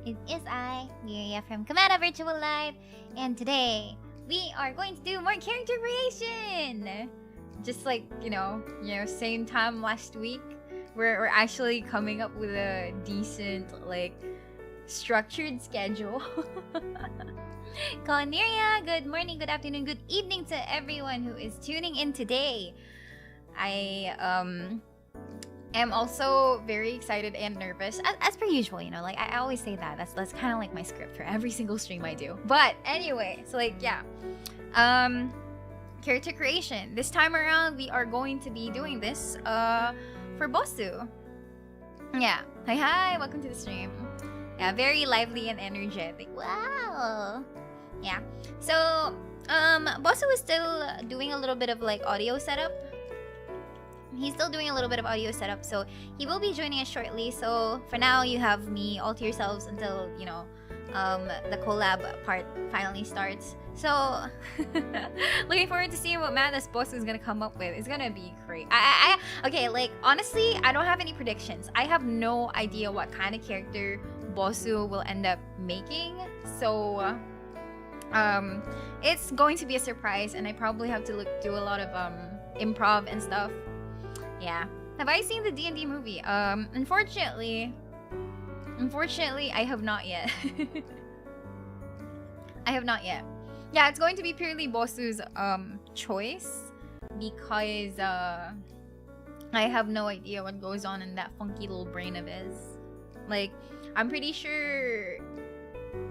It is I, Miria from Kamada Virtual Live, and today we are going to do more character creation. Just like same time last week, we're actually coming up with a decent structured schedule. Kalaniria, good morning, good afternoon, good evening to everyone who is tuning in today. I am also very excited and nervous, as per usual. I always say that. That's kind of like my script for every single stream I do. But anyway, so character creation. This time around, we are going to be doing this for Bosu. Yeah. Hi, welcome to the stream. Yeah, very lively and energetic. Wow. Yeah. So, Bosu is still doing a little bit of audio setup. He's still doing a little bit of audio setup, so he will be joining us shortly. So for now, you have me all to yourselves until the collab part finally starts. So looking forward to seeing what madness Bosu is gonna come up with. It's gonna be great. Honestly, I don't have any predictions. I have no idea what kind of character Bosu will end up making. So it's going to be a surprise, and I probably have to do a lot of improv and stuff. Yeah. Have I seen the D&D movie? Unfortunately, I have not yet. I have not yet. Yeah, it's going to be purely Bosu's choice because I have no idea what goes on in that funky little brain of his. I'm pretty sure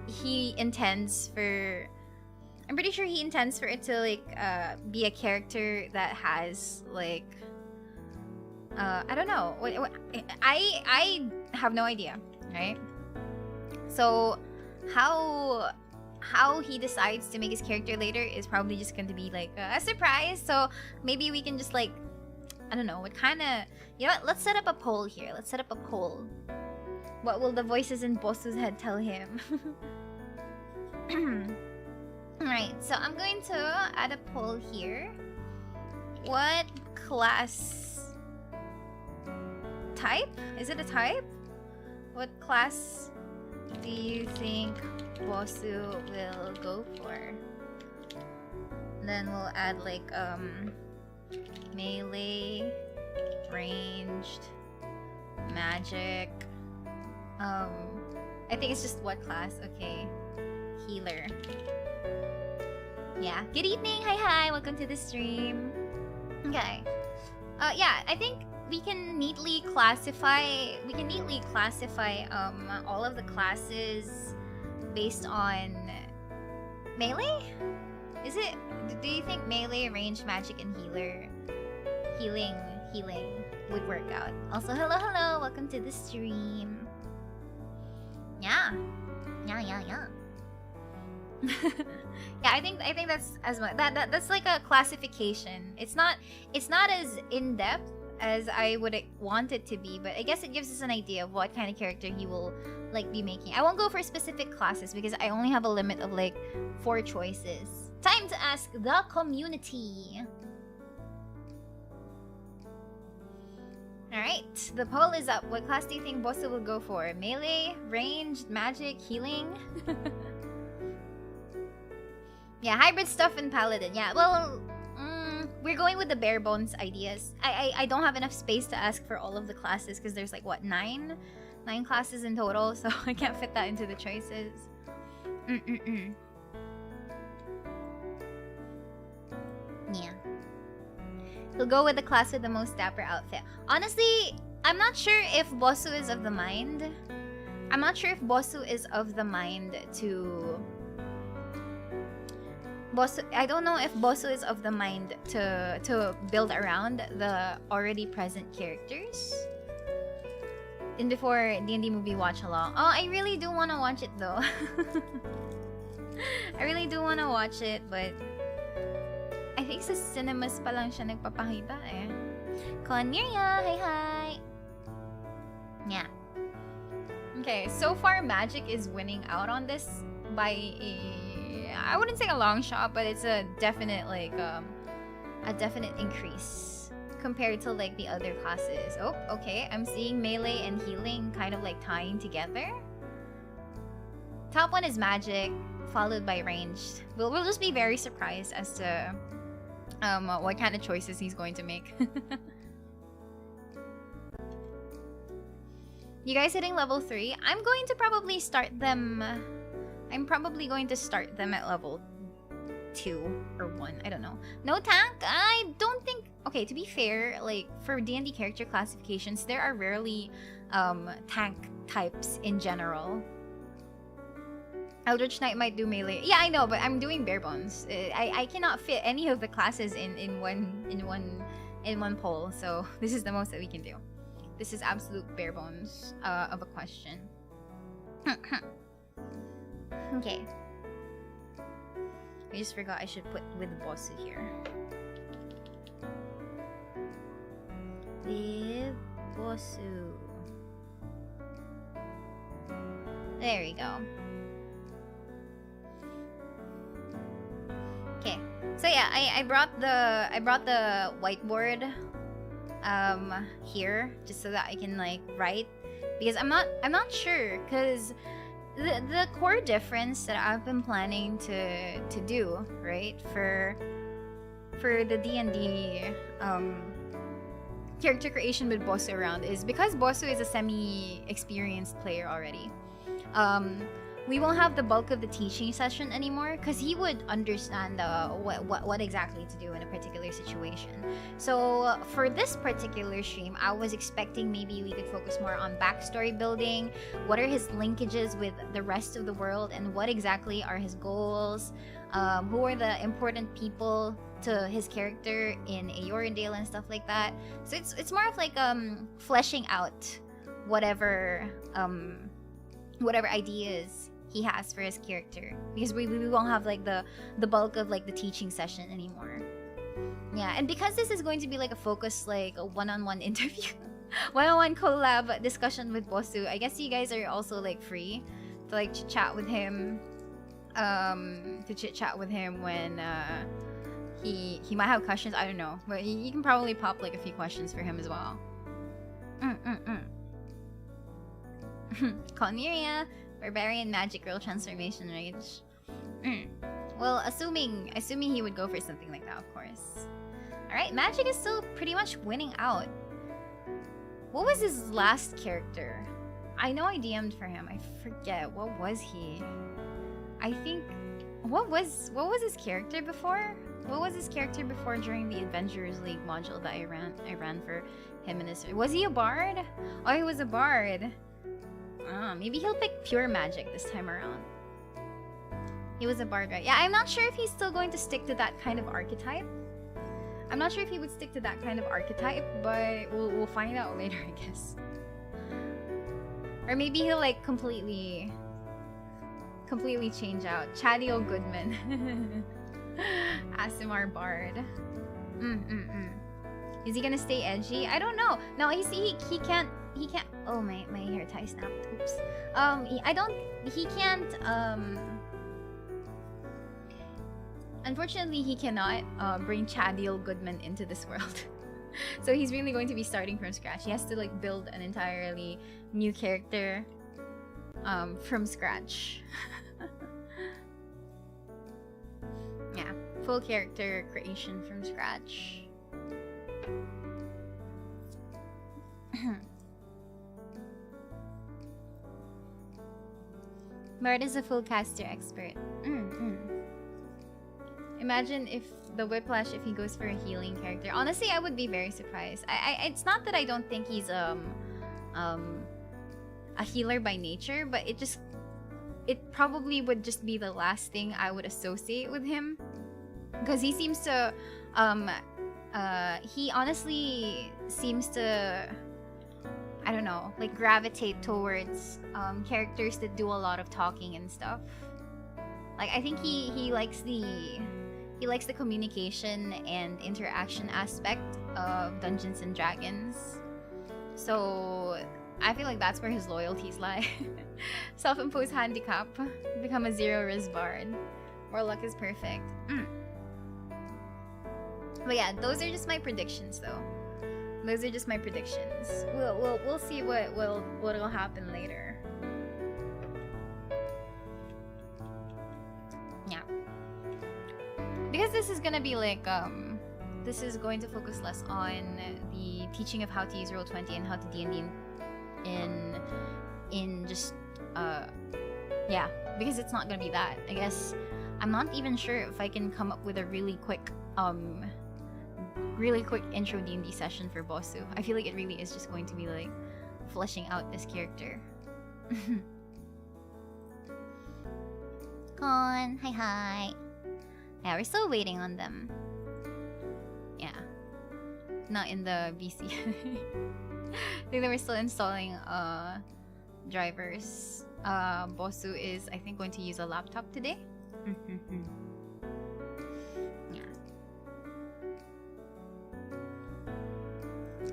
he intends for it to be a character that has I don't know. I have no idea, right? So how he decides to make his character later is probably just going to be a surprise. So maybe we can just I don't know what kind of, what? Let's set up a poll here. Let's set up a poll. What will the voices in Bosu's head tell him? Alright, so I'm going to add a poll here. What class type? Is it a type? What class do you think Bosu will go for? Then we'll add melee, ranged, magic. I think it's just what class? Okay. Healer. Yeah. Good evening. Hi. Welcome to the stream. Okay. Yeah, I think we can neatly classify all of the classes based on melee? Is it? Do you think melee, range, magic, and healing would work out? Also, hello, welcome to the stream. Yeah. Yeah, I think that's as much that's like a classification. It's not as in depth as I would want it to be, but I guess it gives us an idea of what kind of character he will be making. I won't go for specific classes because I only have a limit of 4 choices. Time to ask the community. Alright, the poll is up. What class do you think Bosu will go for? Melee, ranged, magic, healing? Yeah, hybrid stuff and paladin. Yeah, well, we're going with the bare bones ideas. I don't have enough space to ask for all of the classes because there's 9 classes in total, so I can't fit that into the choices. Yeah. He'll go with the class with the most dapper outfit. Honestly, I'm not sure if Bosu is of the mind. I don't know if Bosu is of the mind to build around the already present characters in before D&D movie watch along. Oh, I really do want to watch it though. I really do want to watch it, but I think sa cinemas pa lang siya nagpapakita eh. Cornelia, hi. Yeah. Okay, so far Magic is winning out on this by I wouldn't say a long shot, but it's a definite a definite increase compared to the other classes. Oh, okay. I'm seeing melee and healing kind of tying together. Top one is magic, followed by ranged. We'll just be very surprised as to what kind of choices he's going to make. You guys hitting level 3? I'm going to probably start them. I'm probably going to start them at level 2 or 1. I don't know. No tank? I don't think. Okay, to be fair, like for D&D character classifications, there are rarely tank types in general. Eldritch Knight might do melee. Yeah, I know, but I'm doing bare bones. I cannot fit any of the classes in one poll, so this is the most that we can do. This is absolute bare bones of a question. Okay. I just forgot I should put with Bosu here. With Bosu. There we go. Okay. So yeah, I brought the whiteboard here just so that I can like write, because I'm not sure, because the core difference that I've been planning to do, right, for the D&D character creation with Bosu around is because Bosu is a semi-experienced player already. We won't have the bulk of the teaching session anymore because he would understand what exactly to do in a particular situation. So for this particular stream, I was expecting maybe we could focus more on backstory building. What are his linkages with the rest of the world, and what exactly are his goals? Who are the important people to his character in Ayorindale and stuff like that. So it's more of like fleshing out whatever ideas he has for his character, because we won't have like the bulk of like the teaching session anymore. Yeah, and because this is going to be like a focus, like a one-on-one interview, one-on-one collab discussion with Bosu, I guess you guys are also like free to like chat with him, when he might have questions. I don't know, but you can probably pop like a few questions for him as well. Conmiria, Barbarian Magic Girl Transformation Rage. Well, assuming he would go for something like that, of course. Alright, Magic is still pretty much winning out. What was his last character? I know I DM'd for him. I forget. What was he? I think... What was his character before? What was his character before during the Adventurers League module that I ran for him and his... Was he a bard? Oh, he was a bard. Maybe he'll pick pure magic this time around. He was a bard, right? Yeah, I'm not sure if he's still going to stick to that kind of archetype. I'm not sure if he would stick to that kind of archetype, but we'll find out later, I guess. Or maybe he'll like completely change out. Chadiel Goodman. Asimar Bard. Is he gonna stay edgy? I don't know. No, he can't. He can't. Oh, my hair tie snapped. Oops. He can't. Unfortunately, he cannot bring Chadiel Goodman into this world. So he's really going to be starting from scratch. He has to like build an entirely new character from scratch. Yeah, full character creation from scratch. Bard is a full caster expert. Imagine if the Whiplash, if he goes for a healing character. Honestly, I would be very surprised. It's not that I don't think he's a healer by nature, but it probably would just be the last thing I would associate with him, because he seems to he honestly seems to, I don't know, like gravitate towards characters that do a lot of talking and stuff. Like I think he likes the communication and interaction aspect of Dungeons and Dragons. So I feel like that's where his loyalties lie. Self-imposed handicap. Become a zero-risk bard. More luck is perfect. But yeah, those are just my predictions though. Those are just my predictions. We'll see what will happen later. because this is gonna be like this is going to focus less on the teaching of how to use Roll20 and how to D&D in just yeah, because it's not gonna be that. I guess I'm not even sure if I can come up with a really quick intro D&D session for Bosu. I feel like it really is just going to be like fleshing out this character. Con, hi. Yeah, we're still waiting on them. Yeah, not in the VC. I think they were still installing drivers. Bosu is, I think, going to use a laptop today. Yeah.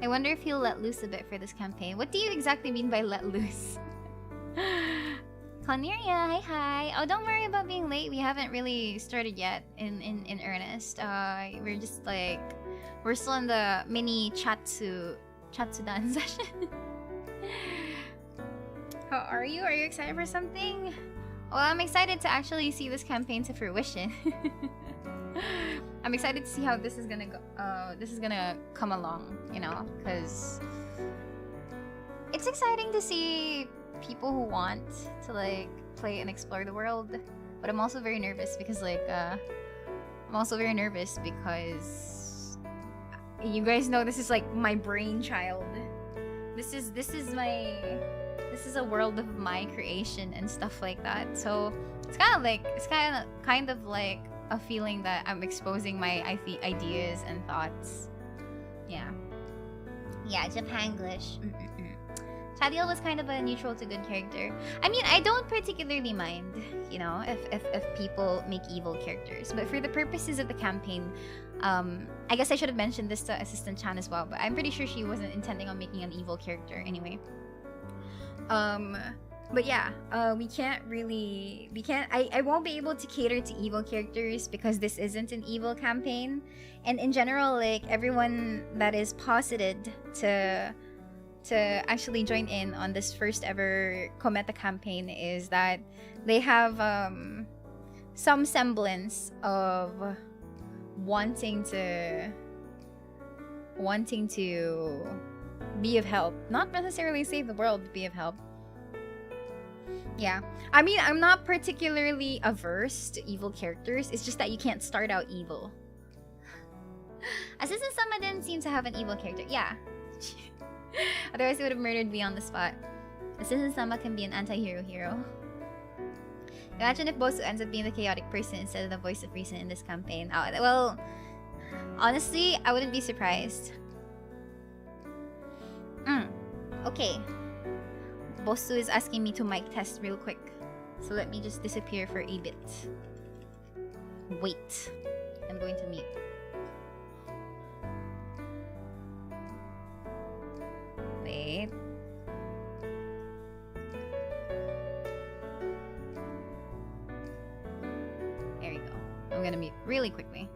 I wonder if he'll let loose a bit for this campaign. What do you exactly mean by let loose? Cornelia, hi. Oh, don't worry about being late. We haven't really started yet in earnest. We're just like, we're still in the mini Chatsudan session. How are you? Are you excited for something? Well, I'm excited to actually see this campaign to fruition. I'm excited to see how this is gonna go. This is gonna come along, you know, because it's exciting to see people who want to like play and explore the world. But I'm also very nervous because you guys know this is like my brainchild. This is a world of my creation and stuff like that. So it's kind of like a feeling that I'm exposing my ideas and thoughts. Yeah, Japanglish. Chadiel was kind of a neutral to good character. I mean, I don't particularly mind, you know, if people make evil characters. But for the purposes of the campaign, I guess I should have mentioned this to Assistant Chan as well. But I'm pretty sure she wasn't intending on making an evil character anyway. But yeah, I won't be able to cater to evil characters because this isn't an evil campaign. And in general, like, everyone that is posited to actually join in on this first ever Cometa campaign is that they have some semblance of wanting to be of help. Not necessarily save the world, but be of help. Yeah. I mean, I'm not particularly averse to evil characters. It's just that you can't start out evil. Assistant Sama didn't seem to have an evil character. Yeah. Otherwise, it would have murdered me on the spot. Assistant Sama can be an anti-hero hero. Imagine if Bosu ends up being the chaotic person instead of the voice of reason in this campaign. Oh, well, honestly, I wouldn't be surprised. Okay. Bosu is asking me to mic test real quick. So let me just disappear for a bit. Wait. I'm going to mute. Wait. There we go. I'm gonna mute really quickly.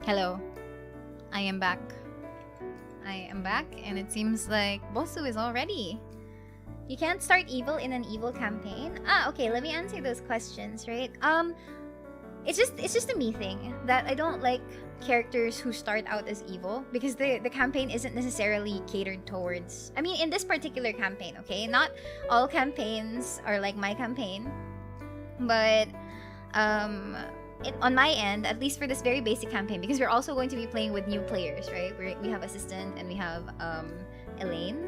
Hello. I am back. And it seems like Bosu is all ready. You can't start evil in an evil campaign? Ah, okay, let me answer those questions, right? it's just a me thing that I don't like characters who start out as evil, because the campaign isn't necessarily catered towards, I mean, in this particular campaign, okay, not all campaigns are like my campaign, but on my end, at least for this very basic campaign, because we're also going to be playing with new players, right? We have Assistant and we have Elaine.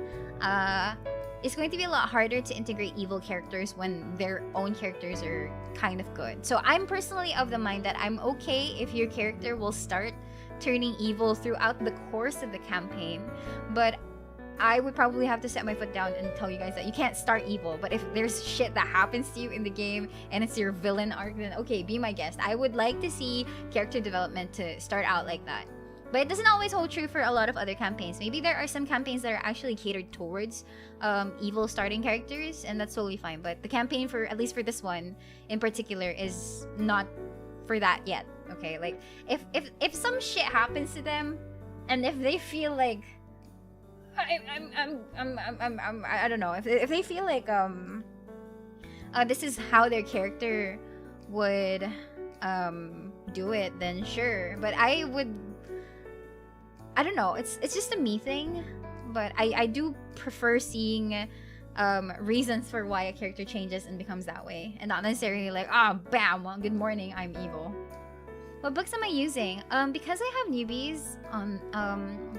It's going to be a lot harder to integrate evil characters when their own characters are kind of good. So I'm personally of the mind that I'm okay if your character will start turning evil throughout the course of the campaign, but I would probably have to set my foot down and tell you guys that you can't start evil. But if there's shit that happens to you in the game and it's your villain arc, then okay, be my guest. I would like to see character development to start out like that. But it doesn't always hold true for a lot of other campaigns. Maybe there are some campaigns that are actually catered towards evil starting characters, and that's totally fine. But the campaign, for at least for this one in particular, is not for that yet. Okay, like if some shit happens to them, and if they feel like I don't know, if they feel like this is how their character would do it, then sure. But I don't know, it's just a me thing, but I do prefer seeing reasons for why a character changes and becomes that way, and not necessarily like, bam, well, good morning, I'm evil. What books am I using? Because I have newbies on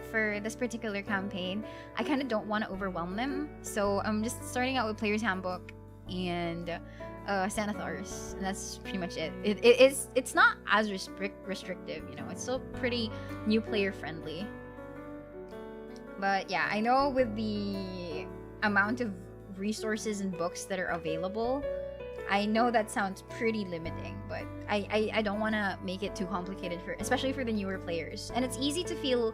for this particular campaign, I kind of don't want to overwhelm them, so I'm just starting out with Player's Handbook and Sanathar's, and that's pretty much it. It's not as restrictive, you know. It's still pretty new player friendly. But yeah, I know with the amount of resources and books that are available, I know that sounds pretty limiting, but I don't want to make it too complicated, especially for the newer players. And it's easy to feel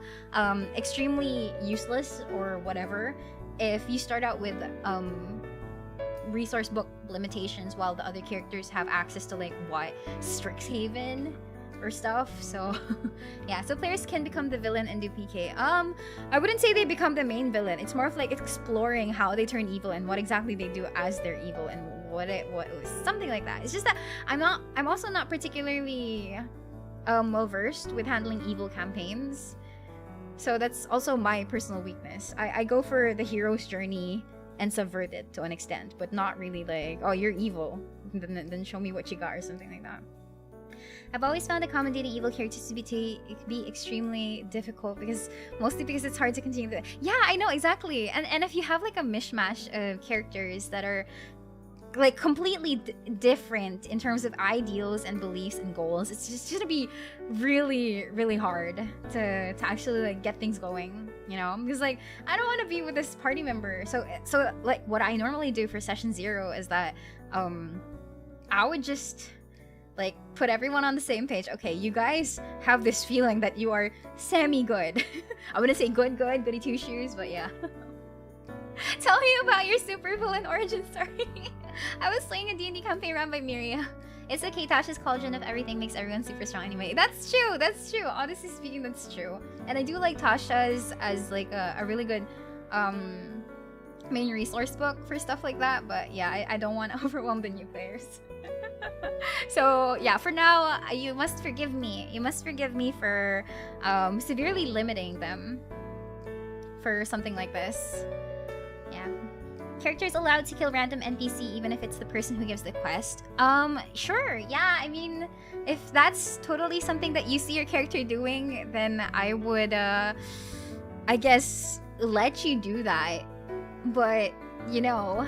extremely useless or whatever if you start out with resource book limitations while the other characters have access to, like, what, Strixhaven or stuff. So yeah, so players can become the villain and do PK. I wouldn't say they become the main villain. It's more of like exploring how they turn evil and what exactly they do as they're evil, and what something like that. It's just that I'm also not particularly well versed with handling evil campaigns, so that's also my personal weakness. I go for the hero's journey and subvert it to an extent, but not really like, oh, you're evil, then show me what you got or something like that. I've always found accommodating evil characters to be extremely difficult, mostly because it's hard to continue the... Yeah, I know, exactly. And if you have like a mishmash of characters that are like completely different in terms of ideals and beliefs and goals, it's just gonna be really, really hard to actually like get things going, you know? Because like, I don't want to be with this party member. So like what I normally do for session 0 is that I would just like put everyone on the same page. Okay, you guys have this feeling that you are semi-good. I wouldn't say good, goody two shoes, but yeah. Tell me about your super villain origin story. I was playing a D&D campaign run by Miria. It's okay, Tasha's cauldron of everything makes everyone super strong anyway. That's true. Honestly speaking, that's true. And I do like Tasha's as like a really good main resource book for stuff like that. But yeah, I don't want to overwhelm the new players. So yeah, for now, you must forgive me. You must forgive me for severely limiting them for something like this. Yeah. Characters allowed to kill random NPC even if it's the person who gives the quest. Sure, yeah, I mean, if that's totally something that you see your character doing, then I would, I guess, let you do that. But, you know,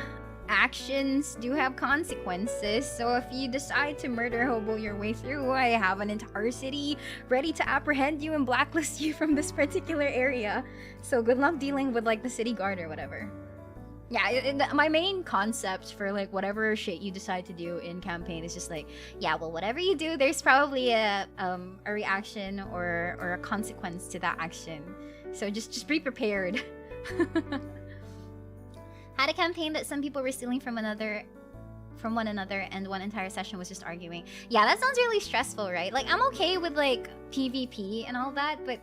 actions do have consequences, so if you decide to murder hobo your way through, I have an entire city ready to apprehend you and blacklist you from this particular area. So good luck dealing with, like, the city guard or whatever. Yeah, my main concept for like whatever shit you decide to do in campaign is just like, yeah, well, whatever you do, there's probably a reaction or a consequence to that action. So just be prepared. Had a campaign that some people were stealing from one another, and one entire session was just arguing. Yeah, that sounds really stressful, right? Like, I'm okay with like PvP and all that, but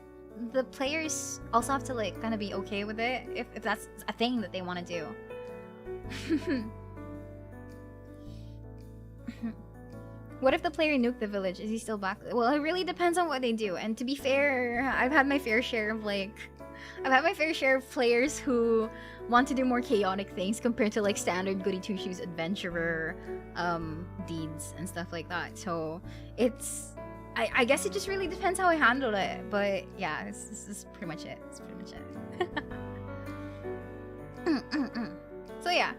the players also have to like kind of be okay with it if that's a thing that they want to do. What if the player nuked the village? Is he still back? Well, it really depends on what they do. And to be fair, I've had my fair share of players who want to do more chaotic things compared to like standard goody two shoes adventurer deeds and stuff like that. So it's I guess it just really depends how I handle it. But yeah, this is pretty much it. It's pretty much it. So yeah.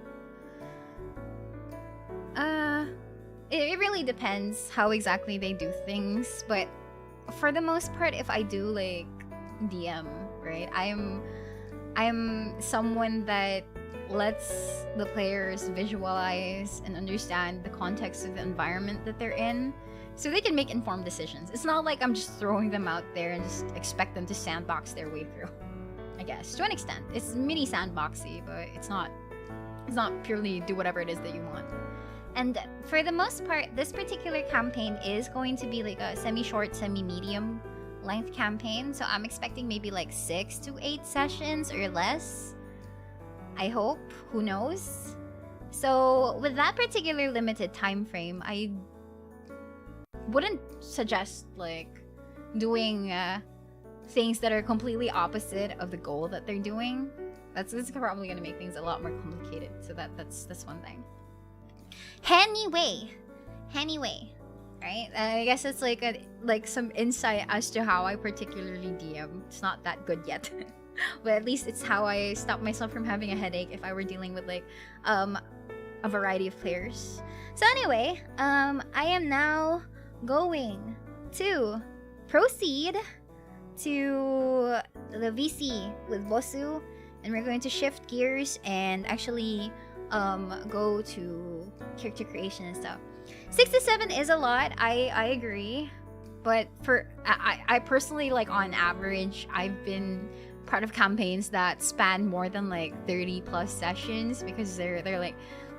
It really depends how exactly they do things, but for the most part, if I do like DM, right, I'm someone that lets the players visualize and understand the context of the environment that they're in, so they can make informed decisions. It's not like I'm just throwing them out there and just expect them to sandbox their way through. I guess to an extent, it's mini sandboxy, but it's not purely do whatever it is that you want. And for the most part, this particular campaign is going to be like a semi-short, semi-medium length campaign. So I'm expecting maybe like 6 to 8 sessions or less. I hope. Who knows? So with that particular limited time frame, I wouldn't suggest like doing things that are completely opposite of the goal that they're doing. This is probably going to make things a lot more complicated. So that's one thing. Anyway, right? I guess it's like some insight as to how I particularly DM. It's not that good yet, but at least it's how I stop myself from having a headache if I were dealing with like a variety of players. So anyway, I am now going to proceed to the VC with Bosu, and we're going to shift gears and actually go to character creation and stuff. 6 to 7 is a lot, I agree, but for I personally, like, on average, I've been part of campaigns that span more than like 30 plus sessions, because they're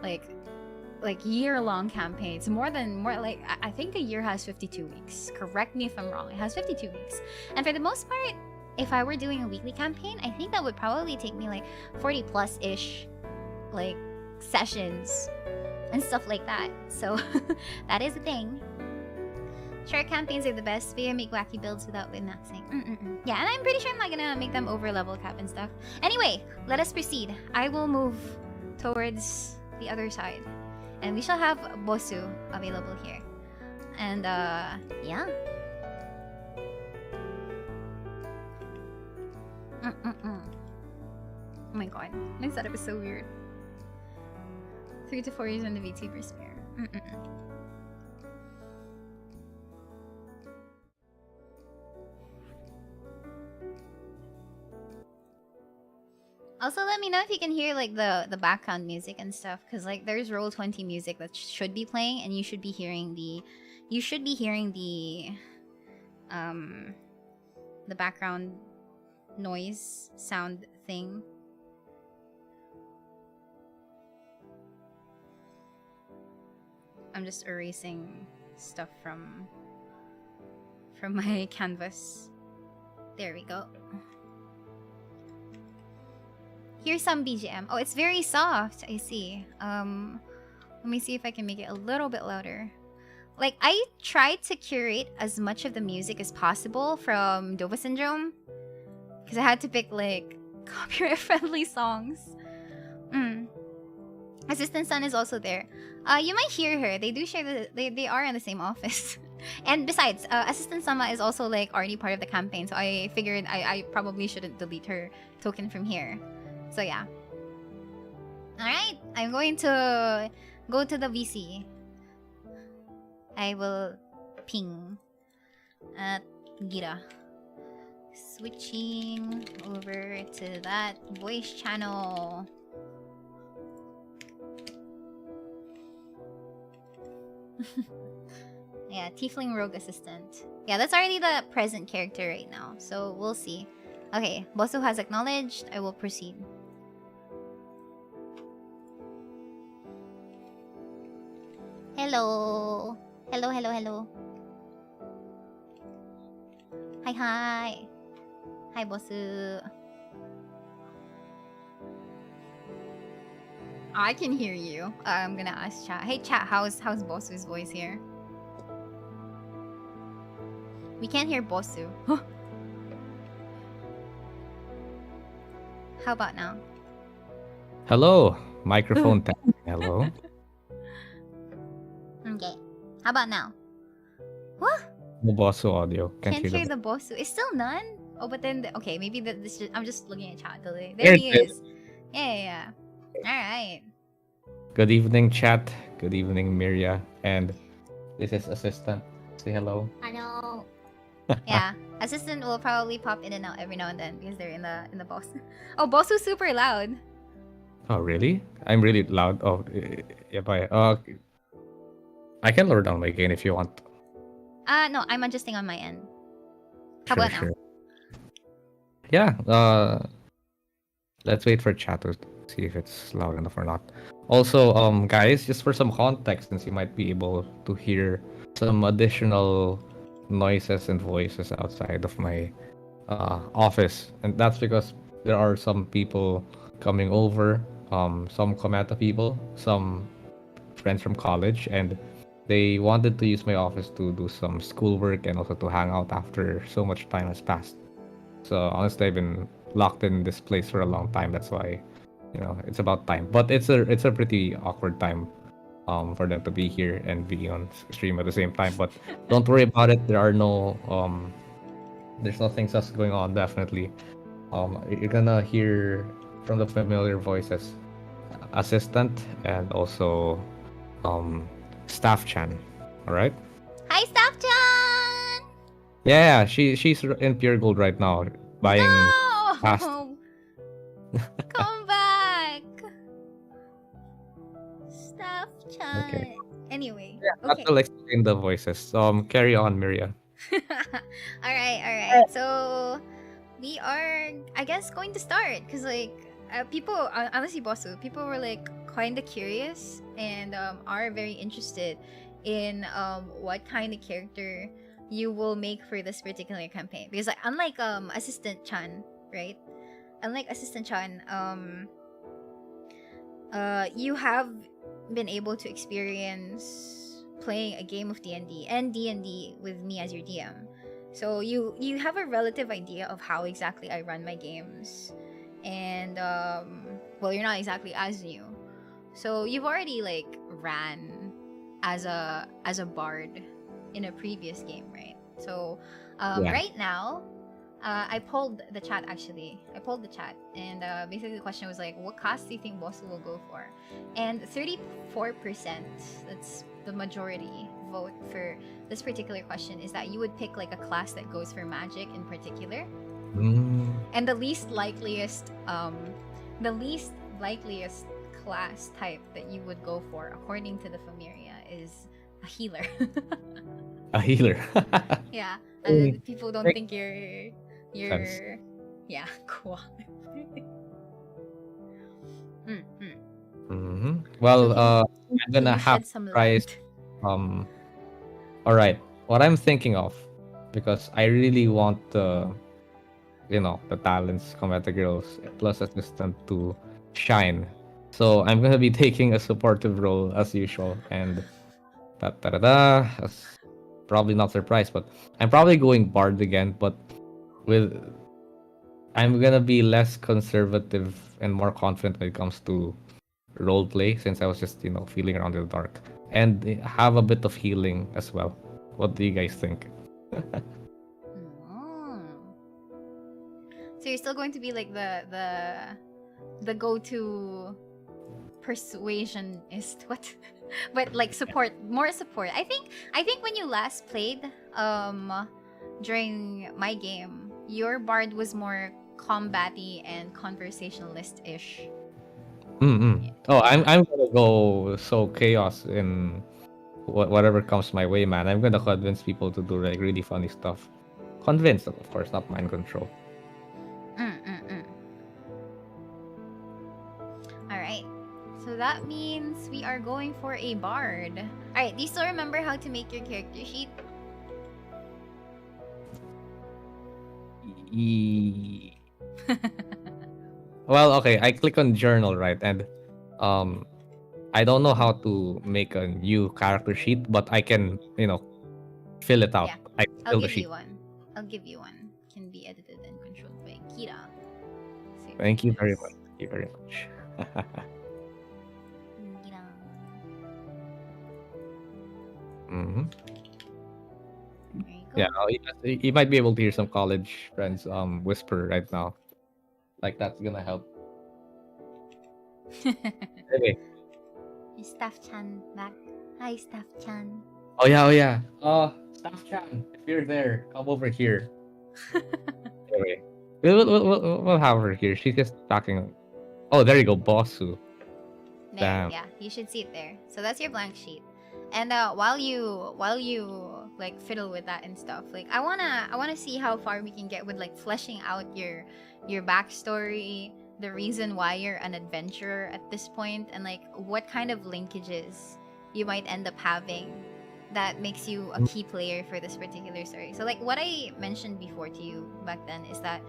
like year-long campaigns. More like, I think a year has 52 weeks. Correct me if I'm wrong. It has 52 weeks. And for the most part, if I were doing a weekly campaign, I think that would probably take me like 40 plus ish like sessions and stuff like that. So that is the thing. Short campaigns are the best. They make wacky builds without min-maxing. Yeah, and I'm pretty sure I'm not gonna make them over level cap and stuff. Anyway, let us proceed. I will move towards the other side, and we shall have Bosu available here. And yeah. Oh my god, my setup is so weird. 3 to 4 years on the VTuber sphere. Also, let me know if you can hear like the background music and stuff, because like there's Roll20 music that should be playing, and you should be hearing the background noise sound thing. I'm just erasing stuff from my canvas. There we go. Here's some BGM. Oh, it's very soft. I see. Let me see if I can make it a little bit louder. Like, I tried to curate as much of the music as possible from Dova Syndrome, because I had to pick like copyright-friendly songs. Assistant Sun is also there. You might hear her. They do share they are in the same office. And besides, Assistant Sama is also like already part of the campaign, so I figured I probably shouldn't delete her token from here. So yeah. Alright, I'm going to go to the VC. I will ping at Gira. Switching over to that voice channel. Yeah, Tiefling Rogue Assistant. Yeah, that's already the present character right now, so we'll see. Okay, Bosu has acknowledged. I will proceed. Hello. Hello. Hi. Hi, Bosu. I can hear you. I'm gonna ask chat. Hey chat, how's Bosu's voice here? We can't hear Bosu. How about now? Hello, microphone test. Hello. Okay. How about now? What? No Bosu audio. Can't Can't hear hear the. the Bosu. It's still none? Oh, but then, okay, maybe I'm just looking at chat delay. There There it he is. is. Yeah. Alright. Good evening, chat. Good evening, Miria. And this is assistant. Say hello. Hello. Yeah. Assistant will probably pop in and out every now and then because they're in the boss. Oh, Bosu's super loud. Oh, really? I'm really loud. Oh, yeah, bye. I can lower down my gain if you want. No, I'm adjusting on my end. How Sure, about now? sure. Yeah. Let's wait for chat to see if it's loud enough or not. Also, guys, just for some context, since you might be able to hear some additional noises and voices outside of my office, and that's because there are some people coming over, some Komata people, some friends from college, and they wanted to use my office to do some schoolwork and also to hang out after so much time has passed. So honestly, I've been locked in this place for a long time. That's why, it's about time. But it's a pretty awkward time, for them to be here and be on stream at the same time. But don't worry about it. There's nothing sus going on. Definitely, you're gonna hear from the familiar voices, assistant and also, staff Chan. All right. Hi, Staff Chan! Yeah, she's in pure gold right now, buying fast. No! Come back! Staff Chan. Okay. Anyway. Yeah, Okay. that will explain the voices. Carry on, Miria. Alright. So, we are, I guess, going to start. Because, like, people, honestly, Bosu, people were, like, kind of curious and are very interested in what kind of character you will make for this particular campaign. Because, like, unlike Assistant Chan, right? Unlike Assistant Chan, you have been able to experience playing a game of D&D and D&D with me as your DM. So you have a relative idea of how exactly I run my games. And well, you're not exactly as new. So you've already like ran as a bard in a previous game, right? So Yeah. right now, I pulled the chat actually. I pulled the chat, and basically the question was like, what class do you think Bosu will go for? And 34%, that's the majority vote for this particular question, is that you would pick like a class that goes for magic in particular. And the least likeliest class type that you would go for, according to the Familia, is a healer. A healer. Yeah, Mm, people don't makes think you're sense. yeah, cool. Well, So I'm gonna can you have shed some price. light? All right. What I'm thinking of, because I really want the talents, combat girls plus assistant to shine. So I'm gonna be taking a supportive role as usual, and that's probably not surprised, but I'm probably going bard again, but with I'm gonna be less conservative and more confident when it comes to role play, since I was just feeling around in the dark, and have a bit of healing as well. What do you guys think? So you're still going to be like the go-to persuasionist, what? But like more support. I think when you last played during my game, your bard was more combat-y and conversationalist-ish. Oh, I'm gonna go so chaos in whatever comes my way, man. I'm gonna convince people to do like really funny stuff. Convince, of course, not mind control. Alright. So that means we are going for a bard. Alright, do you still remember how to make your character sheet? Well, okay, I click on journal, right? And I don't know how to make a new character sheet, but I can, fill it out. Yeah, I I'll fill the give sheet. you one. I'll give you one. Can be edited and controlled by Kira. So Thank you very yes. much. Thank you very much. Kira. Hmm. There you Yeah, go. you might be able to hear some college friends whisper right now. Like that's gonna help. Anyway. Staff-chan back. Hi, Staff-chan. Oh yeah, oh yeah. Staff Chan, if you're there, come over here. Anyway, we'll have her here. She's just talking. Oh, there you go, Bosu. There, Damn. yeah, you should see it there. So that's your blank sheet. And while you like fiddle with that and stuff, like I wanna see how far we can get with like fleshing out your backstory, the reason why you're an adventurer at this point, and like what kind of linkages you might end up having that makes you a key player for this particular story. So like what I mentioned before to you back then is that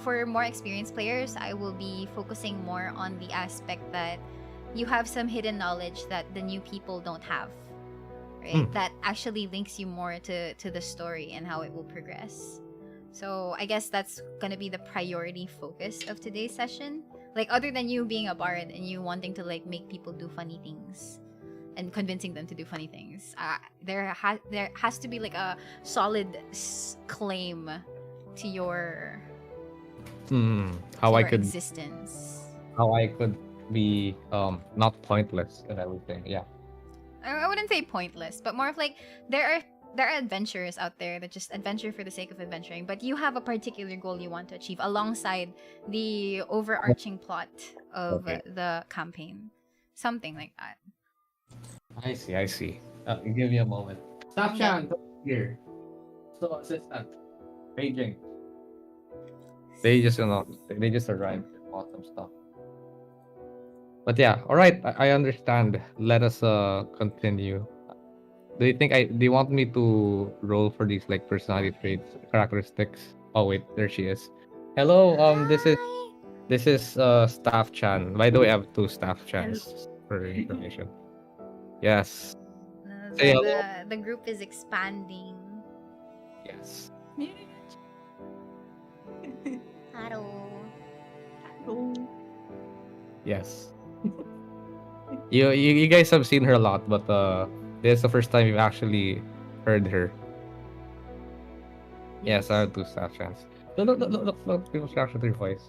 for more experienced players, I will be focusing more on the aspect that you have some hidden knowledge that the new people don't have, right? That actually links you more to the story and how it will progress. So I guess that's gonna be the priority focus of today's session. Like other than you being a bard and you wanting to like make people do funny things and convincing them to do funny things, there has to be like a solid claim to your How I could existence. be not pointless and everything. Yeah. I wouldn't say pointless, but more of like there are adventurers out there that just adventure for the sake of adventuring, but you have a particular goal you want to achieve alongside the overarching plot of Okay. the campaign. Something like that. I see, I see. Give me a moment. Staff Okay. Chan, come here. So assistant. Paging. They just they just arrived and bought some stuff. But yeah, all right. I understand. Let us continue. Do you want me to roll for these like personality traits, characteristics? Oh wait, there she is. Hello, Hi. this is Staff Chan. By the way, I have two Staff Hello. Chans for information. Yes. The, Say the hello. the the group is expanding. Yes. Hello. Yes. You guys have seen her a lot, but this is the first time you've actually heard her. Yes, I have two Staff Chans. Look, people's reaction to your voice.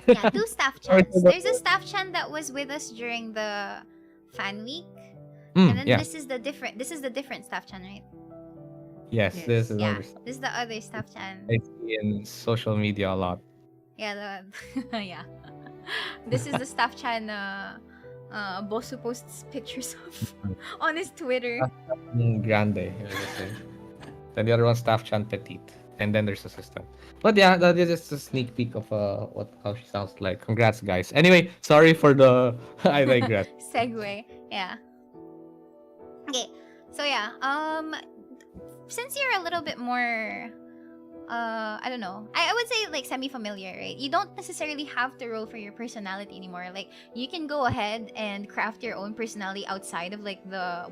Yeah, two staff Sorry chans. for the- There's a staff chan that was with us during the fan week. And then yes. this is the different staff chan, right? Yes, this is Yeah. another stuff This is the other staff chan. I see in social media a lot. Yeah, the yeah. This is the staff chan Bosu posts pictures of on his Twitter. Grande. Then the other one, Staff Chan Petite. And then there's assistant. But yeah, that is just a sneak peek of how she sounds like. Congrats, guys. Anyway, sorry for the I digress. Segue. Yeah. Okay. So yeah, since you're a little bit more I don't know. I would say like semi-familiar, right? You don't necessarily have to roll for your personality anymore. Like you can go ahead and craft your own personality outside of like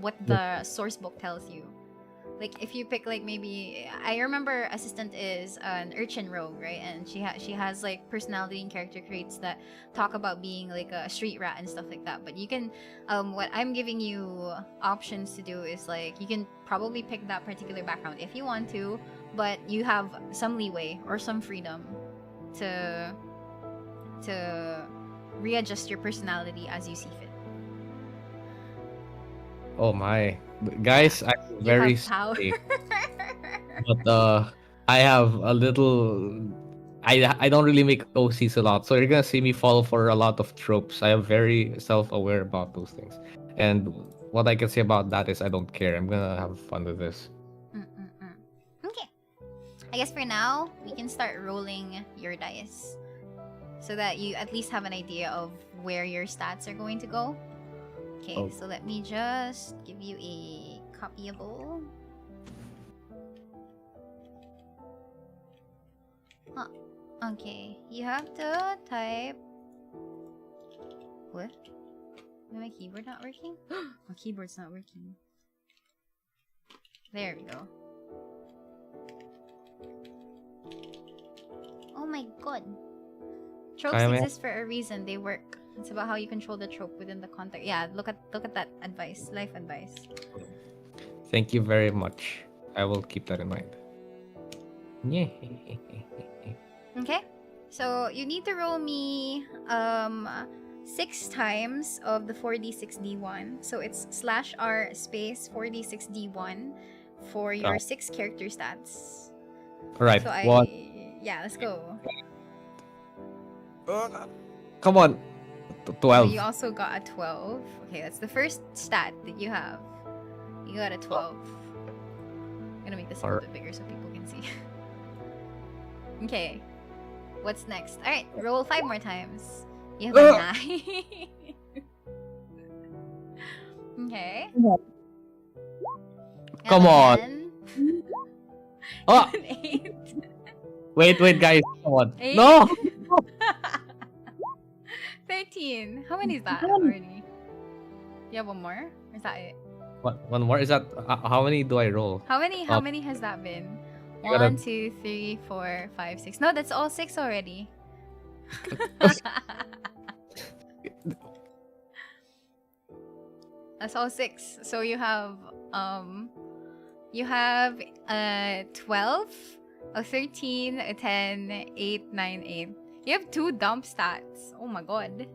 what the source book tells you. Like if you pick like maybe I remember assistant is an urchin rogue, right? And she has like personality and character traits that talk about being like a street rat and stuff like that. But you can what I'm giving you options to do is like you can probably pick that particular background if you want to, but you have some leeway or some freedom to readjust your personality as you see fit. Oh my. Guys, I'm You very have power. sorry. But I have a little I don't really make OCs a lot, so you're gonna see me fall for a lot of tropes. I am very self-aware about those things, and what I can say about that is I don't care. I'm gonna have fun with this. Okay. I guess for now, we can start rolling your dice so that you at least have an idea of where your stats are going to go. Okay, Oh. so let me just give you a copyable. Huh. Okay, you have to type. What? Is my keyboard not working? My keyboard's not working. There we go. my god. Tropes Kaya mo yan. exist for a reason. They work. It's about how you control the trope within the context. Yeah, look at that advice. Life advice. Thank you very much. I will keep that in mind. Yeah. Okay. So you need to roll me 6 times of the 4d6d1. So it's /r space 4d6d1 for your 6 character stats. Alright. So yeah, let's go. Come on. So 12. you also got a 12. Okay, that's the first stat that you have. You got a 12. I'm gonna make this a little bit bigger so people can see. Okay. What's next? Alright, roll 5 more times. You have a 9. Okay. Come on. Then, Oh! an 8. Wait, guys. Come on. 8. No! 13. How many is that already? You have one more? Or is that it? What? One more? Is that how many do I roll? How many has that been? You gotta- 1, 2, 3, 4, 5, 6. No, that's all 6 already. That's all 6. So you have 12, a 13, a 10, 8, 9, 8. You have 2 dump stats. Oh my god.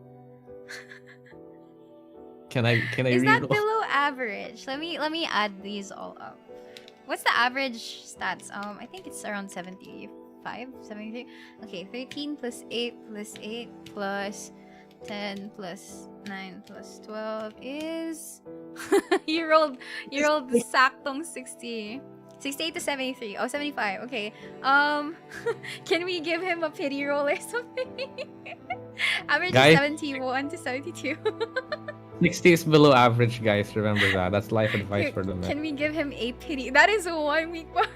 Can I Is that reroll? below average? Let me add these all up. What's the average stats? I think it's around 75, 73. Okay, 13 plus 8 plus 8 plus 10 plus 9 plus 12 is you rolled the saktong 60. 68 to 73. Oh, 75. Okay. Can we give him a pity roll or something? Average Guys? is 71 to 72. 60 is below average, guys. Remember that. That's life advice for them. Can we give him a pity? That is 1 weak bar.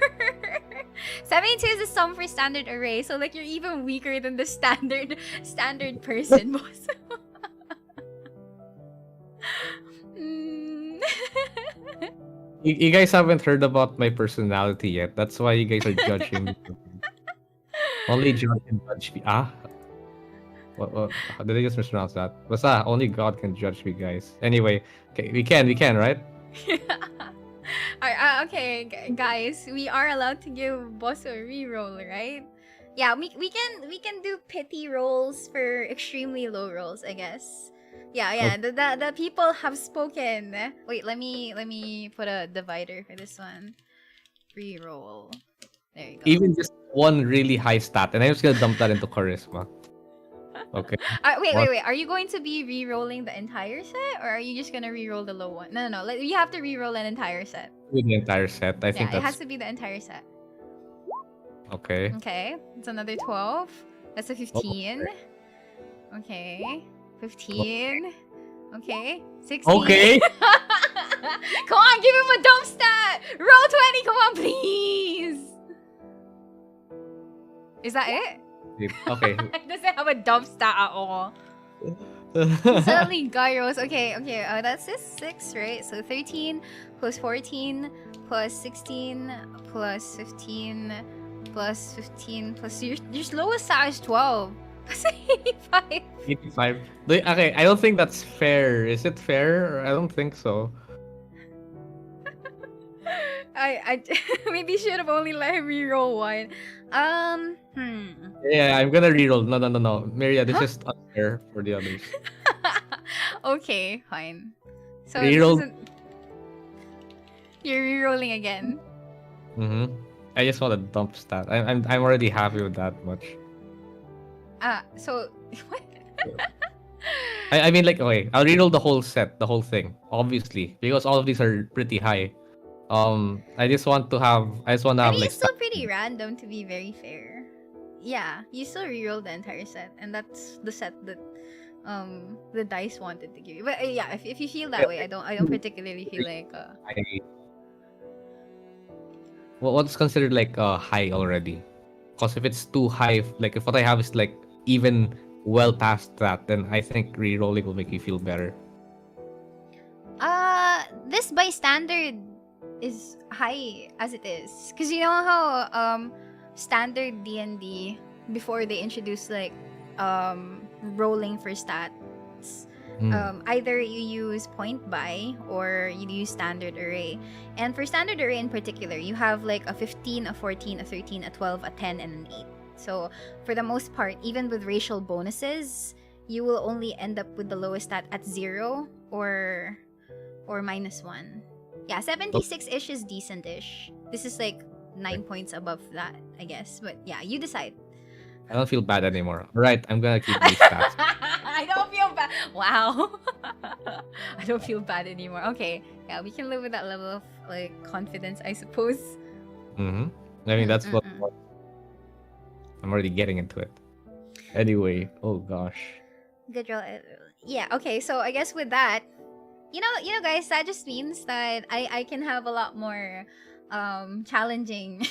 72 is a sum for standard array, so like you're even weaker than the standard person, boss. You guys haven't heard about my personality yet. That's why you guys are judging me. Only God can judge me. What, did I just mispronounce that? Basta, only God can judge me, guys. Anyway, okay, we can, right? Okay, guys, we are allowed to give Bosu a reroll, right? Yeah, we can do pity rolls for extremely low rolls, I guess. Yeah. Okay. The people have spoken. Wait, let me put a divider for this one. Reroll. There you go. Even just one really high stat, and I'm just gonna dump that into charisma. Okay. Wait. Are you going to be re-rolling the entire set, or are you just gonna re-roll the low one? No. You have to re-roll an entire set. With the entire set, I think Yeah, it has that's to be the entire set. okay. Okay, it's another 12. That's a 15. Okay, 15. Okay, 16. Okay. Come on, give him a dump stat. Roll 20. Come on, please. Is that it? Okay. It doesn't have a dump stat at all. Suddenly gyros. Okay. That's just 6, right? So 13 plus 14 plus 16 plus 15 plus 15 plus your lowest stat is 12. That's 85. 85. Okay, I don't think that's fair. Is it fair? I don't think so. I maybe should have only let him reroll one. Yeah, I'm gonna reroll. No. Maria, this is unfair for the others. Okay, fine. So Reroll. this isn't... You're rerolling again. I just want a dump stat. I'm already happy with that much. So what? I mean, like, okay, I'll reroll the whole set, the whole thing, obviously, because all of these are pretty high. I just want to have like it's still pretty random, to be very fair. Yeah, you still reroll the entire set, and that's the set that the dice wanted to give you. But yeah, if you feel that way, I don't particularly feel like well, what's considered like high already? Because if it's too high, like if what I have is like even well past that, then I think re-rolling will make you feel better. This by standard is high as it is, because you know how standard D&D before they introduce like rolling for stats. Either you use point buy or you use standard array. And for standard array in particular, you have like a 15, a 14, a 13, a 12, a 10, and an 8. So for the most part, even with racial bonuses, you will only end up with the lowest stat at 0 or -1. Yeah, 76-ish is decent-ish. This is like 9 points above that, I guess. But yeah, you decide. I don't feel bad anymore. Right, I'm gonna keep these stats. I don't feel bad. Wow. I don't feel bad anymore. Okay. Yeah, we can live with that level of like confidence, I suppose. I mean, that's what I'm already getting into it. Anyway, oh gosh. Good roll. Yeah, okay. So I guess with that, you know guys, that just means that I can have a lot more challenging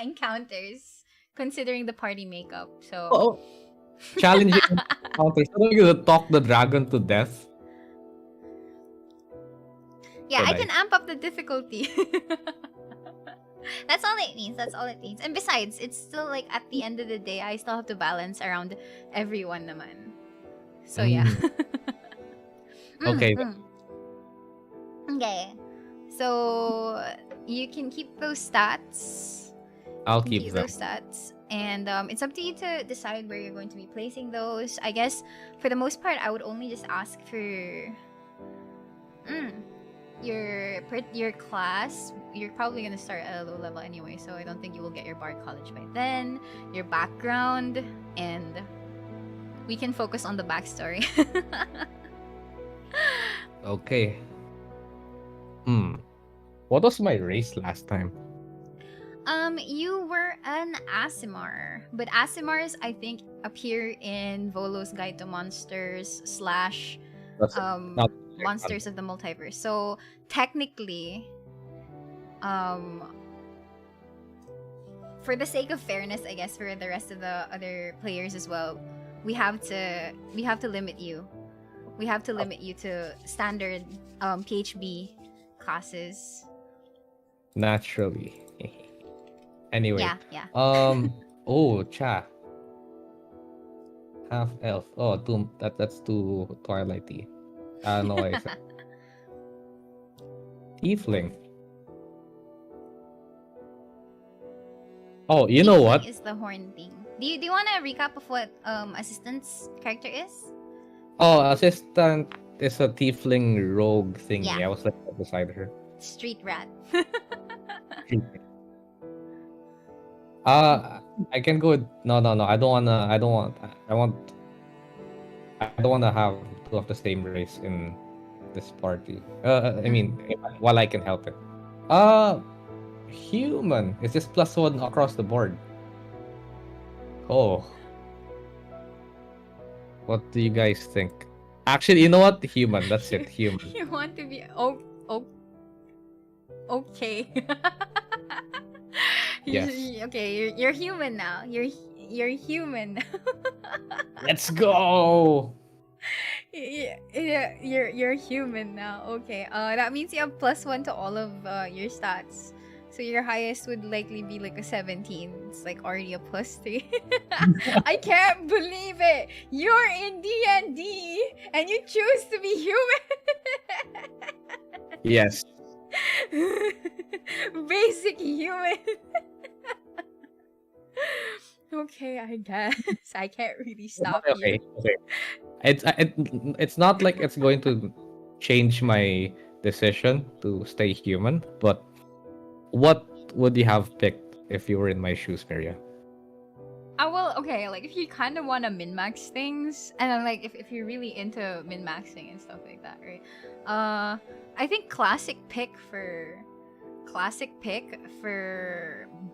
encounters considering the party makeup. So Oh, challenging encounters. So you're gonna talk the dragon to death? yeah, So I nice. can amp up the difficulty. That's all it means. That's all it means. And besides, it's still like at the end of the day, I still have to balance around everyone naman. So yeah. Okay. Okay. So you can keep those stats. I'll You can keep them. those stats. And it's up to you to decide where you're going to be placing those. I guess for the most part, I would only just ask for your class. You're probably gonna start at a low level anyway, so I don't think you will get your Bard College by then. Your background, and we can focus on the backstory. Okay. What was my race last time? You were an Aasimar, but Aasimars I think appear in Volo's Guide to Monsters / That's not Monsters of the Multiverse. So technically, for the sake of fairness, I guess for the rest of the other players as well, we have to limit you. We have to limit you to standard PHB classes. naturally. Anyway. Yeah. Oh, cha. Half elf. Oh, that's too Twilighty. No, I said. Tiefling. Oh, you know what? Is the horn thing. Do you want to recap of what assistant's character is? Oh, assistant is a tiefling rogue thingy. Yeah. I was like beside her. Street rat. I can go with no. I don't wanna have two of the same race in this party. I mean, while I can help it. Human. It's just +1 across the board. Oh. What do you guys think? Actually, you know what? Human. That's it. Human. You want to be okay. Yes. Okay, you're human now. You're human. Let's go. Yeah, you're human now. Okay. That means you have +1 to all of your stats. So your highest would likely be like a 17. It's like already a +3. I can't believe it. You're in D&D and you choose to be human. Yes. Basic human. Okay, I guess. I can't really stop Okay. you. It's not like it's going to change my decision to stay human, but what would you have picked if you were in my shoes, Maria? Well, okay, like if you kind of want to min-max things, and then like if you're really into min-maxing and stuff like that, right? I think classic pick for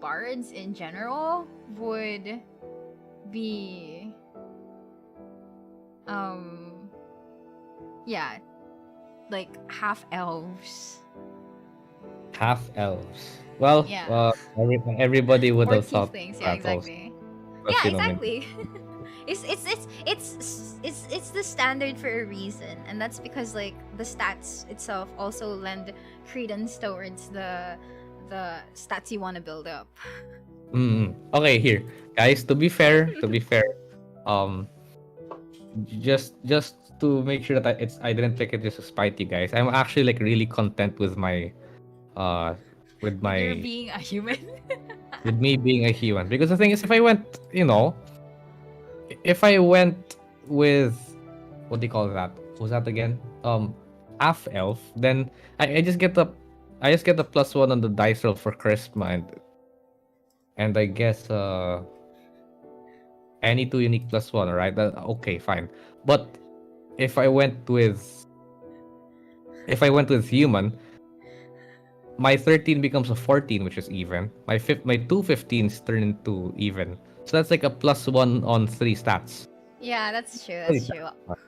bards in general would be yeah, like half elves. Half elves. Well, Yeah. everybody would Or have thought tieflings, yeah, half elves. exactly. But, Yeah, you know, exactly. it's the standard for a reason, and that's because like the stats itself also lend credence towards the stats you want to build up. Okay, here, guys. To be fair, um, just to make sure that I didn't pick it just to spite you guys. I'm actually like really content uh with With your my being a human. with me being a human, because the thing is, if I went, if I went with, what do you call that? What was that again? Half elf. Then I just get the +1 on the dice roll for charisma, and I guess any two unique +1. Right? Okay, fine. But if I went with human, my 13 becomes a 14, which is even. My two 15s turn into even. So that's like a +1 on 3 stats. Yeah, that's true. Holy That's true. crap.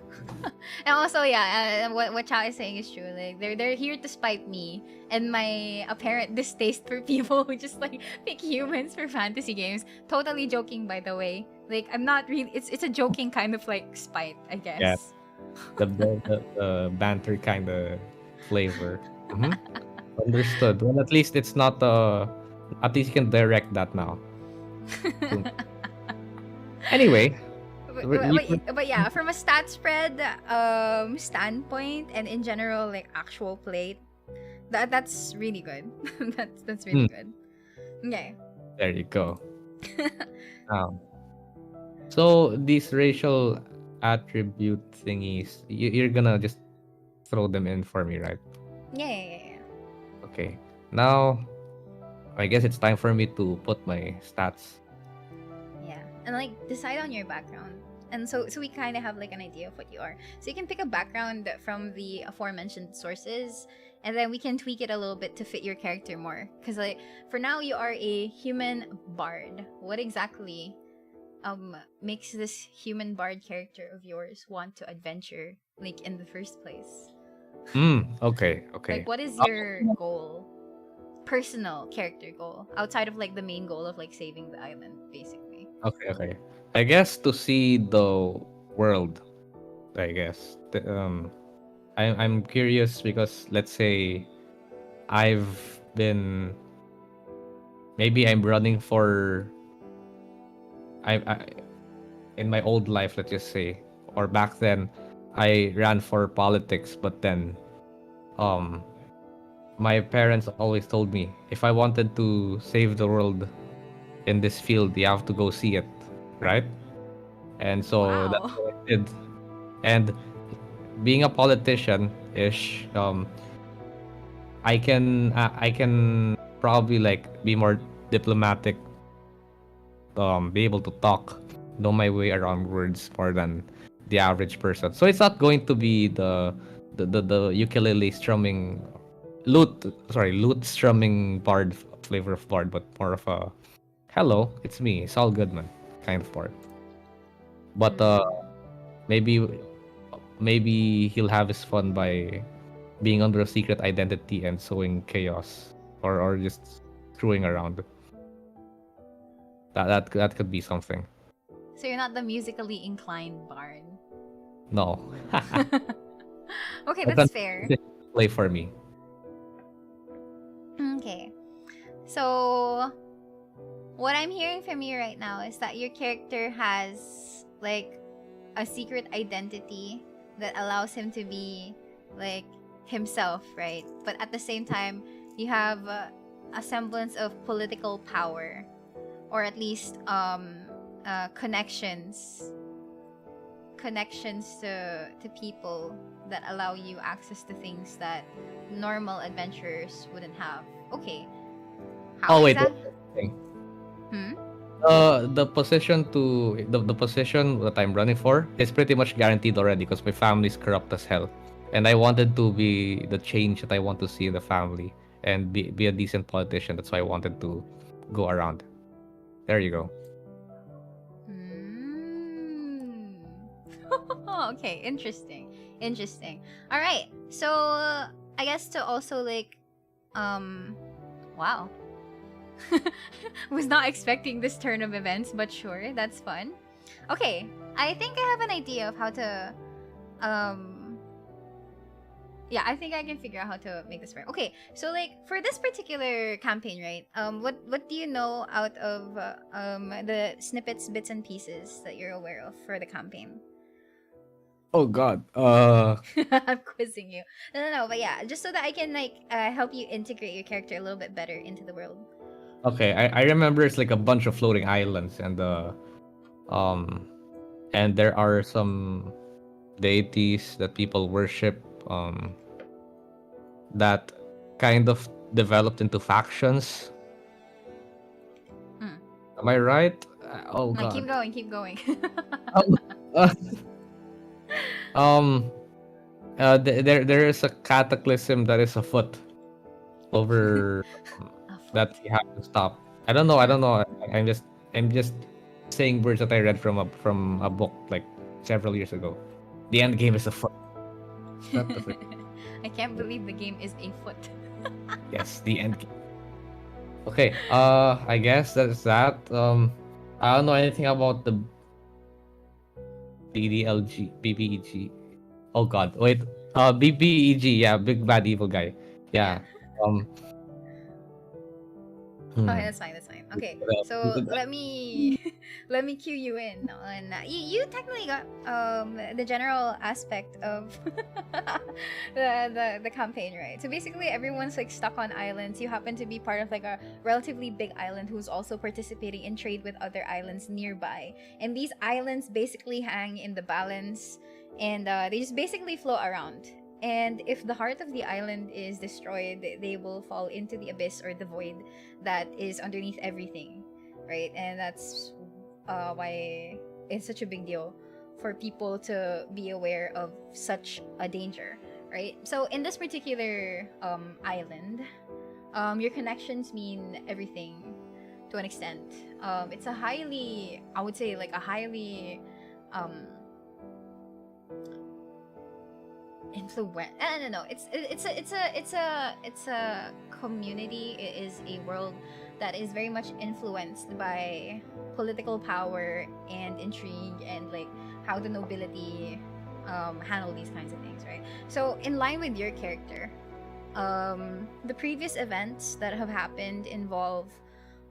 And also, yeah, what Chow is saying is true. Like they're here to spite me and my apparent distaste for people who just like pick humans for fantasy games. Totally joking, by the way. Like I'm not really. It's a joking kind of like spite, I Yeah, guess. the banter kind of flavor. Hmm. Understood. Well, at least it's not at least you can direct that now. So, anyway, you But yeah, from a stat spread standpoint and in general like actual plate, that's really good. That's really hmm, good. Okay. there you go. Um, so these racial attribute thingies, you're gonna just throw them in for me, right? Yeah, yeah, yeah, yeah. Okay. Now, I guess it's time for me to put my stats. Yeah. And like decide on your background. And so we kind of have like an idea of what you are. So you can pick a background from the aforementioned sources and then we can tweak it a little bit to fit your character more. Cuz like for now you are a human bard. What exactly makes this human bard character of yours want to adventure like in the first place? Okay, Like okay. what is your goal? Personal character goal outside of like the main goal of like saving the island basically. Okay, okay. I guess to see the world, I guess. I'm curious because let's say I've been maybe I'm running for I in my old life, let's just say, or back then, I ran for politics, but then um my parents always told me if I wanted to save the world in this field, you have to go see it, right? And so that's Wow. what I did. And being a politician ish, I can probably like be more diplomatic, be able to talk, know my way around words more than the average person. So it's not going to be the ukulele strumming lute strumming bard flavor of bard, but more of a hello, it's me, Saul Goodman kind of bard. But Mm. maybe maybe he'll have his fun by being under a secret identity and sowing chaos, or just screwing around. That could be something. So you're not the musically inclined bard. No. Okay, That's that's an fair. easy play for me. Okay. So what I'm hearing from you right now is that your character has like a secret identity that allows him to be like himself, right? But at the same time, you have a semblance of political power or at least connections to people that allow you access to things that normal adventurers wouldn't have. Okay. How Oh is wait, that? one thing. Hmm? The position that I'm running for is pretty much guaranteed already because my family's corrupt as hell, and I wanted to be the change that I want to see in the family and be a decent politician. That's why I wanted to go around. There you go. Mm. Okay, interesting. Interesting. All right. So, I guess to also like wow. Was not expecting this turn of events, but sure, that's fun. Okay, I think I have an idea of how to um Yeah, I think I can figure out how to make this work. Okay, so like for this particular campaign, right? What do you know out of the snippets, bits, and pieces that you're aware of for the campaign? Oh God. I'm quizzing you. No, but yeah, just so that I can like help you integrate your character a little bit better into the world. Okay, I remember it's like a bunch of floating islands, um and there are some deities that people worship, that kind of developed into factions. Mm. Am I right? Oh Like, keep God. going, keep going. Um, uh, um there is a cataclysm that is afoot over, Afoot. that we have to stop. I don't know. I don't know. I'm just saying words that I read from a book like several years ago. The end game is afoot. Not the first. I can't believe the game is a foot. Yes, the end game. Okay. I guess that's that. I don't know anything about the BDLG, BBEG. Oh God, wait. BBEG. Yeah, big bad evil guy. Yeah. Yeah. Um. Okay, Hmm. that's fine. That's fine. Okay, so Well, let me let me cue you in on you technically got the general aspect of the campaign, right? So basically, everyone's like stuck on islands. You happen to be part of like a relatively big island who's also participating in trade with other islands nearby, and these islands basically hang in the balance, and they just basically float around. And if the heart of the island is destroyed, they will fall into the abyss or the void that is underneath everything, right? And that's why it's such a big deal for people to be aware of such a danger, right? So in this particular island, your connections mean everything to an extent. It's a highly, I would say, like a highly um, influence. No. It's a community. It is a world that is very much influenced by political power and intrigue and like how the nobility handle these kinds of things, right? So in line with your character, the previous events that have happened involve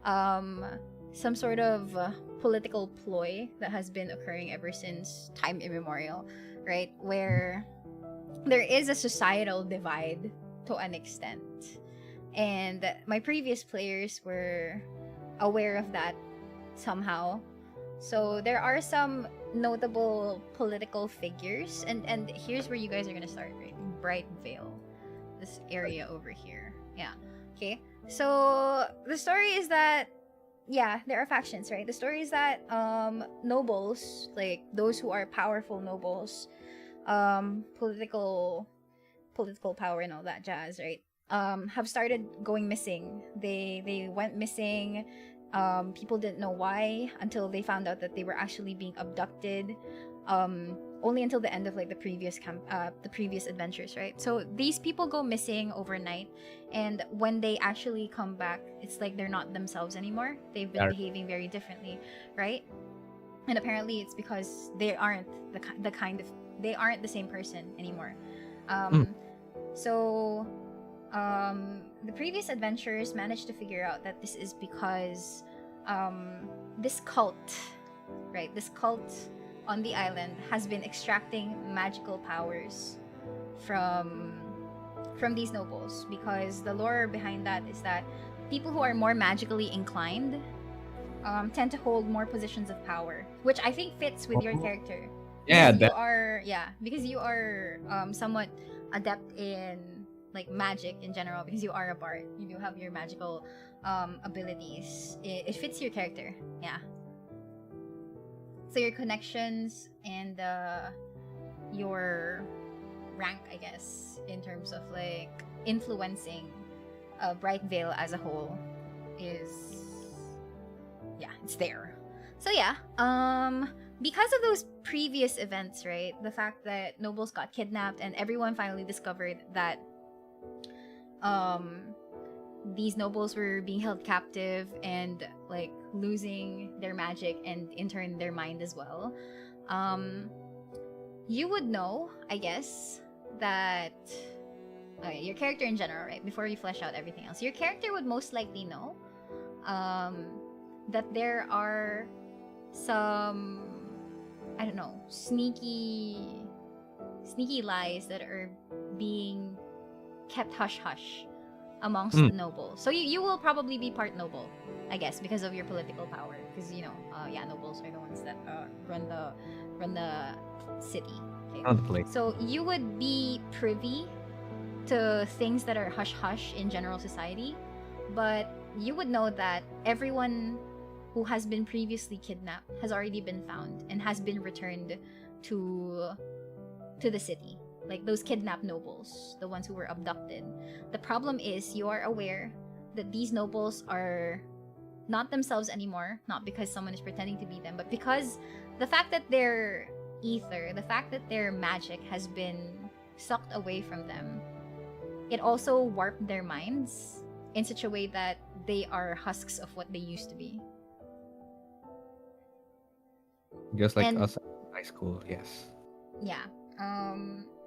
um, some sort of political ploy that has been occurring ever since time immemorial, right? Where there is a societal divide to an extent. And my previous players were aware of that somehow. So there are some notable political figures, and here's where you guys are gonna start, right? Bright Vale, this area over here. Yeah. Okay. So the story is that yeah, there are factions, right? The story is that nobles, like those who are powerful nobles, political power and all that jazz, right? Have started going missing. They went missing. People didn't know why until they found out that they were actually being abducted. Only until the end of like the previous adventures, right? So these people go missing overnight, and when they actually come back, it's like they're not themselves anymore. They've been behaving very differently, right? And apparently, it's because they aren't the kind of they aren't the same person anymore. So the previous adventurers managed to figure out that this is because this cult, right? This cult on the island has been extracting magical powers from these nobles, because the lore behind that is that people who are more magically inclined tend to hold more positions of power, which I think fits with your character. Yeah, Because you are somewhat adept in like magic in general, because you are a bard. You do have your magical abilities. It fits your character. Yeah. So your connections and your rank, I guess, in terms of like influencing Bright Vale as a whole is it's there. So yeah, because of those previous events, right? The fact that nobles got kidnapped and everyone finally discovered that these nobles were being held captive and like losing their magic and in turn their mind as well. You would know, I guess, that Okay, your character in general, right? Before you flesh out everything else, your character would most likely know um, that there are some, I don't know, sneaky lies that are being kept hush hush amongst the nobles. So you will probably be part noble, I guess, because of your political power. Because yeah, nobles are the ones that run the city. Okay, Currently. so you would be privy to things that are hush hush in general society, but you would know that everyone who has been previously kidnapped has already been found and has been returned to the city. Like those kidnapped nobles, the ones who were abducted. The problem is you are aware that these nobles are not themselves anymore, not because someone is pretending to be them, but because the fact that their ether, the fact that their magic has been sucked away from them, it also warped their minds in such a way that they are husks of what they used to be. Just like us in high school, yes. Yeah.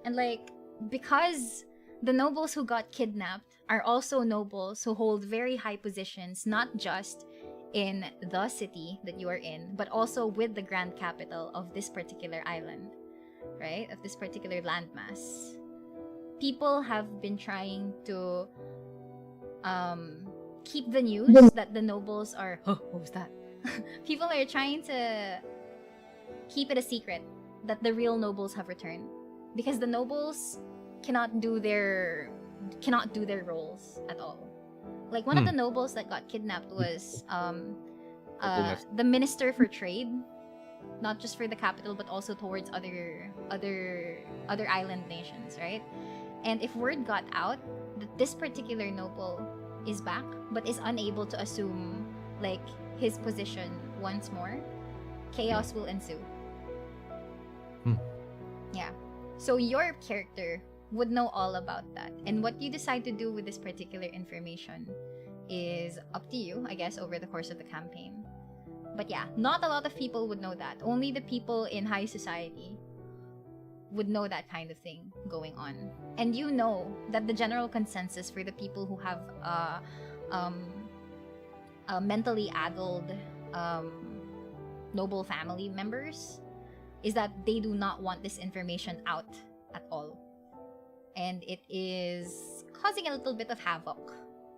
And like, because the nobles who got kidnapped are also nobles who hold very high positions, not just in the city that you are in, but also with the grand capital of this particular island, right? Of this particular landmass. People have been trying to keep the news that the nobles are... Oh, what was that? People are trying to keep it a secret that the real nobles have returned, because the nobles cannot do their roles at all. Like one of the nobles that got kidnapped was the minister for trade, not just for the capital but also towards other island nations, right? And if word got out that this particular noble is back but is unable to assume like his position once more, chaos will ensue. Yeah. So your character would know all about that. And what you decide to do with this particular information is up to you, I guess, over the course of the campaign. But yeah, not a lot of people would know that. Only the people in high society would know that kind of thing going on. And you know that the general consensus for the people who have mentally addled noble family members is that they do not want this information out at all. And it is causing a little bit of havoc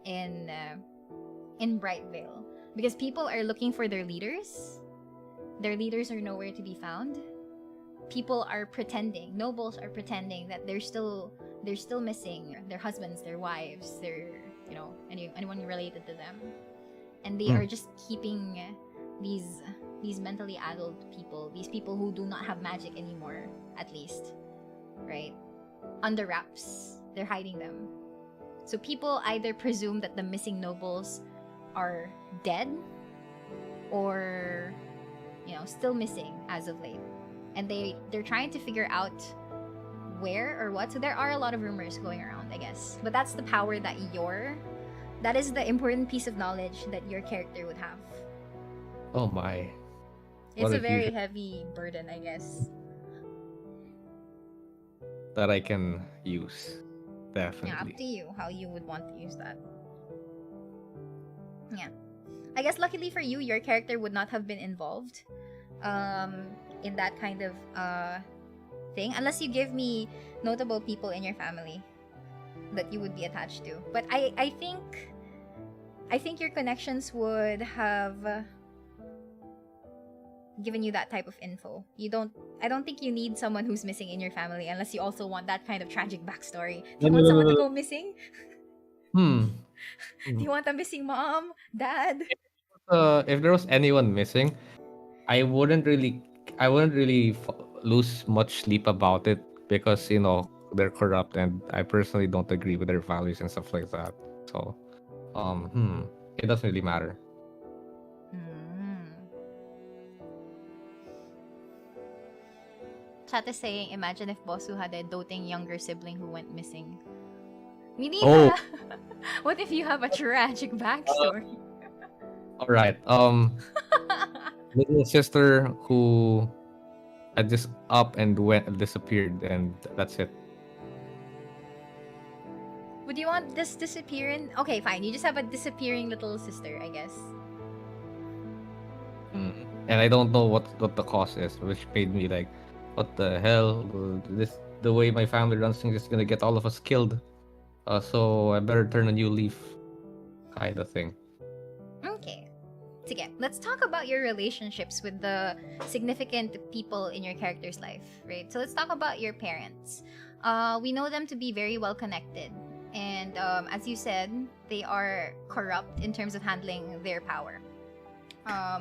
in Brightvale. Because people are looking for their leaders. Their leaders are nowhere to be found. People are pretending, nobles are pretending that they're still missing their husbands, their wives, their, anyone related to them. And they are just keeping these mentally addled people, these people who do not have magic anymore, at least, right? Under wraps. They're hiding them. So people either presume that the missing nobles are dead or, still missing as of late. And they're trying to figure out where or what. So there are a lot of rumors going around, I guess. But that's the power that that is the important piece of knowledge that your character would have. Oh my. It's a very heavy burden, I guess. That I can use. Definitely. Yeah, up to you how you would want to use that. Yeah. I guess luckily for you, your character would not have been involved in that kind of thing. Unless you give me notable people in your family that you would be attached to. But I think your connections would have given you that type of info. I don't think you need someone who's missing in your family unless you also want that kind of tragic backstory. Do you want someone to go missing? Do you want a missing mom, dad? If there was anyone missing, I wouldn't really lose much sleep about it because they're corrupt and I personally don't agree with their values and stuff like that. So, it doesn't really matter. Chat is saying, imagine if Bosu had a doting younger sibling who went missing. We need what if you have a tragic backstory? Alright, little sister who had just up and disappeared, and that's it. Would you want this disappearing? Okay, fine. You just have a disappearing little sister, I guess. And I don't know what the cause is, which made me like, what the hell? The way my family runs things is gonna get all of us killed. So I better turn a new leaf, kind of thing. Okay. Sige, let's talk about your relationships with the significant people in your character's life, right? So let's talk about your parents. We know them to be very well connected. And as you said, they are corrupt in terms of handling their power.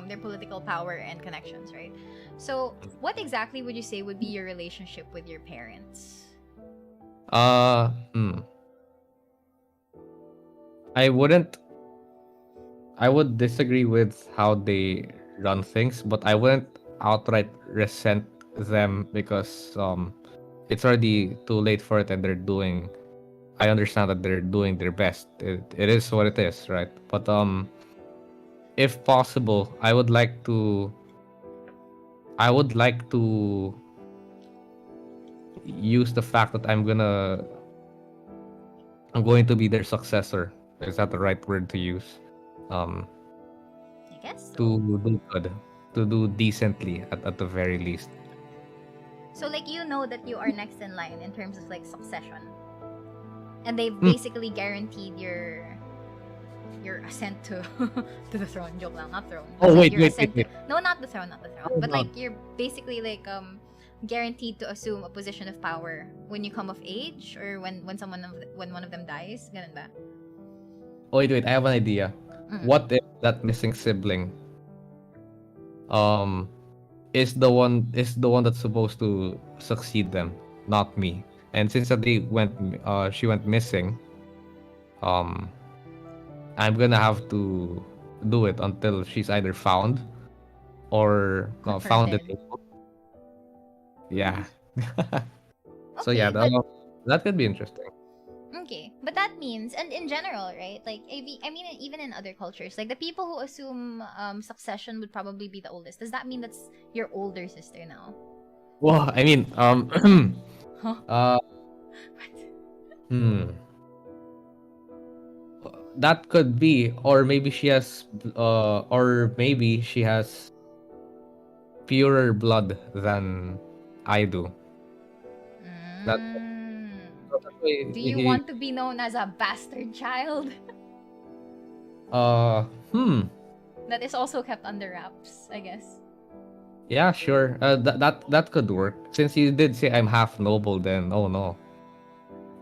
Their political power and connections, right? So, what exactly would you say would be your relationship with your parents? I wouldn't. I would disagree with how they run things, but I wouldn't outright resent them because it's already too late for it, and they're doing. I understand that they're doing their best. It is what it is, right? But if possible, I would like to use the fact that I'm going to be their successor. Is that the right word to use? I guess so. To do good, to do decently at the very least. So, like, you know that you are next in line in terms of like succession, and they've basically guaranteed your ascent to to the throne. Joke lang, not throne. Oh, Like, wait, your wait, ascent wait, to- wait. No, not the throne, not the throne. Oh, But no. like, you're basically like guaranteed to assume a position of power when you come of age, or when one of them dies. Ganun ba? Oh, wait. I have an idea. What if that missing sibling um is the one that's supposed to succeed them, not me? And since that she went missing, um I'm gonna have to do it until she's either found or Confirmed found dead. it. Yeah. So Okay, yeah, but that could be interesting. okay, but that means, and in general, right? Like, I mean, even in other cultures, like the people who assume succession would probably be the oldest. Does that mean that's your older sister now? Well, I mean, Huh? What? hmm. That could be, or maybe she has purer blood than I do. That, Mm. that's why Do you want to be known as a bastard child? uh, hmm. That is also kept under wraps, I guess. Yeah, sure. That could work. Since you did say I'm half noble, then oh no.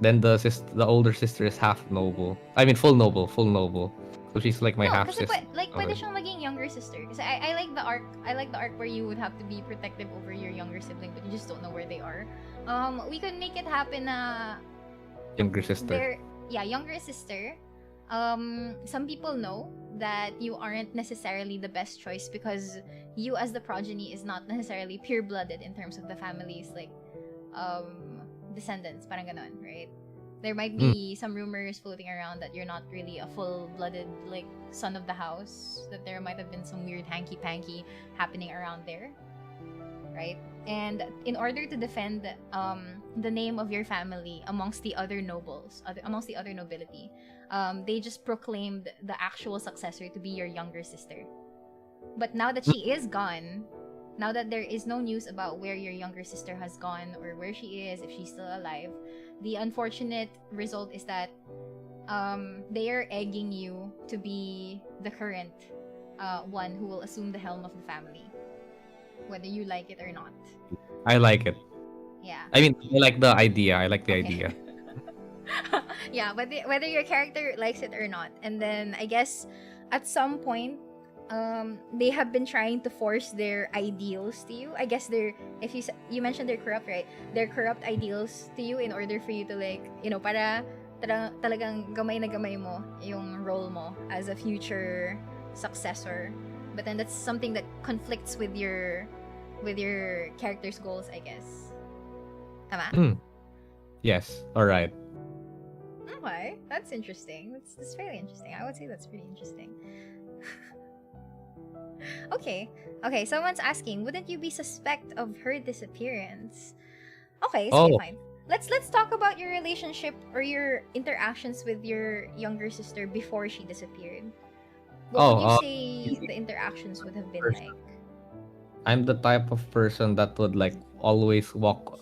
Then the older sister is half noble. I mean, full noble, full noble. So she's like my No, half kasi sister. pwede siyang maging younger sister. Kasi I like the arc. I like the arc where you would have to be protective over your younger sibling, but you just don't know where they are. We could make it happen na Younger sister. younger sister. Some people know that you aren't necessarily the best choice because you as the progeny is not necessarily pure-blooded in terms of the family's like descendants, parang ganon, right? There might be some rumors floating around that you're not really a full-blooded like son of the house, that there might have been some weird hanky-panky happening around there, right? And in order to defend the name of your family amongst the other nobles, amongst the other nobility, they just proclaimed the actual successor to be your younger sister. But now that she is gone, now that there is no news about where your younger sister has gone or where she is, if she's still alive, the unfortunate result is that they are egging you to be the current one who will assume the helm of the family, whether you like it or not. I like it. Yeah. I mean, I like the idea. I like the Okay. idea. Yeah, but whether your character likes it or not, and then I guess at some point, they have been trying to force their ideals to you. I guess if you mentioned they're corrupt, right? They're corrupt ideals to you in order for you to like, para talagang gamay na gamay mo yung role mo as a future successor. But then that's something that conflicts with your character's goals, I guess. Tama? Yes. All right. Okay, that's interesting. That's fairly interesting. I would say that's pretty interesting. Okay, someone's asking, wouldn't you be suspect of her disappearance? Okay, sige, Oh. fine. let's talk about your relationship or your interactions with your younger sister before she disappeared. What would Oh, you say easy the interactions would have been person. like? I'm the type of person that would like always walk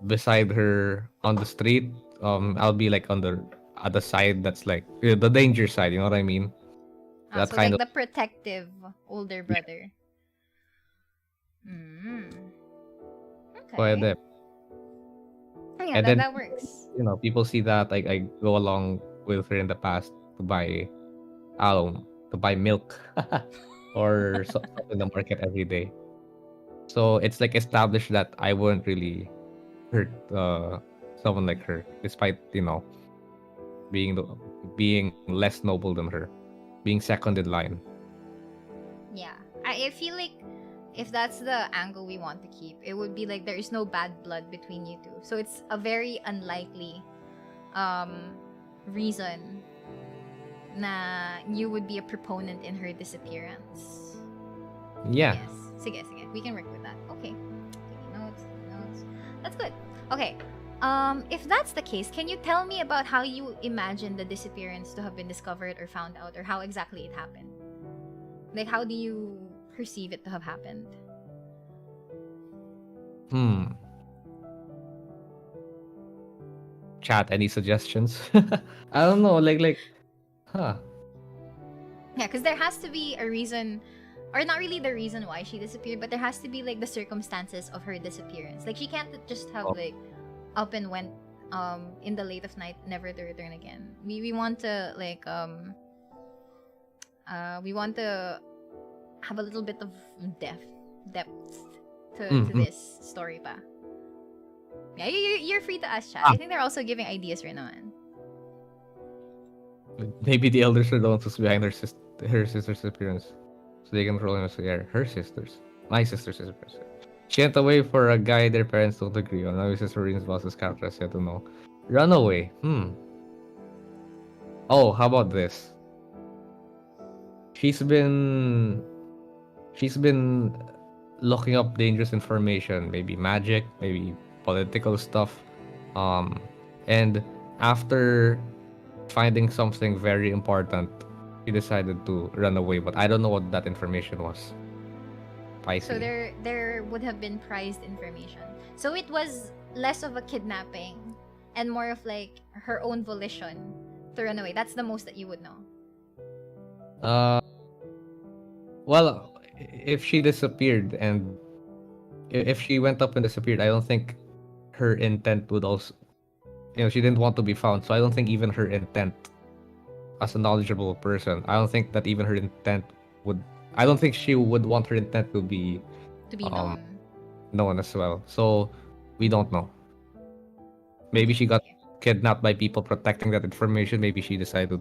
beside her on the street. I'll be like on the other side that's like the danger side, you know what I mean? Ah, That so kind like of the protective older yeah, brother. Mm. Okay. pwede. Yeah, And that then that works. people see that like I go along with her in the past to buy to buy milk or stuff in the market every day. So it's like established that I wouldn't really hurt someone like her, despite being the, being less noble than her, being second in line. Yeah. I feel like if that's the angle we want to keep, it would be like there is no bad blood between you two. So it's a very unlikely um reason na you would be a proponent in her disappearance. Yeah. Yes. Sige, sige. We can work with that. Okay. Taking notes, taking notes. That's good. Okay. If that's the case, can you tell me about how you imagine the disappearance to have been discovered or found out, or how exactly it happened? Like, how do you perceive it to have happened? Hmm. Chat, any suggestions? I don't know. Huh. Yeah, because there has to be a reason, or not really the reason why she disappeared, but there has to be like the circumstances of her disappearance. Like, she can't just have Oh. like up and went in the late of night, never to return again. We want to like we want to have a little bit of depth to Mm-hmm. this story pa. Yeah, you're free to ask chat. Ah, I think they're also giving ideas right now. maybe the elders are the ones who's behind her sister's disappearance, so they can roll him as her sister's, my sister's disappearance. She went away for a guy their parents don't agree on. Now his sister Reen's boss's character said to know. Run away. Oh, how about this? She's been she's been looking up dangerous information, maybe magic, maybe political stuff. Um, and after finding something very important, she decided to run away. But I don't know what that information was. So Spicy. there would have been prized information. So it was less of a kidnapping and more of like her own volition to run away. That's the most that you would know. Uh, well, if she disappeared and if she went up and disappeared, I don't think her intent would also, she didn't want to be found. So I don't think even her intent as a knowledgeable person, I don't think that even her intent would, I don't think she would want her intent to be To be um known. known as well. So we don't know. Maybe Okay, she got sige. kidnapped by people protecting that information. Maybe she decided to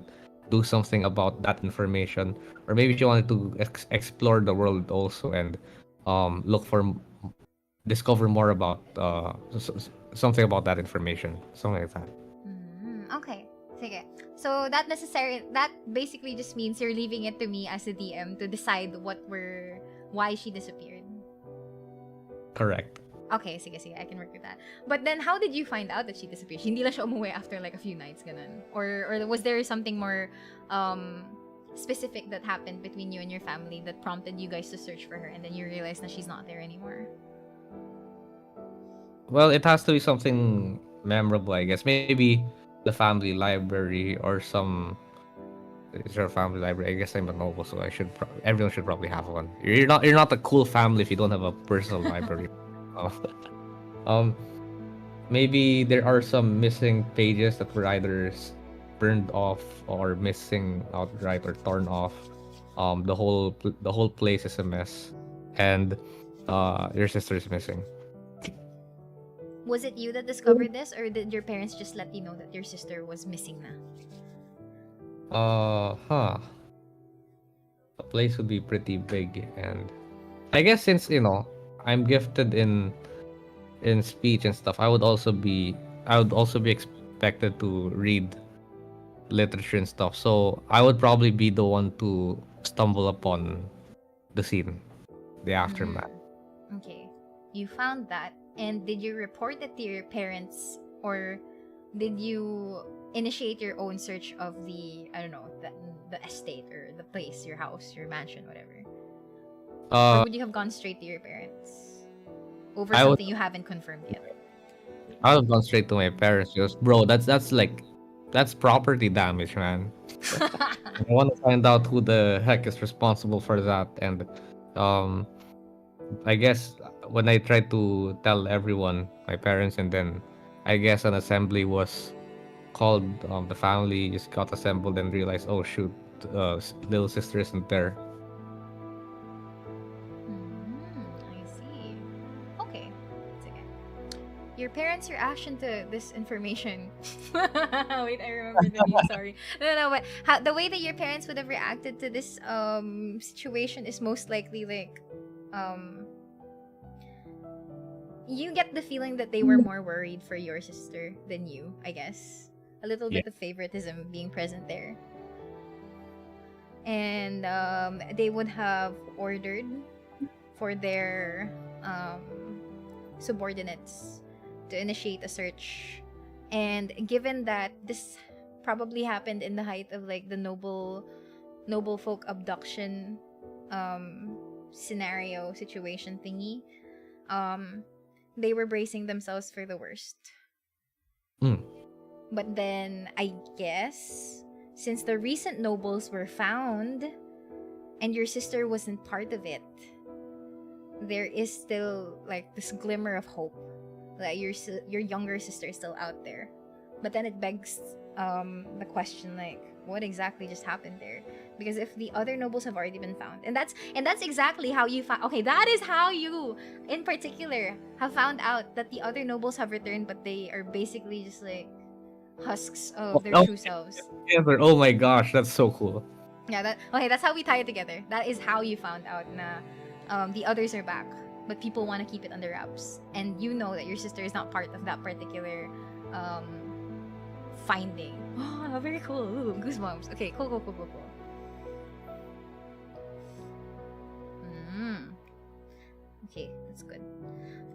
do something about that information, or maybe she wanted to explore the world also and look for discover more about something about that information, something like that. Okay. Sige. So that basically just means you're leaving it to me as a DM to decide why she disappeared. Correct. Okay, sige, sige. I can work with that. But then, how did you find out that she disappeared? Hindi lang siya umuwi after like a few nights, ganun? Or was there something more specific that happened between you and your family that prompted you guys to search for her and then you realized that she's not there anymore? Well, it has to be something memorable, I guess. Maybe the family library or some. Is there a family library? I guess I'm a noble, so everyone should probably have one. You're not a cool family if you don't have a personal library. Uh, um, maybe there are some missing pages that were either burned off or missing outright or torn off. The whole place is a mess, and your sister is missing. Was it you that discovered this, or did your parents just let you know that your sister was missing na? Huh. The place would be pretty big, and I guess since I'm gifted in speech and stuff, I would also be expected to read literature and stuff. So I would probably be the one to stumble upon the scene, the aftermath. Okay. You found that. And did you report it to your parents, or did you initiate your own search of the, I don't know, the estate or the place, your house, your mansion, whatever? Or Uh, would you have gone straight to your parents over I would something you haven't confirmed yet? I would have gone straight to my parents. Just bro, that's like that's property damage, man. I want to find out who the heck is responsible for that. And um, I guess when I tried to tell everyone, my parents, and then I guess an assembly was called. The family just got assembled and realized, oh shoot, little sister isn't there. I see. Okay, it's okay. Your parents' reaction to this information. Wait, I remember the name. Sorry. No, but the way that your parents would have reacted to this situation is most likely like um you get the feeling that they were more worried for your sister than you, I guess. A little Yeah. bit of favoritism being present there. And they would have ordered for their subordinates to initiate a search. And given that this probably happened in the height of like the noble folk abduction scenario situation thingy, they were bracing themselves for the worst. Mm. But then I guess since the recent nobles were found and your sister wasn't part of it, there is still like this glimmer of hope that your younger sister is still out there. But then it begs the question, like, what exactly just happened there? Because if the other nobles have already been found, and that's exactly how you found. Okay, that is how you, in particular, have found out that the other nobles have returned, but they are basically just like husks of their Oh, true selves. together. Oh my gosh, that's so cool. Yeah, that's how we tie it together. That is how you found out na the others are back, but people want to keep it under wraps, and you know that your sister is not part of that particular finding. Oh, very cool. Ooh, goosebumps. Okay, cool. Okay, that's good.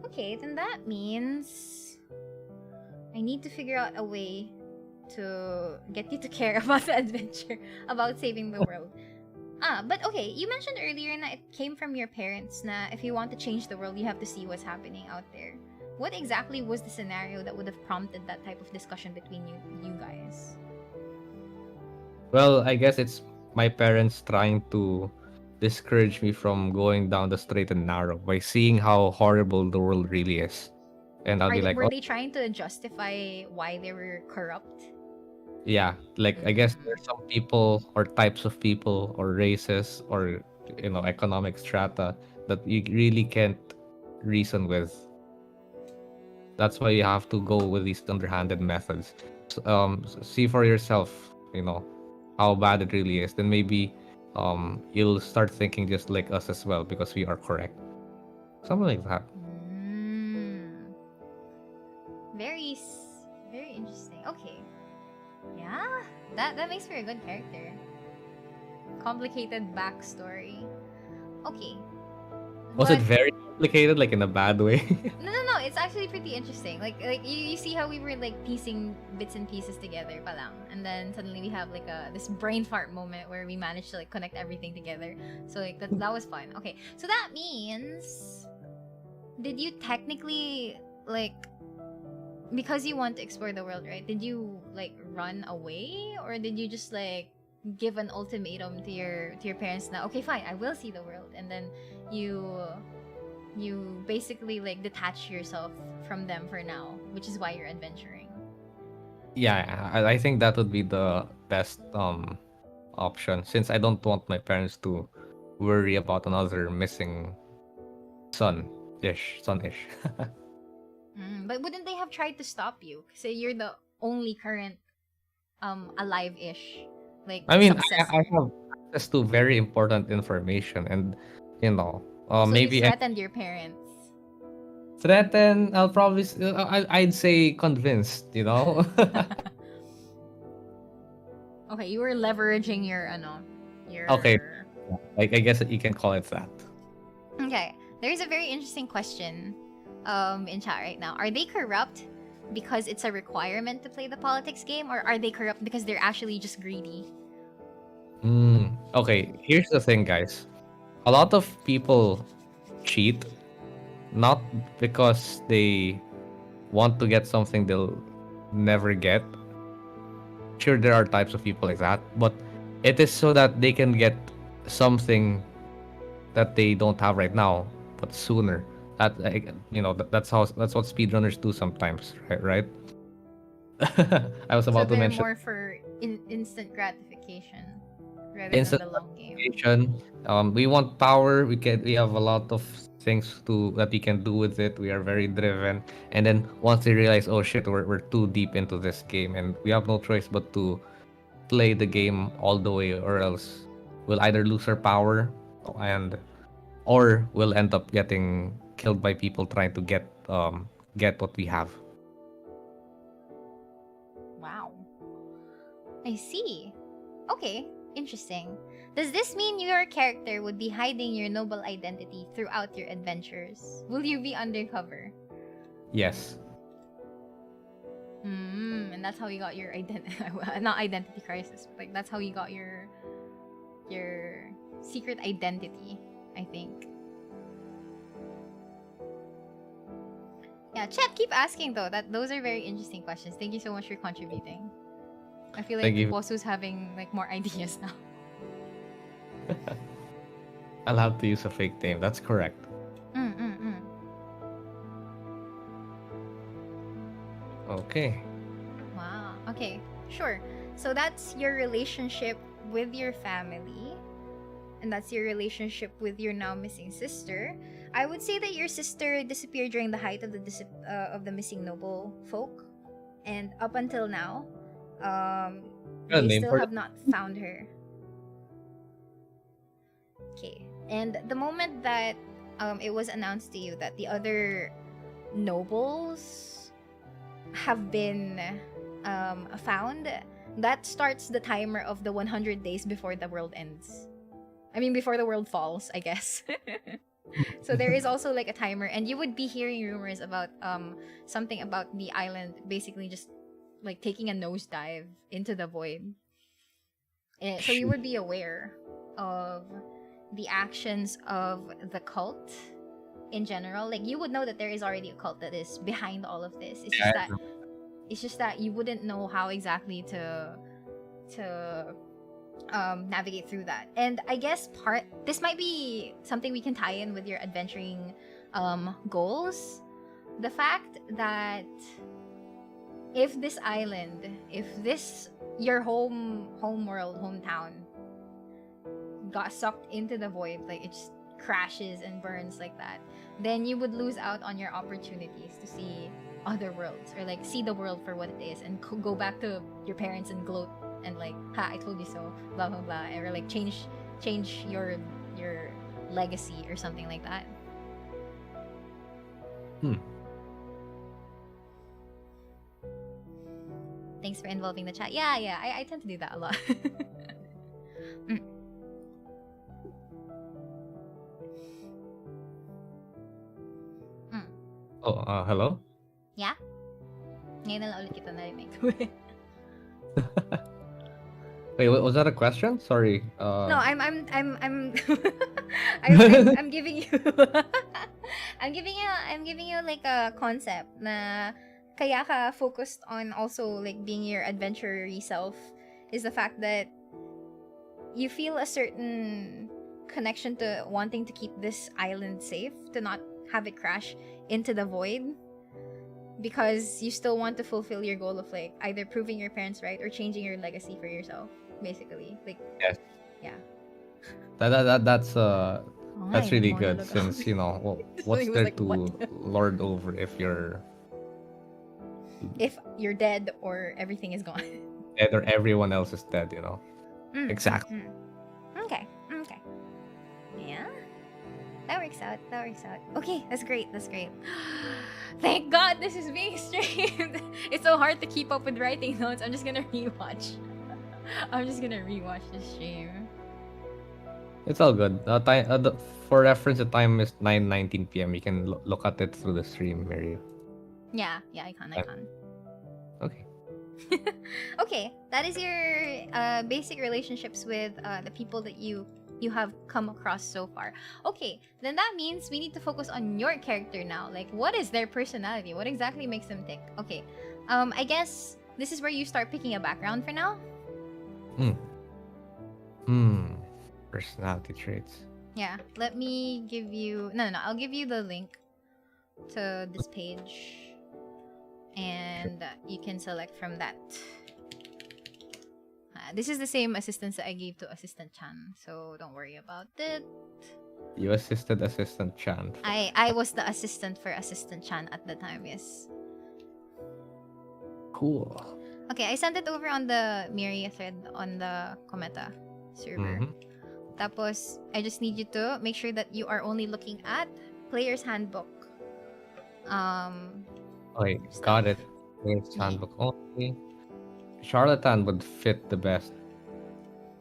Okay, then that means I need to figure out a way to get you to care about the adventure, about saving the world. But okay, you mentioned earlier that it came from your parents na if you want to change the world, you have to see what's happening out there. What exactly was the scenario that would have prompted that type of discussion between you guys? Well, I guess it's my parents trying to discourage me from going down the straight and narrow by seeing how horrible the world really is. And I'll be like, Were oh, they trying to justify why they were corrupt? yeah. Like, I guess there's some people or types of people or races or, economic strata that you really can't reason with. That's why you have to go with these underhanded methods. See for yourself, how bad it really is. Then maybe you'll start thinking just like us as well because we are correct. Something like that. Very, very interesting. Okay. Yeah, that makes for a good character. Complicated backstory. Okay. Was it very complicated, like in a bad way? No. It's actually pretty interesting. Like you see how we were like piecing bits and pieces together, palang, and then suddenly we have like this brain fart moment where we managed to like connect everything together. So like that was fun. Okay, so that means, did you technically like, because you want to explore the world, right? Did you like run away, or did you just like give an ultimatum to your parents now? Okay, fine, I will see the world, and then you basically like detach yourself from them for now, which is why you're adventuring. Yeah, I think that would be the best option since I don't want my parents to worry about another missing son-ish. But wouldn't they have tried to stop you? Say you're the only current alive-ish like I mean, I successor. have access to very important information, and So you maybe threatened your parents. threaten. I'll probably I'd say convinced. Okay, you were leveraging your Okay, your like I guess you can call it that. Okay, there's a very interesting question in chat right now. Are they corrupt because it's a requirement to play the politics game, or are they corrupt because they're actually just greedy? Okay, here's the thing, guys. A lot of people cheat not because they want to get something they'll never get. Sure, there are types of people like that, but it is so that they can get something that they don't have right now, but sooner. That that's what speedrunners do sometimes, right? I was So about to they're mention more for instant gratification rather than instant the long game. gratification. We want power. We have a lot of things that we can do with it. We are very driven, and then once they realize, oh shit, we're too deep into this game, and we have no choice but to play the game all the way, or else we'll either lose our power, and or we'll end up getting killed by people trying to get what we have. Wow. I see. Okay, interesting. Does this mean your character would be hiding your noble identity throughout your adventures? Will you be undercover? Yes. And that's how you got your not identity crisis, but like that's how you got your secret identity, I think. Yeah, chat, keep asking though. Those are very interesting questions. Thank you so much for contributing. I feel like Thank you. Bosu's having like more ideas now. I'll have to use a fake name. That's correct. Okay. Wow. Okay, sure. So that's your relationship with your family, and that's your relationship with your now missing sister. I would say that your sister disappeared during the height of the missing noble folk, and up until now, they still have not found her. Okay, and the moment that it was announced to you that the other nobles have been found, that starts the timer of the 100 days before the world ends. I mean, before the world falls, I guess. So there is also like a timer, and you would be hearing rumors about something about the island basically just like taking a nosedive into the void. So you would be aware of the actions of the cult in general. Like you would know that there is already a cult that is behind all of this. It's just that you wouldn't know how exactly to navigate through that. And I guess this might be something we can tie in with your adventuring goals. The fact that if this island, if this your hometown got sucked into the void, like it just crashes and burns like that, then you would lose out on your opportunities to see other worlds, or like see the world for what it is, and go back to your parents and gloat and like, ha, I told you so, blah blah blah, or like change your legacy or something like that. Thanks for involving the chat. Yeah, I tend to do that a lot. Hello? Yeah? Ngayon na lang ulit kita narinig. Wait, was that a question? Sorry. No, I'm I'm giving you I'm giving you like a concept na kaya ka focused on also like being your adventurer self, is the fact that you feel a certain connection to wanting to keep this island safe, to not have it crash into the void, because you still want to fulfill your goal of like either proving your parents right or changing your legacy for yourself, basically. Like, yes. Yeah. That's really good, since what's there like, to what? lord over if you're dead or everything is gone. dead or everyone else is dead, Exactly. Okay. Yeah. That works out. Okay, that's great. Thank God this is being streamed. It's so hard to keep up with writing notes. I'm just gonna rewatch the stream. It's all good. For reference, the time is 9:19 p.m. You can look at it through the stream, Mary. Yeah, I can. Okay. Okay, that is your basic relationships with the people that you have come across so far. Okay, then that means we need to focus on your character now. Like, what is their personality? What exactly makes them tick? Okay, I guess this is where you start picking a background for now. Personality traits. Yeah, let me give you no. I'll give you the link to this page, and you can select from that. This is the same assistance that I gave to Assistant Chan, so don't worry about it. You assisted Assistant Chan. I was the assistant for Assistant Chan at the time, yes. Cool. Okay, I sent it over on the Miri thread on the Cometa server. Tapos, I just need you to make sure that you are only looking at Player's Handbook. Okay, got it. Player's Handbook only. Charlatan would fit the best.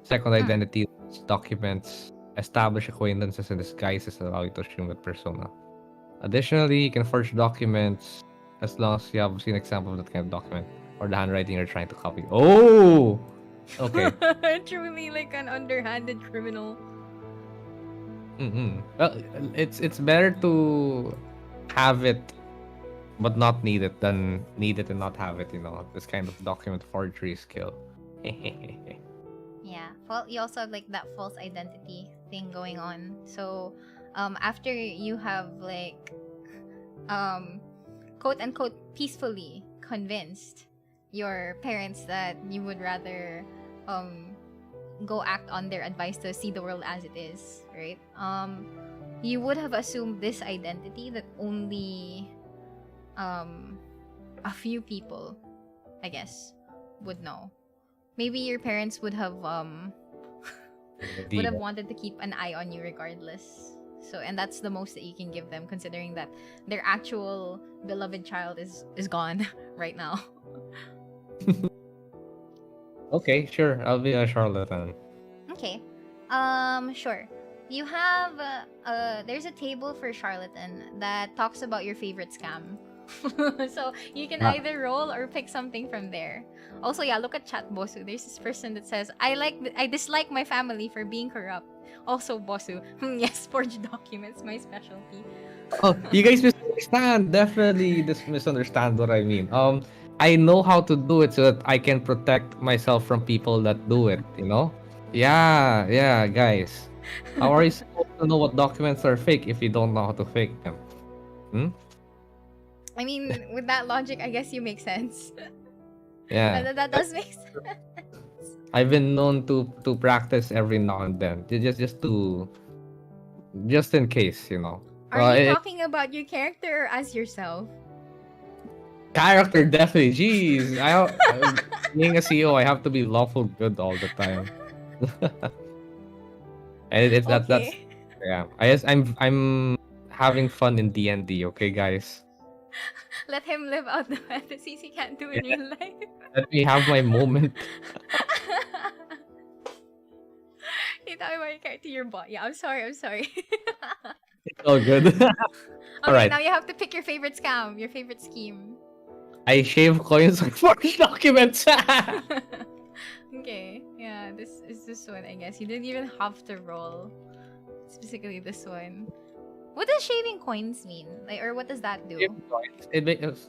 Second identity, documents, establish acquaintances and disguises that allow you to assume that persona. Additionally, you can forge documents as long as you have seen example of that kind of document or the handwriting you're trying to copy. Oh! Okay. Truly like an underhanded criminal. Well, it's better to have it but not need it than need it and not have it, this kind of document forgery skill. Yeah. Well, you also have like that false identity thing going on. So, after you have like, quote unquote, peacefully convinced your parents that you would rather, go act on their advice to see the world as it is, right? You would have assumed this identity that only, a few people, I guess, would know. Maybe your parents would have wanted to keep an eye on you regardless. So, and that's the most that you can give them, considering that their actual beloved child is gone right now. Okay, sure. I'll be a charlatan. Okay. Sure. You have there's a table for charlatan that talks about your favorite scam. So you can either roll or pick something from there. Also, yeah, look at chat Bosu. There's this person that says, I dislike my family for being corrupt. Also, Bosu. Yes, forged documents, my specialty. Oh, you guys misunderstand. Definitely misunderstand what I mean. I know how to do it so that I can protect myself from people that do it, Yeah, guys. How are you supposed to know what documents are fake if you don't know how to fake them? I mean, with that logic, I guess you make sense. Yeah. that does make sense. I've been known to practice every now and then. Just in case, Are you talking about your character or as yourself? Character, definitely. Jeez, being a CEO, I have to be lawful good all the time. And that's yeah. I'm having fun in D&D, okay, guys. Let him live out the fantasies he can't do in real life. Let me have my moment. You talking about your character, your bot. Yeah, I'm sorry. It's all good. All right, now you have to pick your favorite scam, your favorite scheme. I shave coins on forged documents. Okay, yeah, this is this one, I guess. You didn't even have to roll. Specifically this one. What does shaving coins mean? Like, or what does that do?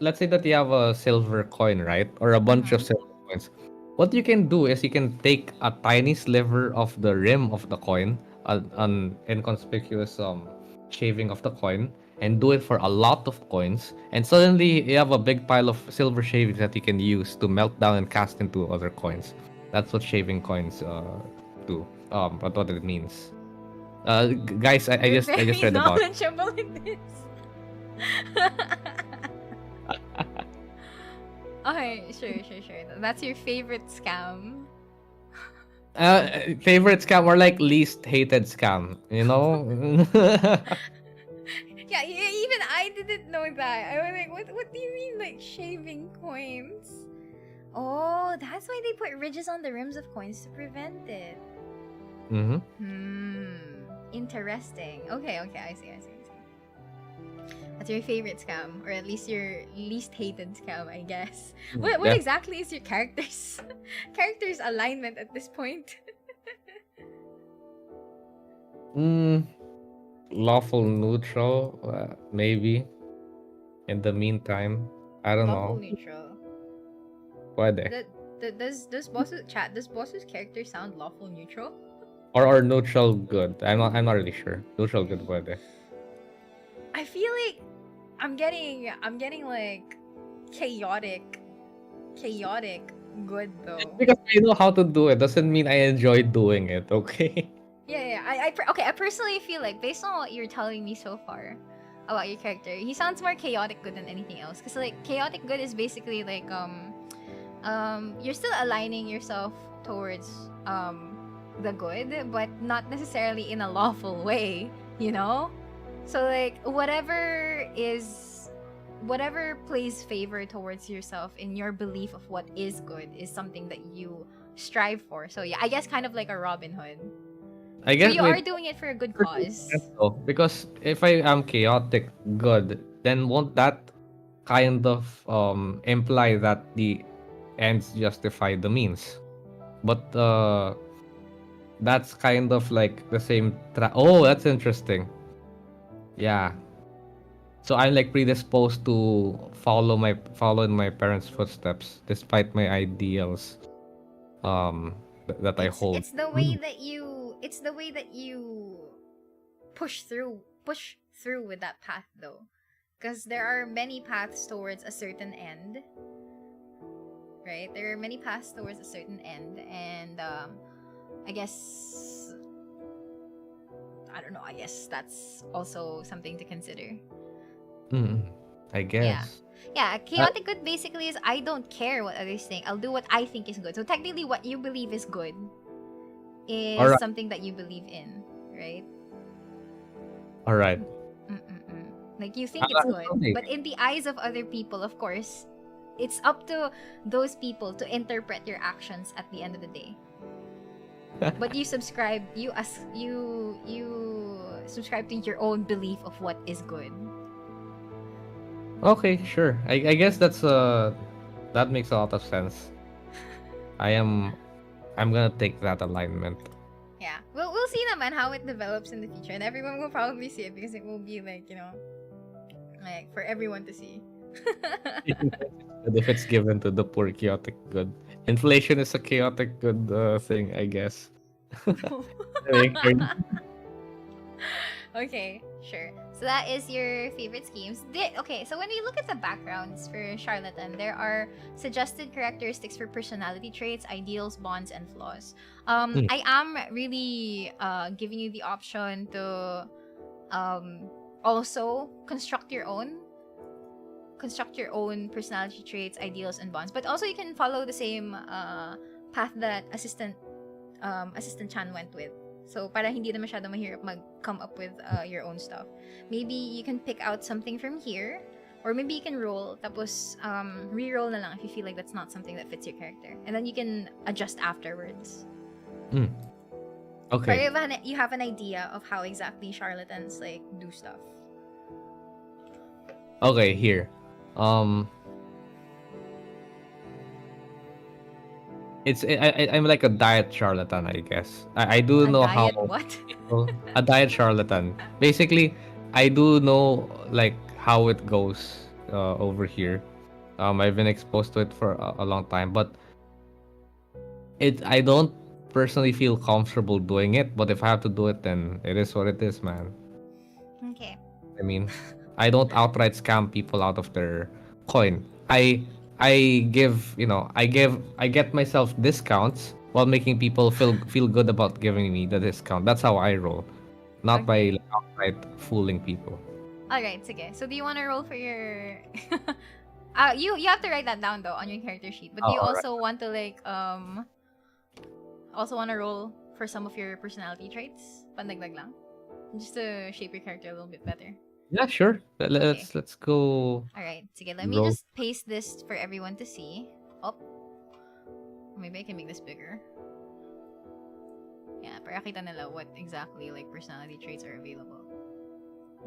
Let's say that you have a silver coin, right? Or a bunch of silver coins. What you can do is you can take a tiny sliver of the rim of the coin, an inconspicuous shaving of the coin, and do it for a lot of coins, and suddenly you have a big pile of silver shavings that you can use to melt down and cast into other coins. That's what shaving coins do. What it means. Guys, I just read about. Knowledgeable in this. Okay, sure. That's your favorite scam. Favorite scam or like least hated scam, Yeah, even I didn't know that. I was like, what do you mean, like shaving coins? Oh, that's why they put ridges on the rims of coins to prevent it. Interesting. Okay, I see. That's your favorite scam, or at least your least hated scam, I guess. What Yeah. exactly is your character's alignment at this point? Lawful neutral, maybe. In the meantime, I don't Lawful know. neutral. Pwede. Does Bosu's character sound lawful neutral? Or neutral good. I'm not really sure. Neutral good pwede. I feel like I'm getting like chaotic good though. Because I know how to do it doesn't mean I enjoy doing it, okay? Yeah. Okay. I personally feel like based on what you're telling me so far about your character, he sounds more chaotic good than anything else. Cause like chaotic good is basically like you're still aligning yourself towards the good, but not necessarily in a lawful way. You know. So like whatever plays favor towards yourself in your belief of what is good is something that you strive for. So yeah, I guess kind of like a Robin Hood. I So guess you are doing it for a good cause. because if I am chaotic good, then won't that kind of imply that the ends justify the means? But that's kind of like the same oh, that's interesting. Yeah. So I'm like predisposed to follow in my parents' footsteps despite my ideals that I hold. It's the way that you push through with that path though. Because there are many paths towards a certain end. Right? There are many paths towards a certain end, and I guess I don't know, I guess that's also something to consider. I Yeah. guess. Yeah, chaotic good basically is I don't care what others think. I'll do what I think is good. So technically what you believe is good is Alright. something that you believe in, right? Alright. Like you think it's good, but in the eyes of other people, of course, it's up to those people to interpret your actions at the end of the day. But you subscribe you subscribe to your own belief of what is good. Okay, sure. I guess that makes a lot of sense. I'm gonna take that alignment. Yeah. We'll see naman how it develops in the future, and everyone will probably see it because it will be like, you know, like for everyone to see. But if it's given to the poor chaotic good. Inflation is a chaotic good thing, I guess. Okay, sure. So that is your favorite schemes. Okay, so when we look at the backgrounds for Charlatan, there are suggested characteristics for personality traits, ideals, bonds, and flaws. I am really giving you the option to also construct your own personality traits, ideals, and bonds. But also you can follow the same path that assistant Chan went with. So para hindi na masyado mahirap come up with your own stuff. Maybe you can pick out something from here, or maybe you can roll tapos re-roll na lang if you feel like that's not something that fits your character, and then you can adjust afterwards. Okay. Or you have an idea of how exactly charlatans like do stuff. Okay, here. I'm like a diet charlatan, I guess. I do know how What? a diet charlatan. Basically, I do know like how it goes over here. I've been exposed to it for a long time, but I don't personally feel comfortable doing it. But if I have to do it, then it is what it is, man. Okay. I mean, I don't outright scam people out of their coin. I give, I get myself discounts while making people feel good about giving me the discount. That's how I roll. Not by like, outright fooling people. Alright, sige. So do you want to roll for your you have to write that down though on your character sheet. But do you also want to like also want to roll for some of your personality traits? Pandagdag lang. Just to shape your character a little bit better. Yeah, sure. Let's go. Alright, sige. Let me just paste this for everyone to see. Oh. Maybe I can make this bigger. Yeah, para kita nila what exactly like personality traits are available.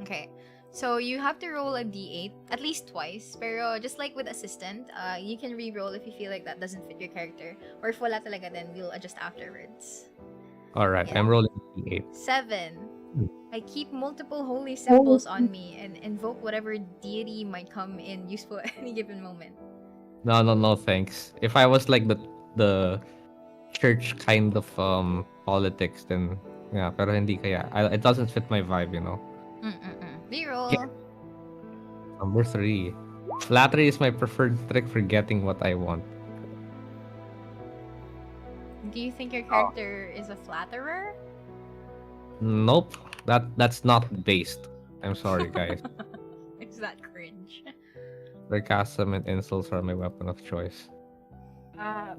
Okay. So you have to roll a d8 at least twice. Pero just like with assistant, you can re-roll if you feel like that doesn't fit your character. Or if wala talaga, then we'll adjust afterwards. Alright, Yeah. I'm rolling d8. 7. Hmm. I keep multiple holy symbols on me and invoke whatever deity might come in useful at any given moment. No, thanks. If I was like the church kind of politics, then yeah, pero hindi kaya. It doesn't fit my vibe, you know. Reroll. Yeah. Number 3. Flattery is my preferred trick for getting what I want. Do you think your character is a flatterer? Nope. That's not based. I'm sorry, guys. Is that cringe? Sarcasm and insults are my weapon of choice. Uh,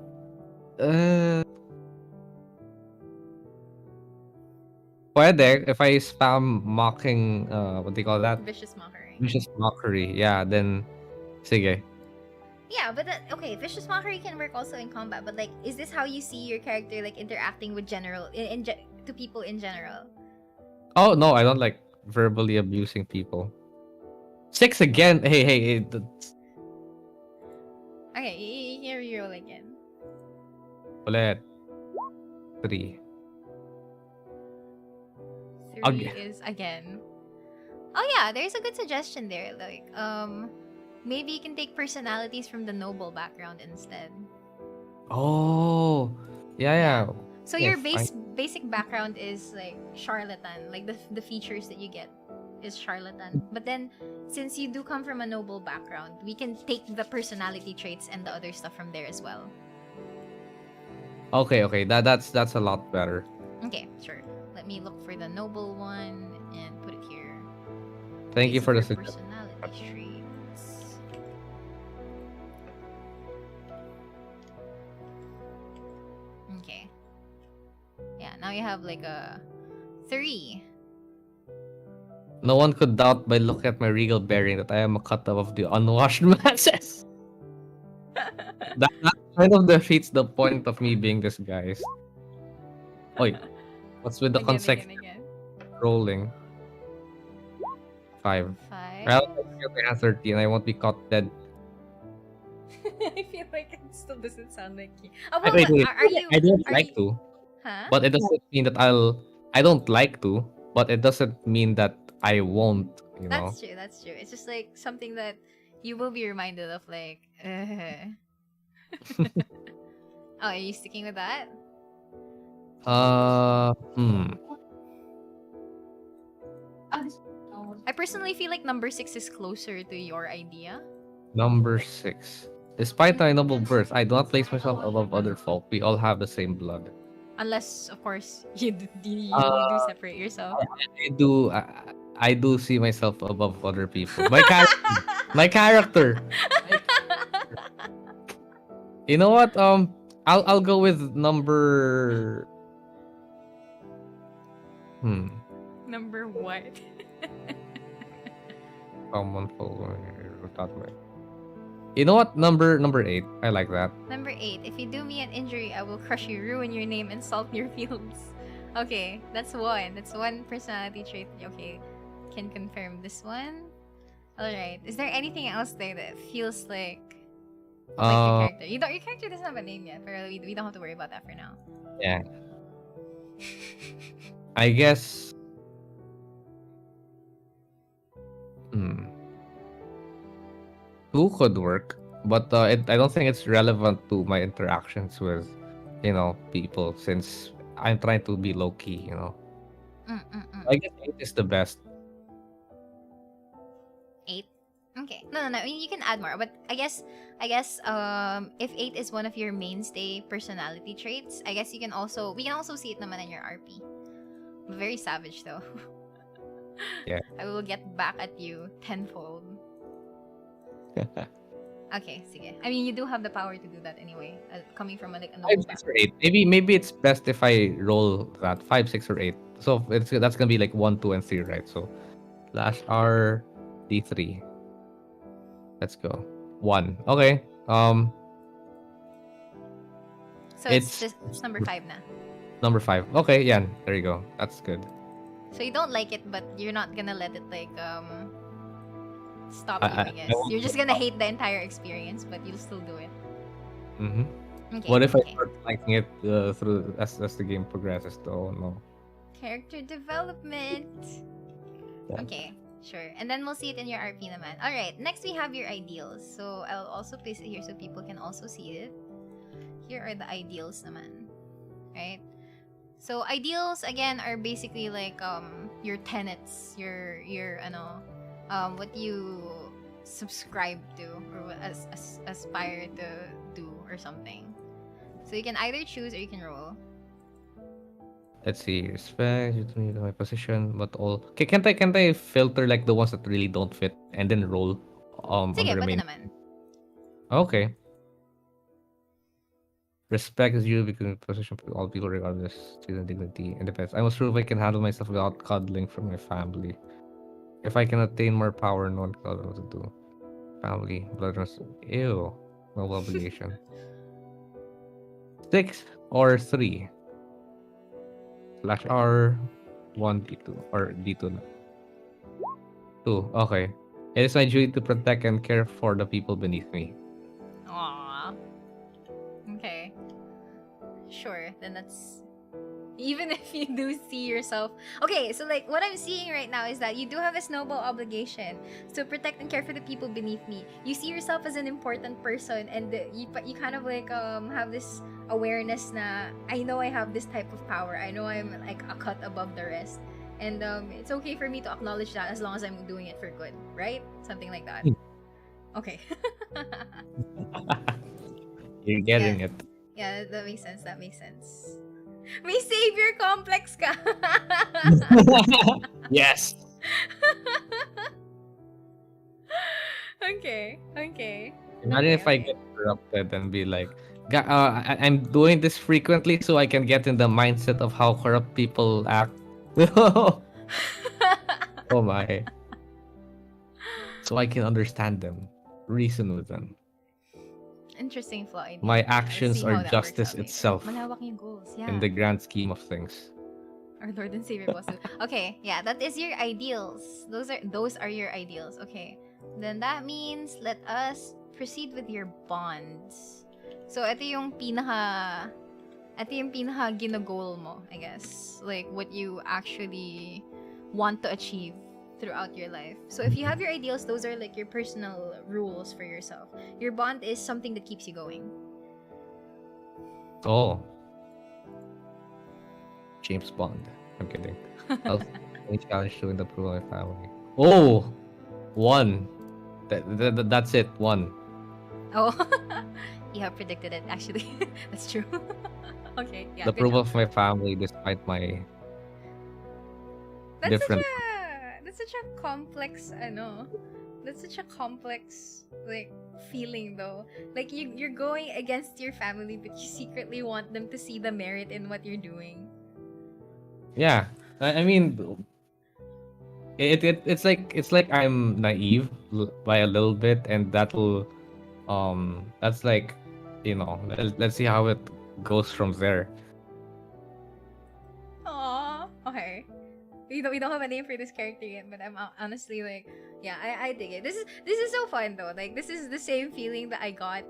Pwede if I spam mocking, what do you call that? Vicious mockery. Vicious mockery. Yeah, then sige. Yeah, but okay, vicious mockery can work also in combat. But like, is this how you see your character like interacting with to people in general? Oh no, I don't like verbally abusing people. 6 again. Hey. Okay, you can reroll again. Ulit. 3. 3 is again. Oh yeah, there's a good suggestion there. Like, maybe you can take personalities from the noble background instead. Oh, yeah. So Yeah, your basic background is like charlatan, like the features that you get is charlatan. But then since you do come from a noble background, we can take the personality traits and the other stuff from there as well. Okay. That's a lot better. Okay, sure. Let me look for the noble one and put it here. Thank you for the suggestion. Personality traits. Okay. Yeah, now you have like a 3. No one could doubt by looking at my regal bearing that I am a cut of the unwashed masses. That kind of defeats the point of me being this guys. Wait, what's with the consecutive rolling? 5. 5. Well, I have 13. I won't be caught dead. I feel like it still doesn't sound like you. Oh, Wait. are you? I don't like to, Huh? but it doesn't mean that I don't like to, but it doesn't mean that I won't. You know. That's true. It's just like something that you will be reminded of. Like, oh, are you sticking with that? I personally feel like number 6 is closer to your idea. Number 6. Despite my noble birth, I do not place myself above other folk. We all have the same blood. Unless, of course, you do separate yourself. I do see myself above other people. My character. You know what? I'll go with number. Number what? Common follower. You know what? Number 8. I like that. Number 8. If you do me an injury, I will crush you, ruin your name, and salt your fields. Okay, that's one. That's one personality trait. Okay, can confirm this one. Alright. Is there anything else there that feels like your character? Your character doesn't have a name yet, but we don't have to worry about that for now. Yeah. I guess. 2 could work, but I don't think it's relevant to my interactions with, people, since I'm trying to be low key, I guess 8 is the best. 8. Okay. No. I mean, you can add more, but I guess if 8 is one of your mainstay personality traits, I guess we can also see it naman in your RP. Very savage though. Yeah. I will get back at you tenfold. Okay, sige. I mean, you do have the power to do that anyway. Coming from a 5, 6, or 8. Maybe it's best if I roll that 5, 6, or 8. So that's gonna be like 1, 2, and 3, right? So /R D3. Let's go. 1. Okay. So it's number 5 na. Number 5. Okay, yeah, there you go. That's good. So you don't like it, but you're not gonna let it like stop you, I I guess. won't You're give just gonna up. hate the entire experience, but you'll still do it. Mm-hmm. Okay, What if I okay. start liking it through as the game progresses? Though, no. Character development. Yeah. Okay, sure. And then we'll see it in your RP naman. Alright, next we have your ideals. So I'll also place it here so people can also see it. Here are the ideals naman. Right? So ideals again are basically like your tenets, your what you subscribe to or aspire to do or something. So you can either choose or you can roll. Let's see. Respect my position, but all. Okay, can't I filter like the ones that really don't fit and then roll on Sige, the pwede remaining? naman. Okay. Respect is you because position for all people regardless of dignity and depends. I must prove I can handle myself without cuddling from my family. If I can attain more power, no one can tell me what to do. Family, blood trust. Ew. No obligation. 6 or 3. Slash R 1 D2 or D2 na. 2. Okay. It is my duty to protect and care for the people beneath me. Aww. Okay. Sure, then that's even if you do see yourself. Okay, so like what I'm seeing right now is that you do have a snowball obligation to protect and care for the people beneath me. You see yourself as an important person, and you kind of like have this awareness na I know I have this type of power. I know I'm like a cut above the rest. And it's okay for me to acknowledge that as long as I'm doing it for good, right? Something like that. Okay. You're getting Yeah. it. Yeah, that makes sense. That makes sense. May savior complex ka. Yes. Okay. Imagine if I get corrupted and be like, I'm doing this frequently so I can get in the mindset of how corrupt people act. Oh my. So I can understand them, reason with them. Interesting flaw idea. My Yeah, let's actions see are how that works justice out later. itself Malawak yung goals. Yeah. in the grand scheme of things. Our Lord and Savior Bosu. Okay, yeah, that is your ideals. Those are your ideals. Okay. Then that means let us proceed with your bonds. So ito yung pinaka ginagol mo, I guess. Like what you actually want to achieve throughout your life. So if you have your ideals, those are like your personal rules for yourself. Your bond is something that keeps you going. Oh. James Bond. I'm kidding. I'll challenge to win the approval of my family. Oh! 1. That's it. 1. Oh, you have predicted it. Actually, that's true. Okay, yeah. The Good approval job. of my family despite my That's different. such a complex. That's such a complex like feeling though. Like you're going against your family, but you secretly want them to see the merit in what you're doing. Yeah. I mean, it's like I'm naive by a little bit, and that's like, let's see how it goes from there. Aww. Okay. We don't have a name for this character yet, but I'm honestly like, yeah, I dig it. This is so fun though. Like this is the same feeling that I got.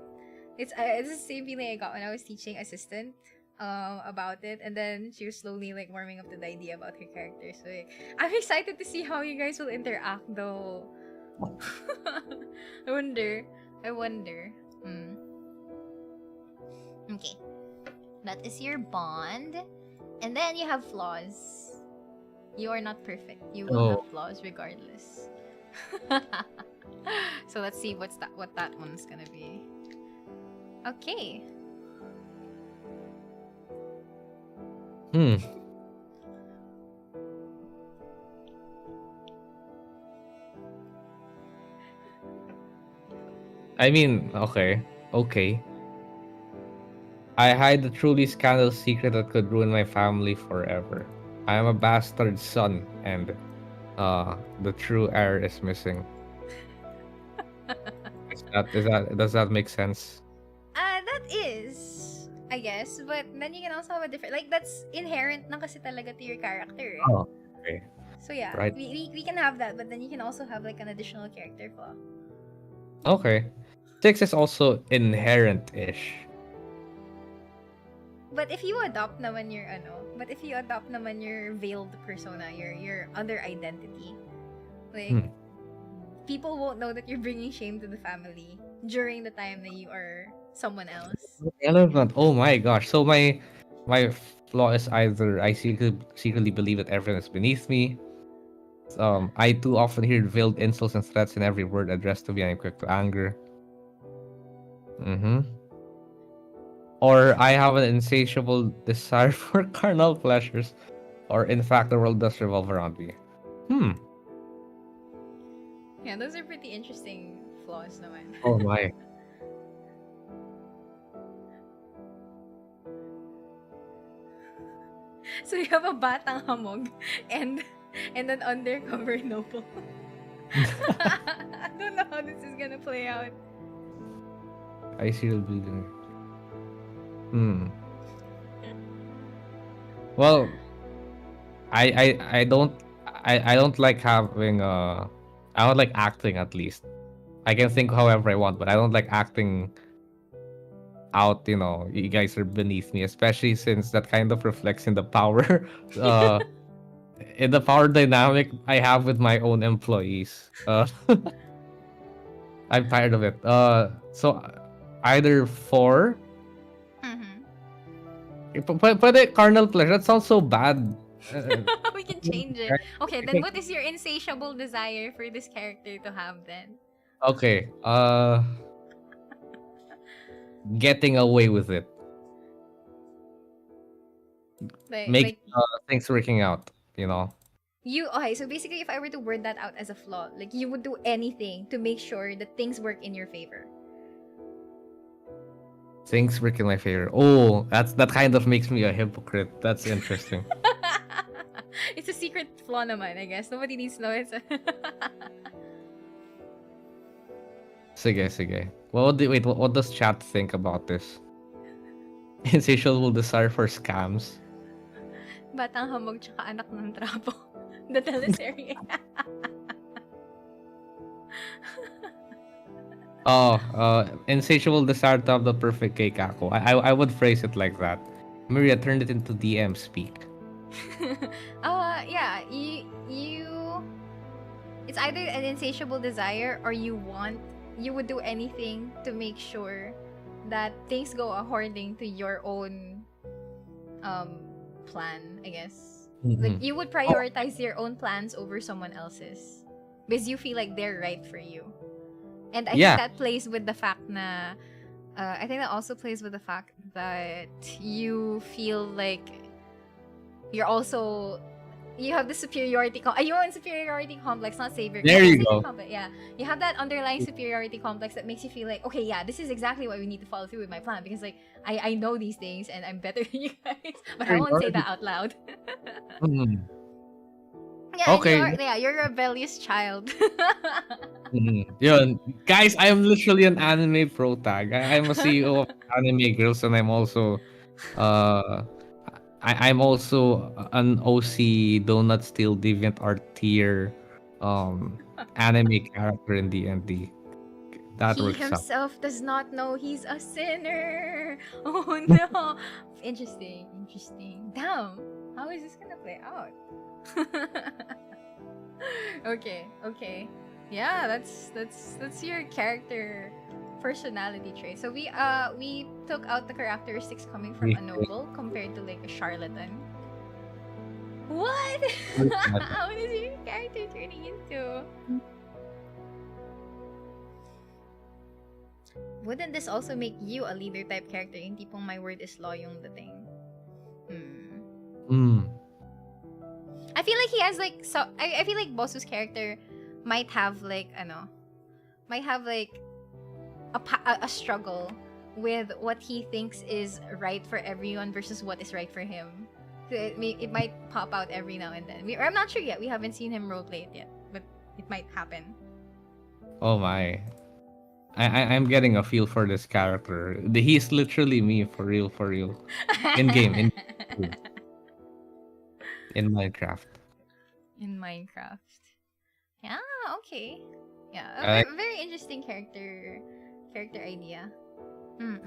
It's the same feeling I got when I was teaching assistant about it, and then she was slowly like warming up to the idea about her character. So like, I'm excited to see how you guys will interact though. I wonder. Okay, that is your bond, and then you have flaws. You are not perfect. You will have flaws regardless. So let's see what that one's gonna be. Okay. I mean, okay. I hide the truly scandalous secret that could ruin my family forever. I am a bastard son, and the true heir is missing. Does that make sense? That is I guess. But then you can also have a different, like, that's inherent na kasi talaga to your character, eh. Oh, okay. So yeah, Right. we can have that, but then you can also have like an additional character flaw. Okay. 6 is also inherent-ish. But if you adopt naman your veiled persona, your other identity, like people won't know that you're bringing shame to the family during the time that you are someone else. Relevant. Oh my gosh. So my flaw is either I secretly believe that everyone is beneath me. I too often hear veiled insults and threats in every word addressed to me, and I'm quick to anger. Or I have an insatiable desire for carnal pleasures, or in fact, the world does revolve around me. Yeah, those are pretty interesting flaws naman. Oh my. So you have a batang hamog and an undercover noble. I don't know how this is gonna play out. I still believe in it. Well, I don't like having I don't like acting, at least. I can think however I want, but I don't like acting out, you guys are beneath me, especially since that kind of reflects in the power in the power dynamic I have with my own employees. I'm tired of it. So either 4. But carnal pleasure, that sounds so bad. We can change it. Okay, then what is your insatiable desire for this character to have then? Okay. Getting away with it. Make things working out, Okay, so basically if I were to word that out as a flaw, like you would do anything to make sure that things work in your favor. Things work in my favor. Oh, that kind of makes me a hypocrite. That's interesting. It's a secret flaw naman, I guess. Nobody needs to know it. Sige. What does chat think about this? Insatiable desire for scams. Batang hamog tsaka anak ng trapo. The teleserye. Insatiable desire to have the perfect cake, ako. I would phrase it like that. Maria turned it into DM speak. Yeah, it's either an insatiable desire or you would do anything to make sure that things go according to your own plan, I guess. Like you would prioritize your own plans over someone else's because you feel like they're right for you. And I think that plays with the fact na I think that also plays with the fact that you feel like you have the superiority complex, not savior. There you go. Complex, yeah, you have that underlying superiority complex that makes you feel like, okay, yeah, this is exactly what we need to follow through with my plan because like I know these things and I'm better than you guys, but I won't say that out loud. Yeah, okay. You're a rebellious child. Yun. Guys, I am literally an anime pro tag. I'm a CEO of Anime Girls, and I'm also I'm also an OC Donut Steel Deviant Art tier anime character in D&D. That he works himself out. Does not know he's a sinner. Oh no. Interesting. Damn. How is this gonna play out? Okay. Yeah, that's your character personality trait. So we took out the characteristics coming from a noble compared to like a charlatan. What? What is your character turning into? Wouldn't this also make you a leader type character? Yung tipong my word is law yung dating. I feel like he has like I feel like Bosu's character might have like a struggle with what he thinks is right for everyone versus what is right for him. So it might pop out every now and then. I'm not sure yet. We haven't seen him roleplay it yet, but it might happen. Oh my. I'm getting a feel for this character. He's literally me for real. In game, in Minecraft. In Minecraft. Yeah, okay. Yeah, a I like, very interesting character idea.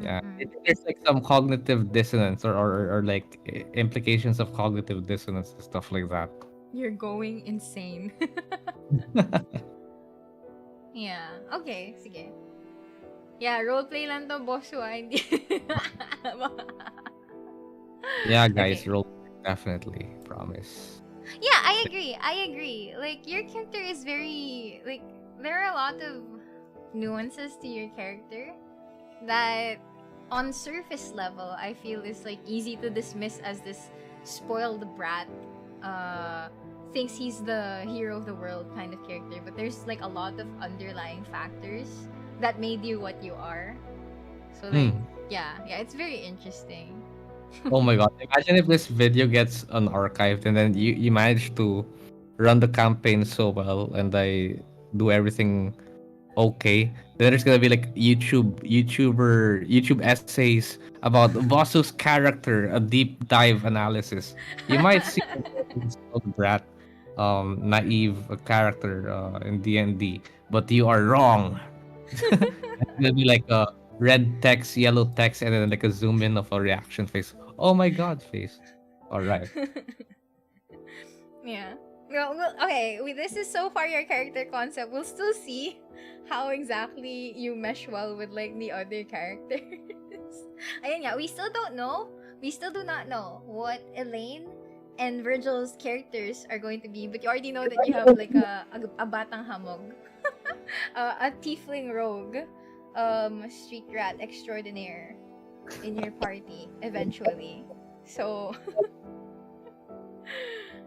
yeah. Mm-mm-mm. There's like some cognitive dissonance or like implications of cognitive dissonance and stuff like that. You're going insane. Yeah, okay, sige. Yeah, roleplay lang to, Bosu, hindi. Yeah, guys, Okay. roll definitely promise. Yeah, I agree. Like, your character is very, like, there are a lot of nuances to your character that on surface level I feel is like easy to dismiss as this spoiled brat, uh thinks he's the hero of the world kind of character, but there's like a lot of underlying factors that made you what you are. So like, Hmm. yeah, it's very interesting. Oh my god. Imagine if this video gets unarchived and then you manage to run the campaign so well and I do everything okay. Then there's gonna be like YouTube essays about Bosu's character, a deep dive analysis. You might see a very spoiled brat, naive character in D&D, but you are wrong. It's gonna be like a red text, yellow text, and then like a zoom in of a reaction face. Oh my god, face. All right. Yeah. Well, okay. This is so far your character concept. We'll still see how exactly you mesh well with like the other characters. Ayun nga, we still don't know. We still do not know what Elaine and Virgil's characters are going to be, but you already know that you have like a batang hamog, a tiefling rogue, street rat extraordinaire in your party eventually. So,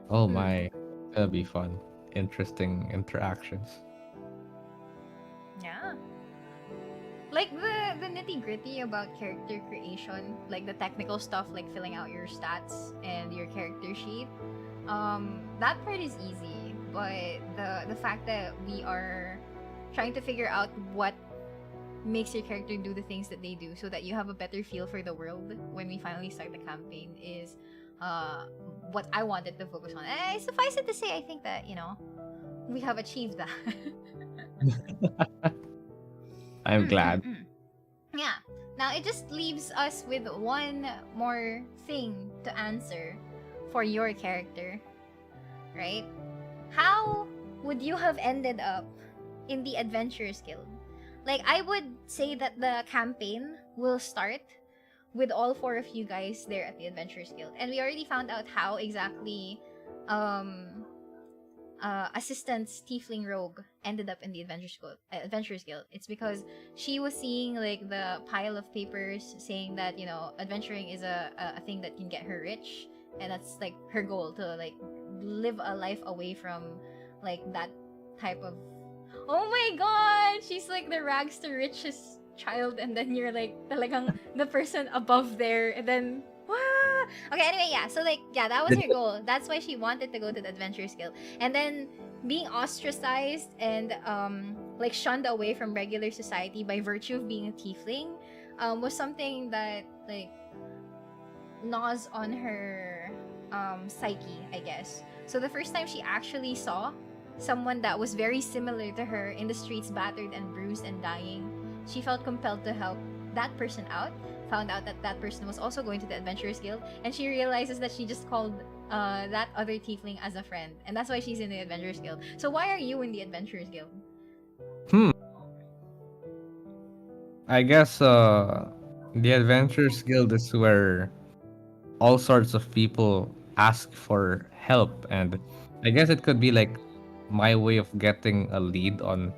Oh hmm. my, gonna be fun. Interesting interactions. Yeah. Like the nitty-gritty about character creation, like the technical stuff like filling out your stats and your character sheet. That part is easy, but the fact that we are trying to figure out what makes your character do the things that they do so that you have a better feel for the world when we finally start the campaign is what I wanted to focus on. And suffice it to say, I think that, we have achieved that. I'm Mm, mm, glad. mm. Yeah. Now it just leaves us with one more thing to answer for your character, right? How would you have ended up in the Adventurers Guild? Like, I would say that the campaign will start with all four of you guys there at the Adventurers Guild, and we already found out how exactly um assistant's tiefling rogue ended up in the Adventurers Guild. It's because she was seeing like the pile of papers saying that adventuring is a thing that can get her rich, and that's like her goal to like live a life away from like that type of. Oh my god, she's like the rags to riches child, and then you're like talagang the person above there, and then okay, anyway, yeah. So like, yeah, that was her goal. That's why she wanted to go to the Adventurers Guild. And then being ostracized and like shunned away from regular society by virtue of being a tiefling was something that like gnaws on her psyche, I guess. So the first time she actually saw someone that was very similar to her in the streets, battered and bruised and dying, she felt compelled to help that person out. Found out that that person was also going to the Adventurers Guild, and she realizes that she just called that other tiefling as a friend, and that's why she's in the Adventurers Guild. So why are you in the Adventurers Guild? Hmm. I guess the Adventurers Guild is where all sorts of people ask for help, and I guess it could be like my way of getting a lead on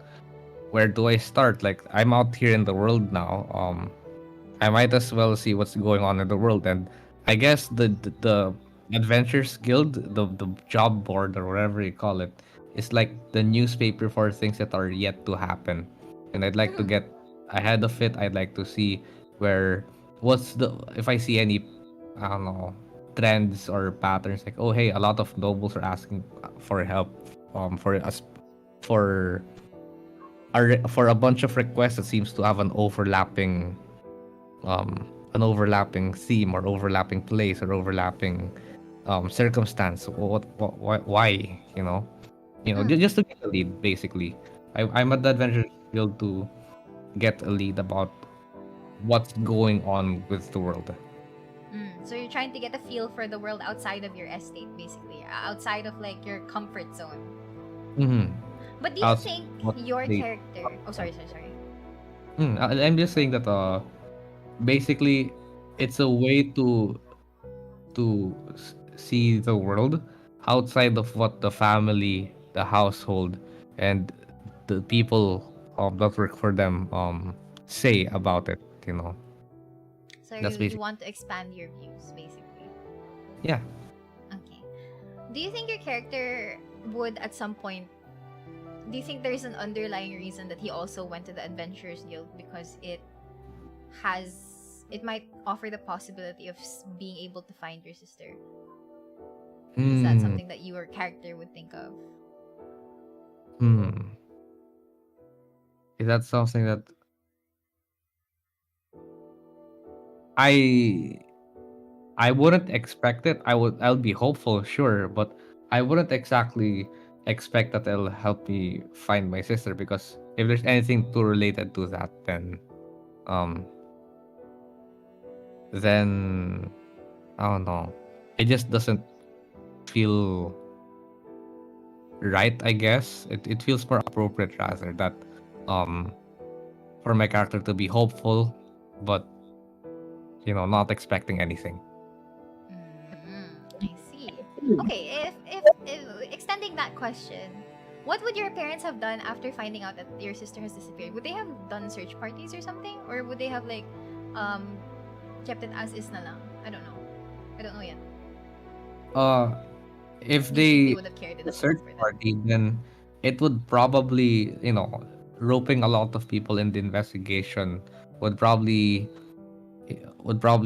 where do I start. Like, I'm out here in the world now. I might as well see what's going on in the world. And I guess the Adventures Guild, the job board or whatever you call it, is like the newspaper for things that are yet to happen. And I'd like to Mhm. get ahead of it. I'd like to see where what's the if I see any, I don't know, trends or patterns, like, oh hey, a lot of nobles are asking for help for us for for a bunch of requests that seems to have an overlapping theme or overlapping place or overlapping circumstance. Why? Mm. Just to get a lead, basically. I'm at the Adventure Guild to get a lead about what's going on with the world. So you're trying to get a feel for the world outside of your estate, basically, outside of like your comfort zone. Mm-hmm. But do you As think what your they, character? Oh, sorry. I'm just saying that basically it's a way to see the world outside of what the family, the household, and the people that work for them say about it. So That's you basically, want to expand your views, basically. yeah. Okay. Do you think your character would at some point? Do you think there's an underlying reason that he also went to the Adventurers Guild because it might offer the possibility of being able to find your sister? Is that Hmm. something that your character would think of? Hmm. Is that something that I I wouldn't expect it. I'll be hopeful, sure, but I wouldn't exactly expect that it'll help me find my sister, because if there's anything too related to that, um then I don't know. It just doesn't feel right, I guess. It feels more appropriate, rather, that um for my character to be hopeful, but not expecting anything. I see. Okay, if extending that question, what would your parents have done after finding out that your sister has disappeared? Would they have done search parties or something, or would they have like um kept it as is na lang? I don't know. I don't know yet. Uh if Do you think they they would have cared a enough search for that? party, then it would probably, roping a lot of people in the investigation would probably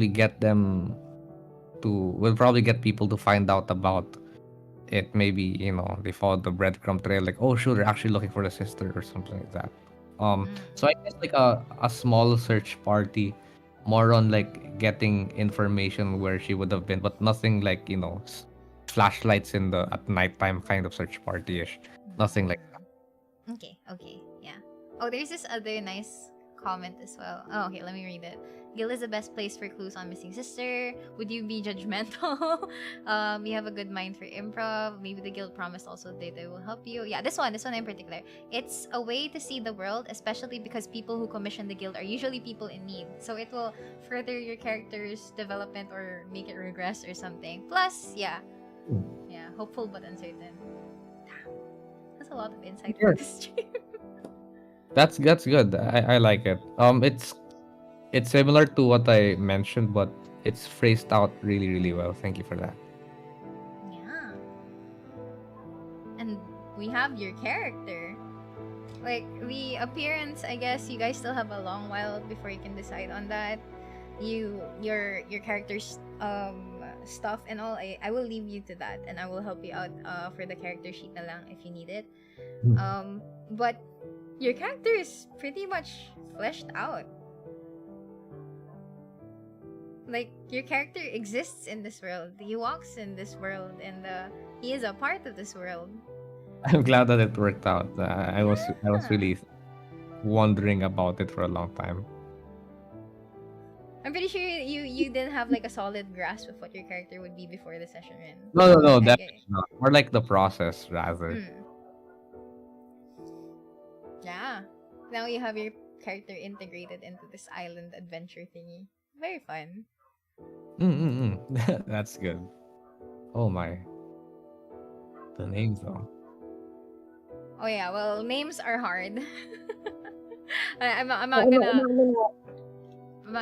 get them will probably get people to find out about it. Maybe, they followed the breadcrumb trail, like, oh sure, they're actually looking for the sister or something like that. So I Mm. guess like a small search party, more on like getting information where she would have been, but nothing like, flashlights in the at nighttime kind of search party-ish. Nothing like that. Okay, yeah. Oh, there's this other nice comment as well. Oh, okay, let me read it. Guild is the best place for clues on missing sister. Would you be judgmental? You have a good mind for improv. Maybe the guild promised also that they will help you. Yeah, this one in particular. It's a way to see the world, especially because people who commission the guild are usually people in need. So it will further your character's development or make it regress or something. Plus, yeah, hopeful but uncertain. That's a lot of insight for Sure. this stream. That's good. I like it. It's similar to what I mentioned, but it's phrased out really, really well. Thank you for that. Yeah. And we have your character. Like the appearance, I guess you guys still have a long while before you can decide on that. Your character's stuff and all, I will leave you to that and I will help you out for the character sheet na lang if you need it. Hmm. But your character is pretty much fleshed out. Like your character exists in this world. He walks in this world and he is a part of this world. I'm glad that it worked out. I was Yeah. really wondering about it for a long time. I'm pretty sure you didn't have like a solid grasp of what your character would be before the session ran. No, no, no, Okay. definitely not. More like the process, rather. Mm. Yeah. Now you have your character integrated into this island adventure thingy. Very fun. That's good. Oh my, the names though. Oh yeah, well names are hard. I'm not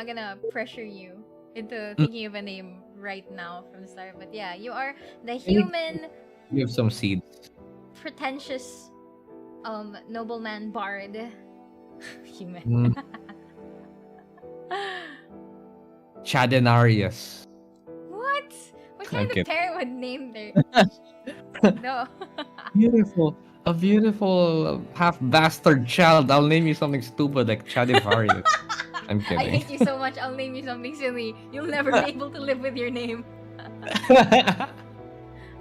gonna pressure you into Mm, thinking of a name right now from the start. But yeah, you are the Can you human give some seeds? pretentious nobleman bard. Human. Mm, Chadinarius. What? What I'm kind of kidding. parent would name their no? Beautiful. A beautiful half bastard child. I'll name you something stupid like Chadivarius. I'm I kidding. hate you so much. I'll name you something silly. You'll never be able to live with your name.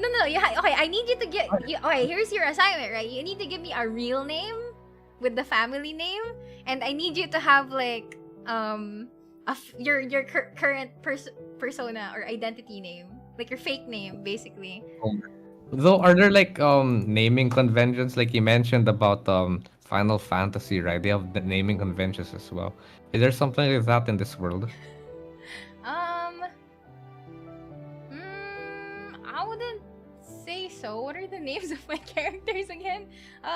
No. Okay, I need you to get. Okay, here's your assignment, right? You need to give me a real name with the family name, and I need you to have like your current persona or identity name, like your fake name, basically. Though, are there like naming conventions like you mentioned about Final Fantasy, right? They have the naming conventions as well. Is there something like that in this world? Um, I wouldn't say so. What are the names of my characters again? We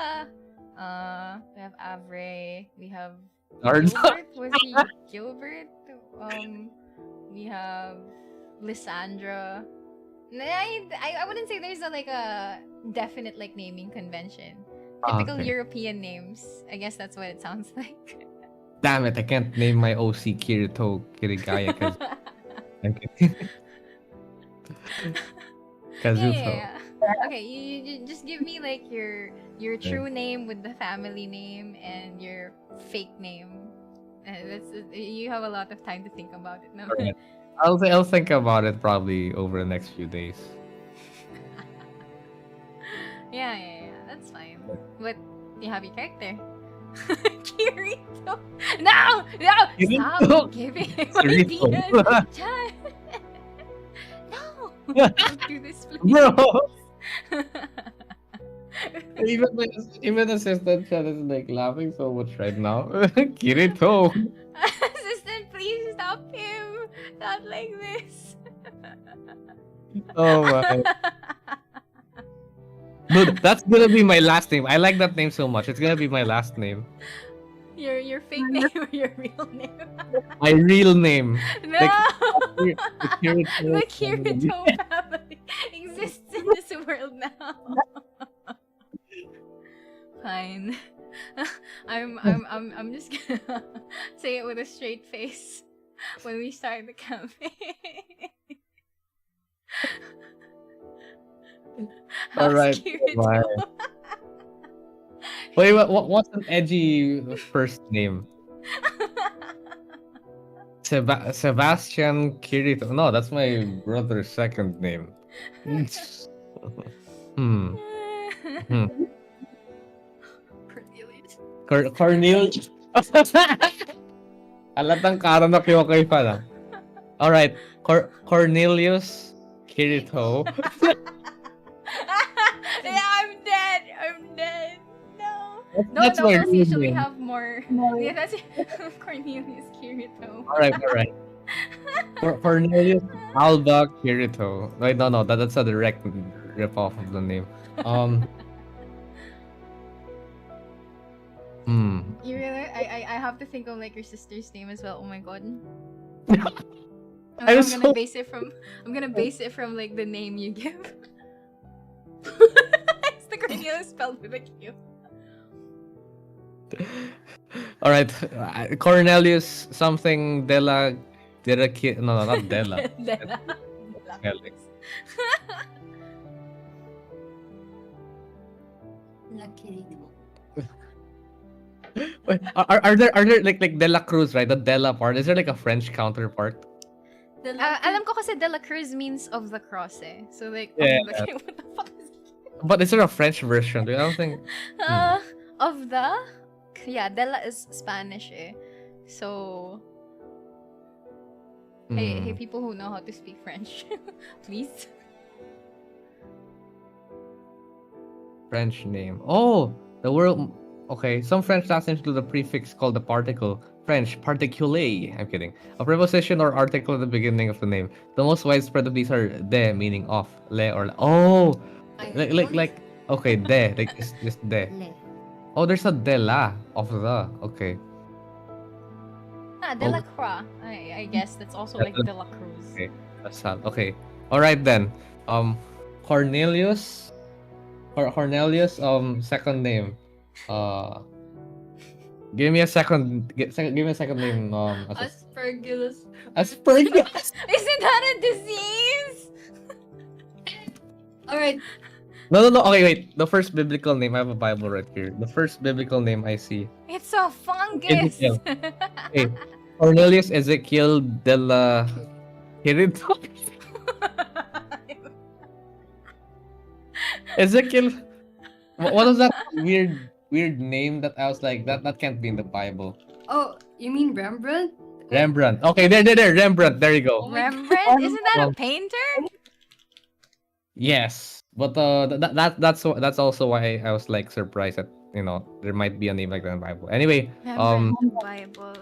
have Avre. We have Gilbert. Was he Gilbert? We have Lysandra. I wouldn't say there's a definite like naming convention. Typical Okay. European names. I guess that's what it sounds like. Damn it, I can't name my OC Kirito Kirigaya because I'm kidding. Kazuto. Yeah. Okay, you just give me like your true name with the family name and your fake name. That's you have a lot of time to think about it now. Alright. I'll think about it probably over the next few days. Yeah, that's fine. But you have your character. Kirito. No, Kirito. stop giving him Kirito. ideas. Chan. No, don't do this, please. Bro! Even assistant chat is like laughing so much right now. Kirito! Assistant, please stop him. Not like this. Oh my. Dude, that's gonna be my last name. I like that name so much. It's gonna be my last name. Your fake name or your real name? My real name. No! The Kirito. The Kirito family exists in this world now. Fine. I'm just gonna say it with a straight face when we start the campaign. How's Alright. Kirito? Wait, what's an edgy first name? Sebastian Kirito. No, that's my brother's second name. Hmm. Cornelius. Cornelius. Alatang karo na kyokoy pa lang. Alright. Cornelius Kirito. Yeah, I'm dead. No. That's No, my let's real usually name. have more. Yeah, that's Cornelius Kirito. Alright. Cornelius Alba Kirito. Wait, no, that's a direct rip-off of the name. You really? I have to think of like your sister's name as well. Oh my god. I'm gonna base it from like the name you give. It's the Cornelius spelled with a Q. Alright. Cornelius something Della no, not Della. Della. Wait, are there like Dela Cruz, right? The Della part. Is there like a French counterpart? Alam ko kasi De La Cruz means of the cross eh. So like, Yeah. what the fuck is But is there a French version? I don't think. of the? Yeah, Dela is Spanish eh. So, hey, people who know how to speak French, please. French name. Oh, the word. Okay, some French last names include a prefix called the particle. French particule. I'm kidding. A preposition or article at the beginning of the name. The most widespread of these are de, meaning of, le or oh, like okay, de, like just de. Oh, there's a de la of the. Okay. De La Croix. I guess that's also like De La Cruz. Okay, that's sad. Okay, all right then. Cornelius. Cornelius. Second name. Give me a second. Give me a second name. Aspergillus. Aspergillus. Isn't that a disease? All right. No. Okay, wait. The first biblical name. I have a Bible right here. The first biblical name I see. It's a fungus. Ezekiel. Okay. Cornelius Ezekiel de la Quirito. Ezekiel. What was that weird name that I was like that can't be in the Bible. Oh, you mean Rembrandt? Rembrandt. Okay, there. Rembrandt. There you go. Rembrandt? Isn't that a painter? Yes, but that's also why I was like surprised that there might be a name like that in the Bible. Anyway, Rembrandt the Bible.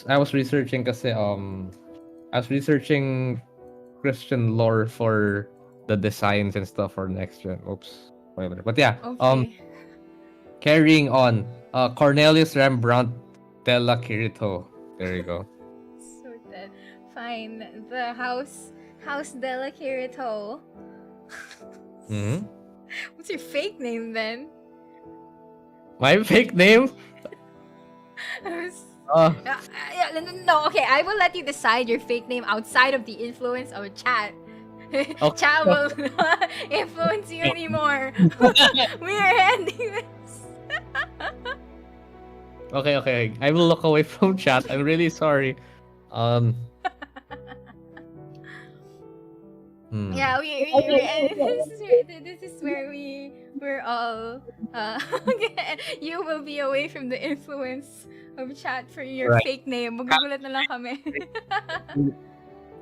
I was researching kasi I was researching Christian lore for the designs and stuff for next gen. Oops, whatever. But yeah, Okay. carrying on. Cornelius Rembrandt della Quirito. There you go. Sorted. Fine. The House Della Quirito. Hmm. What's your fake name then? My fake name? Uh, No, okay, I will let you decide your fake name outside of the influence of chat. Chat will not influence you anymore. We are ending this. okay. I will look away from chat. I'm really sorry. Yeah, this is where we're all you will be away from the influence of chat for your Right. fake name. Magugulat na lang kami.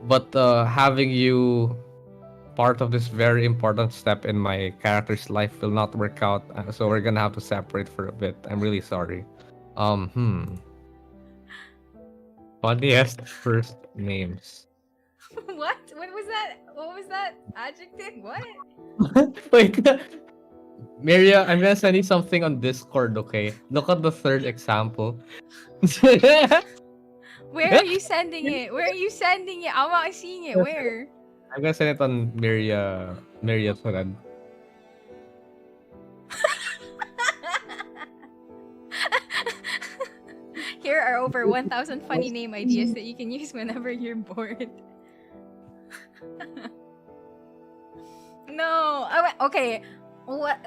But having you part of this very important step in my character's life will not work out. So we're gonna have to separate for a bit. I'm really sorry. Funniest first names. What? What was that? What was that adjective? What? Wait, Maria, I'm gonna send you something on Discord, okay? Look at the third example. Where are you sending it? Where are you sending it? I'm not seeing it. Where? I'm gonna send it on Maria thread. Here are over 1,000 funny name ideas that you can use whenever you're bored. No. Oh, okay. What?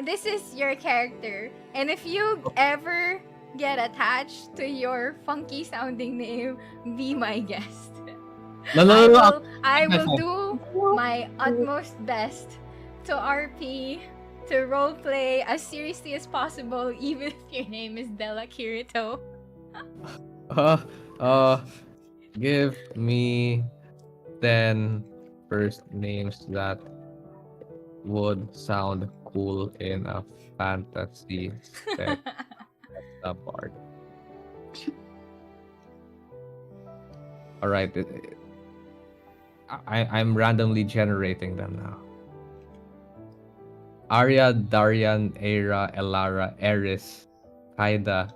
This is your character, and if you ever get attached to your funky sounding name, be my guest. No. I will do my utmost best to RP, to roleplay as seriously as possible, even if your name is Della Kirito. Give me 10 first names that would sound cool in a fantasy set. The bard. All right, I'm randomly generating them now. Arya, Darian, Aira, Elara, Eris, Kaida,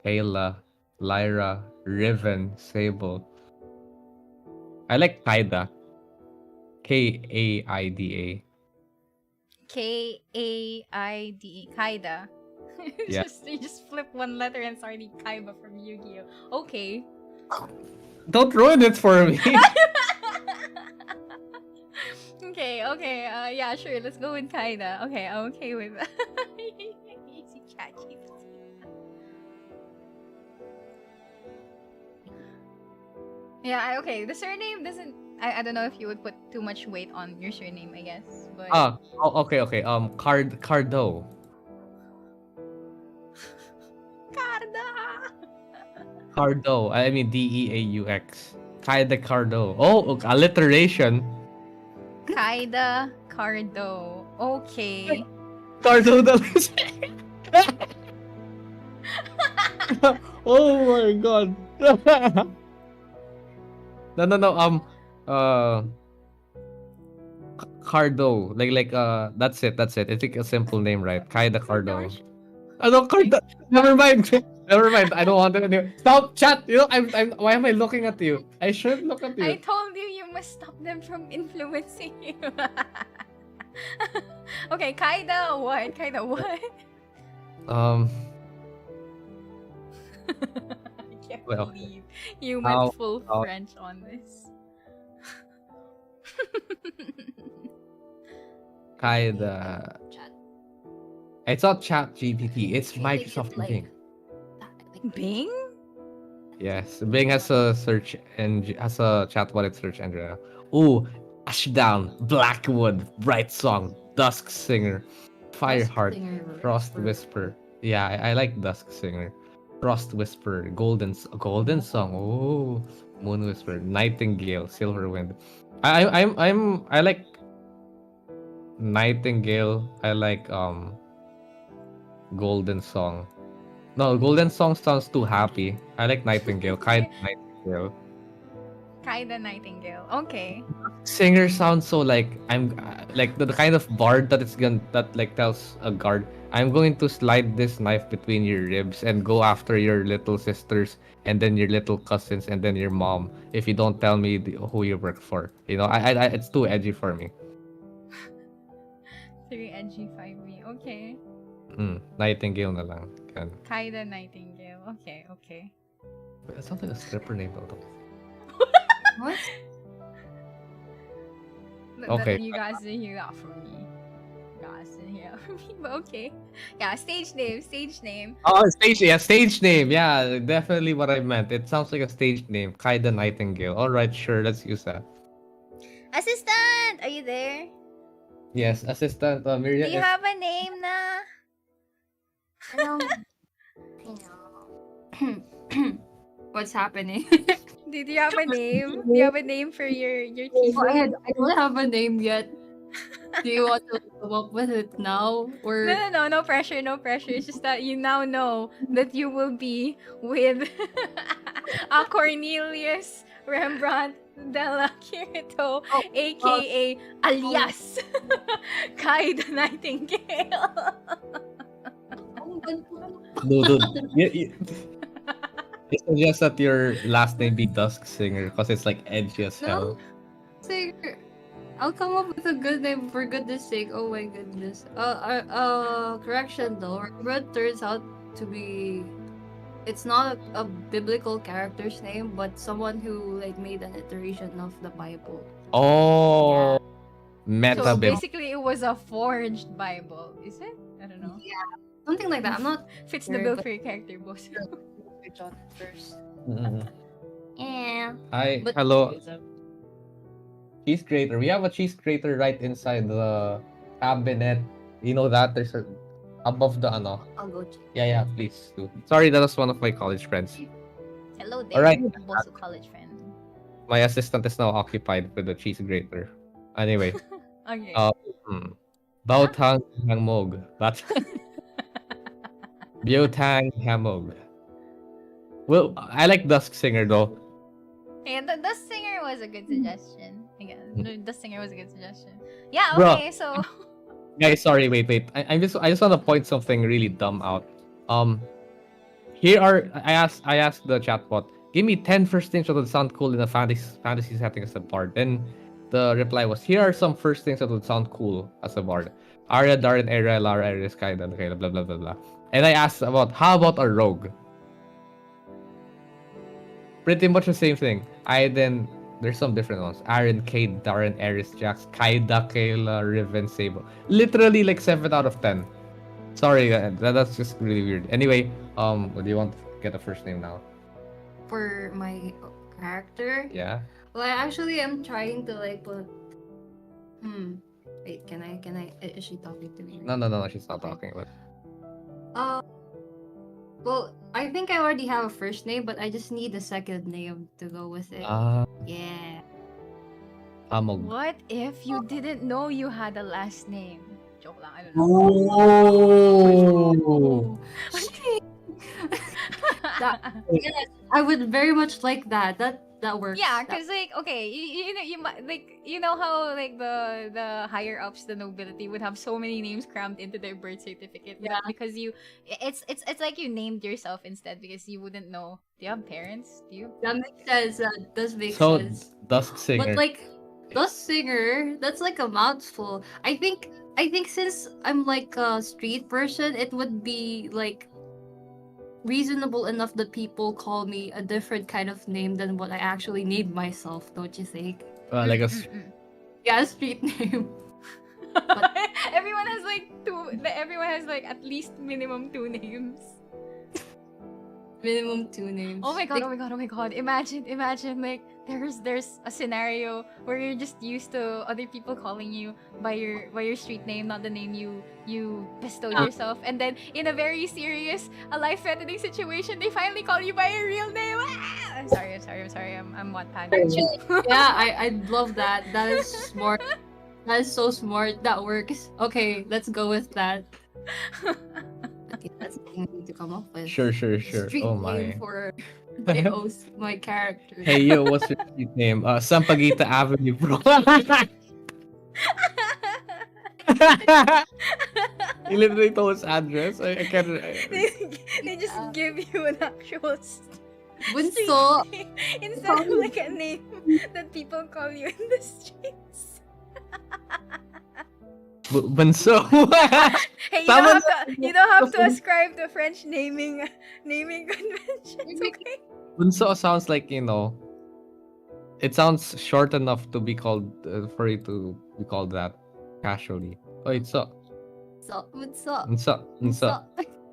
Kayla, Lyra, Riven, Sable. I like Kaida. Kaida. Kaida. Kaida. Yeah. You just flip one letter and it's already Kaiba from Yu-Gi-Oh. Okay. Don't ruin it for me. Okay. Yeah, sure. Let's go with Kaida. Okay, I'm okay with that. Easy chat GPT. Yeah, okay. The surname doesn't. I don't know if you would put too much weight on your surname, I guess. But Okay. Cardo. Cardo. I mean Deaux. Kaida Cardo. Oh, alliteration. Kaida Cardo. Okay. Cardo the Oh my god. No. Cardo. That's it. I think a simple name, right? Kaida Cardo. Ano Cardo? Never mind. I don't want it anymore. Stop chat. Why am I looking at you? I shouldn't look at you. I told you must stop them from influencing you. Okay, Kaida what? I can't believe you went full French on this. Kinda. Chat. It's not Chat GPT. It's I think Microsoft it's like Bing. Bing? Yes, Bing has a search engine, has a chatbot and search engine. Ooh, Ashdown, Blackwood, Bright Song, Dusk Singer, Dusk Fireheart, Singer Frost Whisper. Whisper. Yeah, I like Dusk Singer, Frost Whisper, Golden Song. Ooh, Moon Whisper, Nightingale, Silverwind. I like Nightingale. I like Golden Song. No, Golden Song sounds too happy. I like Nightingale, kind of Nightingale. Kaida Nightingale. Okay. Singer sounds so like I'm like the kind of bard that it's gonna that like tells a guard, I'm going to slide this knife between your ribs and go after your little sisters and then your little cousins and then your mom if you don't tell me who you work for. You know, I it's too edgy for me. 3 edgy 5 me. Okay. Nightingale na lang. Yan. Kaida Nightingale. Okay, okay. That sounds like a stripper name though. What? Okay. You guys didn't hear that from me. You guys didn't hear that from me, but okay. Yeah, stage name, stage name. Oh, stage name. Yeah, definitely what I meant. It sounds like a stage name. Kaida Nightingale. All right, sure, let's use that. Assistant! Are you there? Yes, assistant Do Miriam. you have a name na? I know. What's happening? Did you have a name? Do you have a name for your team? I don't have a name yet. Do you want to come up with it now? Or No pressure, no pressure. It's just that you now know that you will be with Cornelius Rembrandt Della Kirito, aka alias Kai the Nightingale. Dude. It suggests that your last name be Dusk Singer because it's like edgy as hell. Singer. I'll come up with a good name for goodness sake. Oh my goodness. Correction though. Rembrandt turns out to be. It's not a biblical character's name, but someone who like made an iteration of the Bible. Oh, meta So bib. basically, it was a forged Bible, is it? I don't know. Yeah, something like that. I'm not Fits the sure, bill but for your character, boss. search on it first. Mhm. Yeah. Hi, But hello, cheese grater. We have a cheese grater right inside the cabinet. You know that there's a above the ano. I'll go check. Yeah, please do. Sorry, that was one of my college friends. Hello there, Alright. Bosu college friend. My assistant is now occupied with the cheese grater. Anyway, Okay. Bautang Hangmog. That's Biotang Hamog. Well, I like Dusk Singer though. Yeah, the singer was a good suggestion. Again, the singer was a good suggestion. Yeah. Bro. Okay. So. Guys, sorry, wait. I just want to point something really dumb out. Here are I asked the chatbot, give me 10 first names that would sound cool in a fantasy setting as a bard. Then the reply was, here are some first names that would sound cool as a bard. Arya, Darren, Era, Lara, Eris, Kaida, Kayla, blah blah blah blah. And I asked about how about a rogue? Pretty much the same thing. There's some different ones. Aaron, Cade, Darren, Eris, Jax, Kaida, Kayla, Riven, Sable. Literally like 7 out of 10. Sorry, that's just really weird. Anyway, do you want to get a first name now? For my character. Yeah. Well, I actually am trying to like put. Wait, can I? Is she talking to me? No, she's not talking about. Well, I think I already have a first name, but I just need a second name to go with it. Yeah. Amog. What if you didn't know you had a last name? Joke lang, I don't know. Oh. Yes, I would very much like that. That works. Yeah, cause like okay, you might like how like the higher ups, the nobility would have so many names crammed into their birth certificate. Yeah. Because it's like you named yourself instead because you wouldn't know. Do you have parents? Do you? That makes sense. That does make So sense. Dusk Singer. But like the singer, that's like a mouthful. I think since I'm like a street person, it would be like reasonable enough that people call me a different kind of name than what I actually named myself, don't you think? like a Yeah, a street name. Everyone has like two. Everyone has like at least minimum 2 names. Minimum 2 names. Oh my god! Oh my god! Oh my god! Imagine like there's a scenario where you're just used to other people calling you by your street name, not the name you bestowed yourself, and then in a very serious, a life-threatening situation, they finally call you by your real name. Ah! I'm sorry. I'm Wattpad. Yeah, I love that. That is smart. That is so smart. That works. Okay, let's go with that. Okay, that's what I need to come up with. Sure. Street Oh name my. for my character. Hey yo, what's your street name? Sampaguita Avenue, bro. He literally told his address. I can't. They just give you an actual Bunso. street name instead of like a name that people call you in the streets. Bunso. Hey, Tama you don't have to ascribe to French naming conventions, okay? Bunso sounds like, it sounds short enough to be called, for you to be called that casually. Oh, it's Bunso.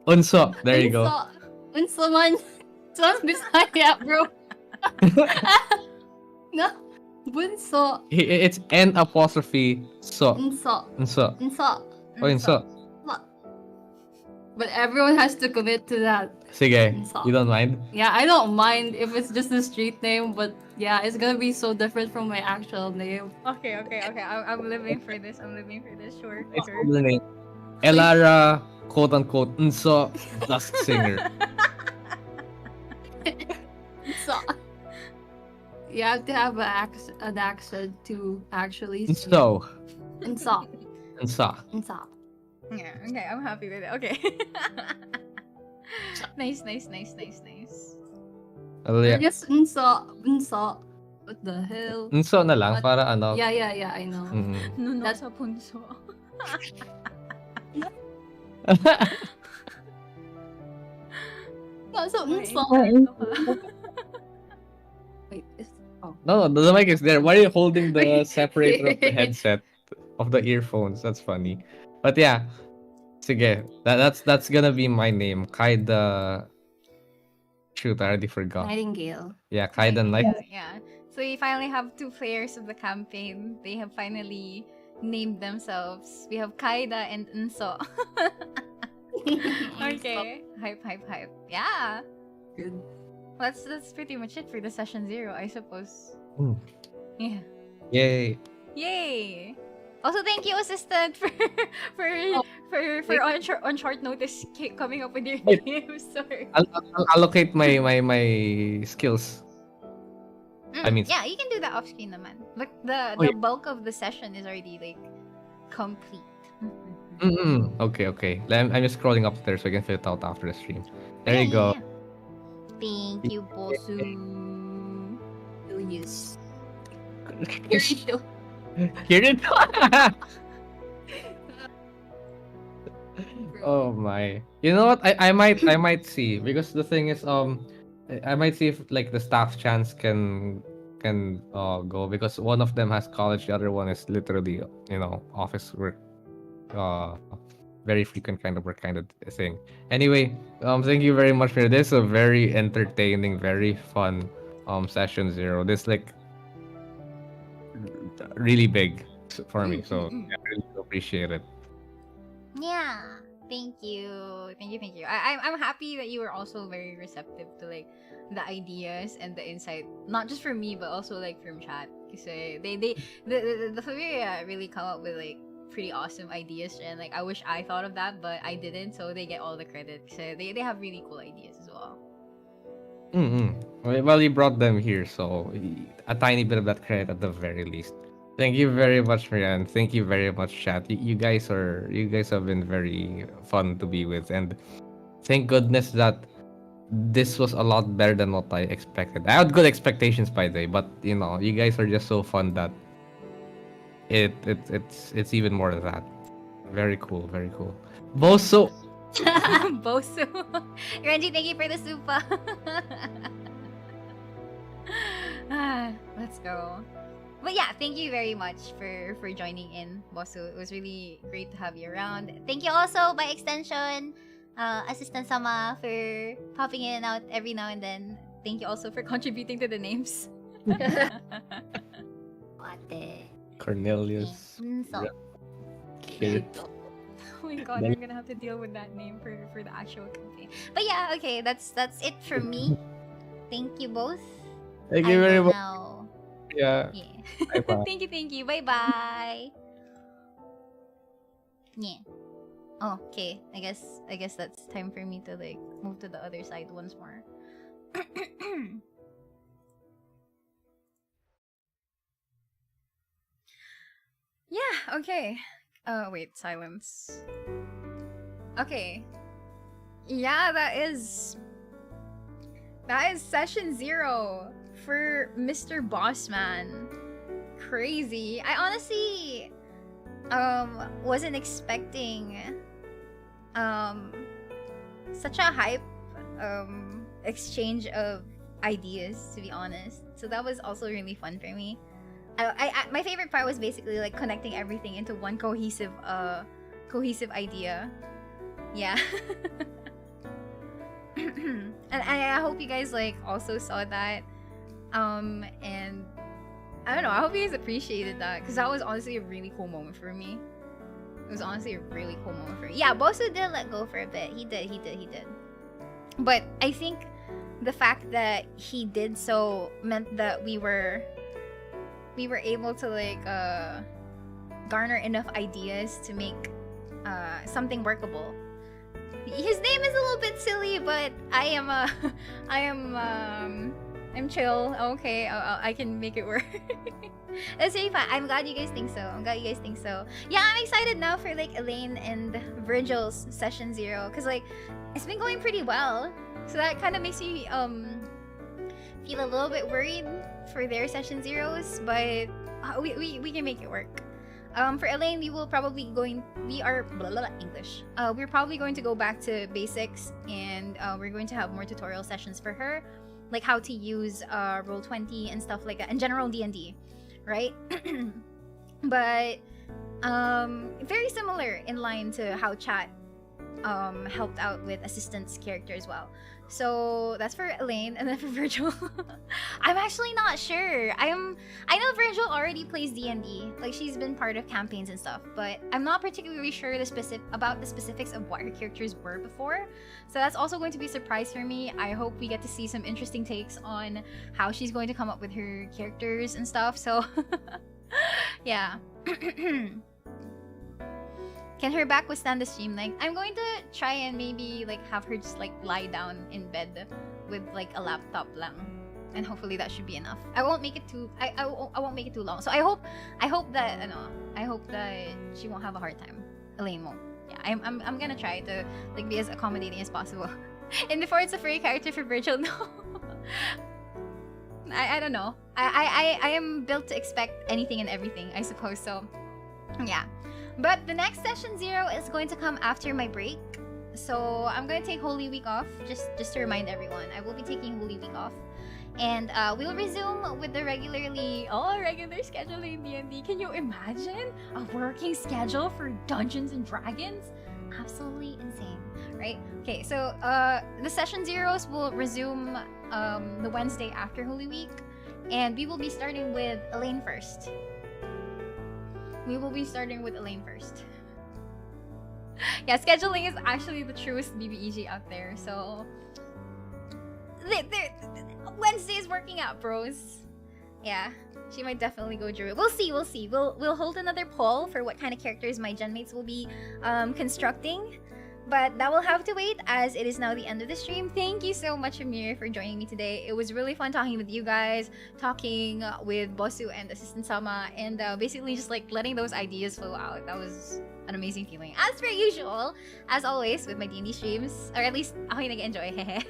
Unso. There you go. Bunso man. Sounds Bisaya, bro. No. Bunso. It's N apostrophe so. Bunso. Unso. Bunso. Oh, unso. But everyone has to commit to that. Sige. Unso. You don't mind? Yeah, I don't mind if it's just a street name, but yeah, it's gonna be so different from my actual name. Okay. I'm living for this. Sure. It's the name. Elara, quote unquote, unso, dusk singer. So, you have to have an accent to actually speak. Unso. Unso. Unso. Unso. Yeah, okay, I'm happy with it. Okay. Nice. Ano yan? Just unso. Unso. What the hell? Unso na lang, What? para ano. Yeah, I know. Nuno That- sa punso. So, unso. Wait, No, the mic is there. Why are you holding the separator of the headset of the earphones? That's funny. But yeah, sige. That's gonna be my name. Kaida. Shoot, I already forgot. Nightingale. Yeah, Kaida Night. Yeah. So we finally have 2 players of the campaign. They have finally named themselves. We have Kaida and Unso. Okay. Hype. Yeah. Good. That's pretty much it for the session 0, I suppose. Mm. Yeah. Yay. Yay! Also, thank you, assistant, for on short notice coming up with your Wait. name. Sorry. I'll allocate my skills. I mean- yeah, you can do that off screen, naman. Look, the yeah. bulk of the session is already like complete. Okay. I'm just scrolling up there so I can fill it out after the stream. There you go. Yeah. Thank you, Bosu. Julius. Hear it? Oh my. You know what? I might see, because the thing is, I might see if like the staff chance can go, because one of them has college, the other one is literally office work, very frequent kind of work kind of thing. Anyway, thank you very much for this. A very entertaining, very fun session 0. This like really big for me, so I really appreciate it. Yeah. Thank you. I'm happy that you were also very receptive to like the ideas and the insight, not just from me but also like from chat. Because the familia really come up with like pretty awesome ideas, and like I wish I thought of that, but I didn't. So they get all the credit. So they have really cool ideas as well. Well, you brought them here, so a tiny bit of that credit at the very least. Thank you very much, Marianne. Thank you very much, chat. You guys have been very fun to be with, and thank goodness that this was a lot better than what I expected. I had good expectations by the way, but you guys are just so fun that it's even more than that. Very cool. Bosu. Bosu. Renji, thank you for the super. Let's go. But yeah, thank you very much for joining in, Bosu. It was really great to have you around. Thank you also, by extension, Assistant Sama, for popping in and out every now and then. Thank you also for contributing to the names. Ate. Cornelius. So, Kate. oh my god, we're gonna have to deal with that name for the actual campaign. But yeah, okay, that's it for me. Thank you both. Thank you very much. Now, Yeah. yeah. Thank you. Bye bye. Yeah. Oh, okay. I guess that's time for me to like move to the other side once more. Yeah, okay. Wait, silence. Okay. Yeah, that is session 0 for Mr. Bossman. Crazy. I honestly wasn't expecting such a hype exchange of ideas, to be honest. So that was also really fun for me. My favorite part was basically like connecting everything into one cohesive idea. Yeah. And I hope you guys like also saw that. And I don't know, I hope you guys appreciated that, because that was honestly a really cool moment for me. It was honestly a really cool moment for me. Yeah, Bosu did let go for a bit. He did. But I think the fact that he did so meant that we were able to like garner enough ideas to make something workable. His name is a little bit silly, but I'm chill. Okay, I can make it work. That's really fun. I'm glad you guys think so. Yeah, I'm excited now for like Elaine and Virgil's session 0, because like it's been going pretty well. So that kind of makes me feel a little bit worried for their session 0s, but we can make it work. For Elaine, we're probably going to go back to basics, and we're going to have more tutorial sessions for her, like how to use Roll20 and stuff like that, and general D&D, right? But very similar in line to how chat helped out with assistant's character as well. So that's for Elaine, and then for Virgil, I'm actually not sure. I know Virgil already plays D&D, like she's been part of campaigns and stuff, but I'm not particularly sure about the specifics of what her characters were before. So that's also going to be a surprise for me. I hope we get to see some interesting takes on how she's going to come up with her characters and stuff. So yeah. Can her back withstand the stream? Like, I'm going to try and maybe like have her just like lie down in bed with like a laptop lang, and hopefully that should be enough. I won't make it too. I won't make it too long. So I hope that she won't have a hard time. Elaine won't. Yeah, I'm gonna try to like be as accommodating as possible. And before it's a furry character for Virgil, no. I don't know. I am built to expect anything and everything, I suppose. So yeah. But the next session 0 is going to come after my break. So I'm going to take Holy Week off, just to remind everyone. I will be taking Holy Week off. And we'll resume with the regular scheduling D&D. Can you imagine a working schedule for Dungeons and Dragons? Absolutely insane, right? Okay, so the session 0s will resume the Wednesday after Holy Week. And we will be starting with Elaine first. Yeah, scheduling is actually the truest BBEG out there, so Wednesday is working out, bros. Yeah, she might definitely go Druid. We'll see. We'll hold another poll for what kind of characters my genmates will be constructing. But that will have to wait, as it is now the end of the stream. Thank you so much, Amir, for joining me today. It was really fun talking with you guys, talking with Bosu and Assistant Sama, and basically just like letting those ideas flow out. That was an amazing feeling. As per usual, as always, with my D&D streams, or at least ako yung nag-enjoy.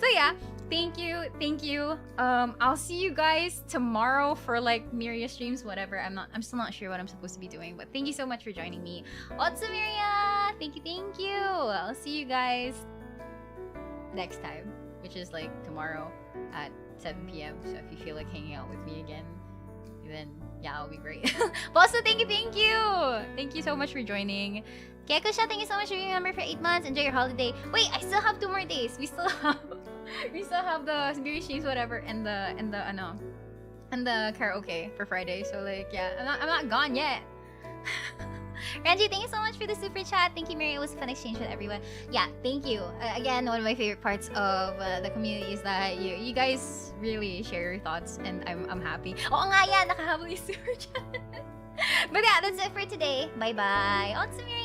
So yeah, thank you. I'll see you guys tomorrow for like Miria streams, whatever. I'm still not sure what I'm supposed to be doing, but thank you so much for joining me. Otsu Miria! Thank you. I'll see you guys next time, which is like tomorrow at 7 p.m. So if you feel like hanging out with me again, then yeah, it'll be great. Bosu, thank you. Thank you so much for joining. Kekusha, thank you so much for being a member for 8 months. Enjoy your holiday. Wait, I still have 2 more days. We still have the beer streams, whatever, and the karaoke for Friday. So like, yeah, I'm not gone yet. Ranji, thank you so much for the super chat. Thank you, Mary. It was a fun exchange with everyone. Yeah, thank you. Again, one of my favorite parts of the community is that you guys really share your thoughts, and I'm happy. Oo nga yan, nakahabol yung super chat. But yeah, that's it for today. Bye-bye. On to Mary.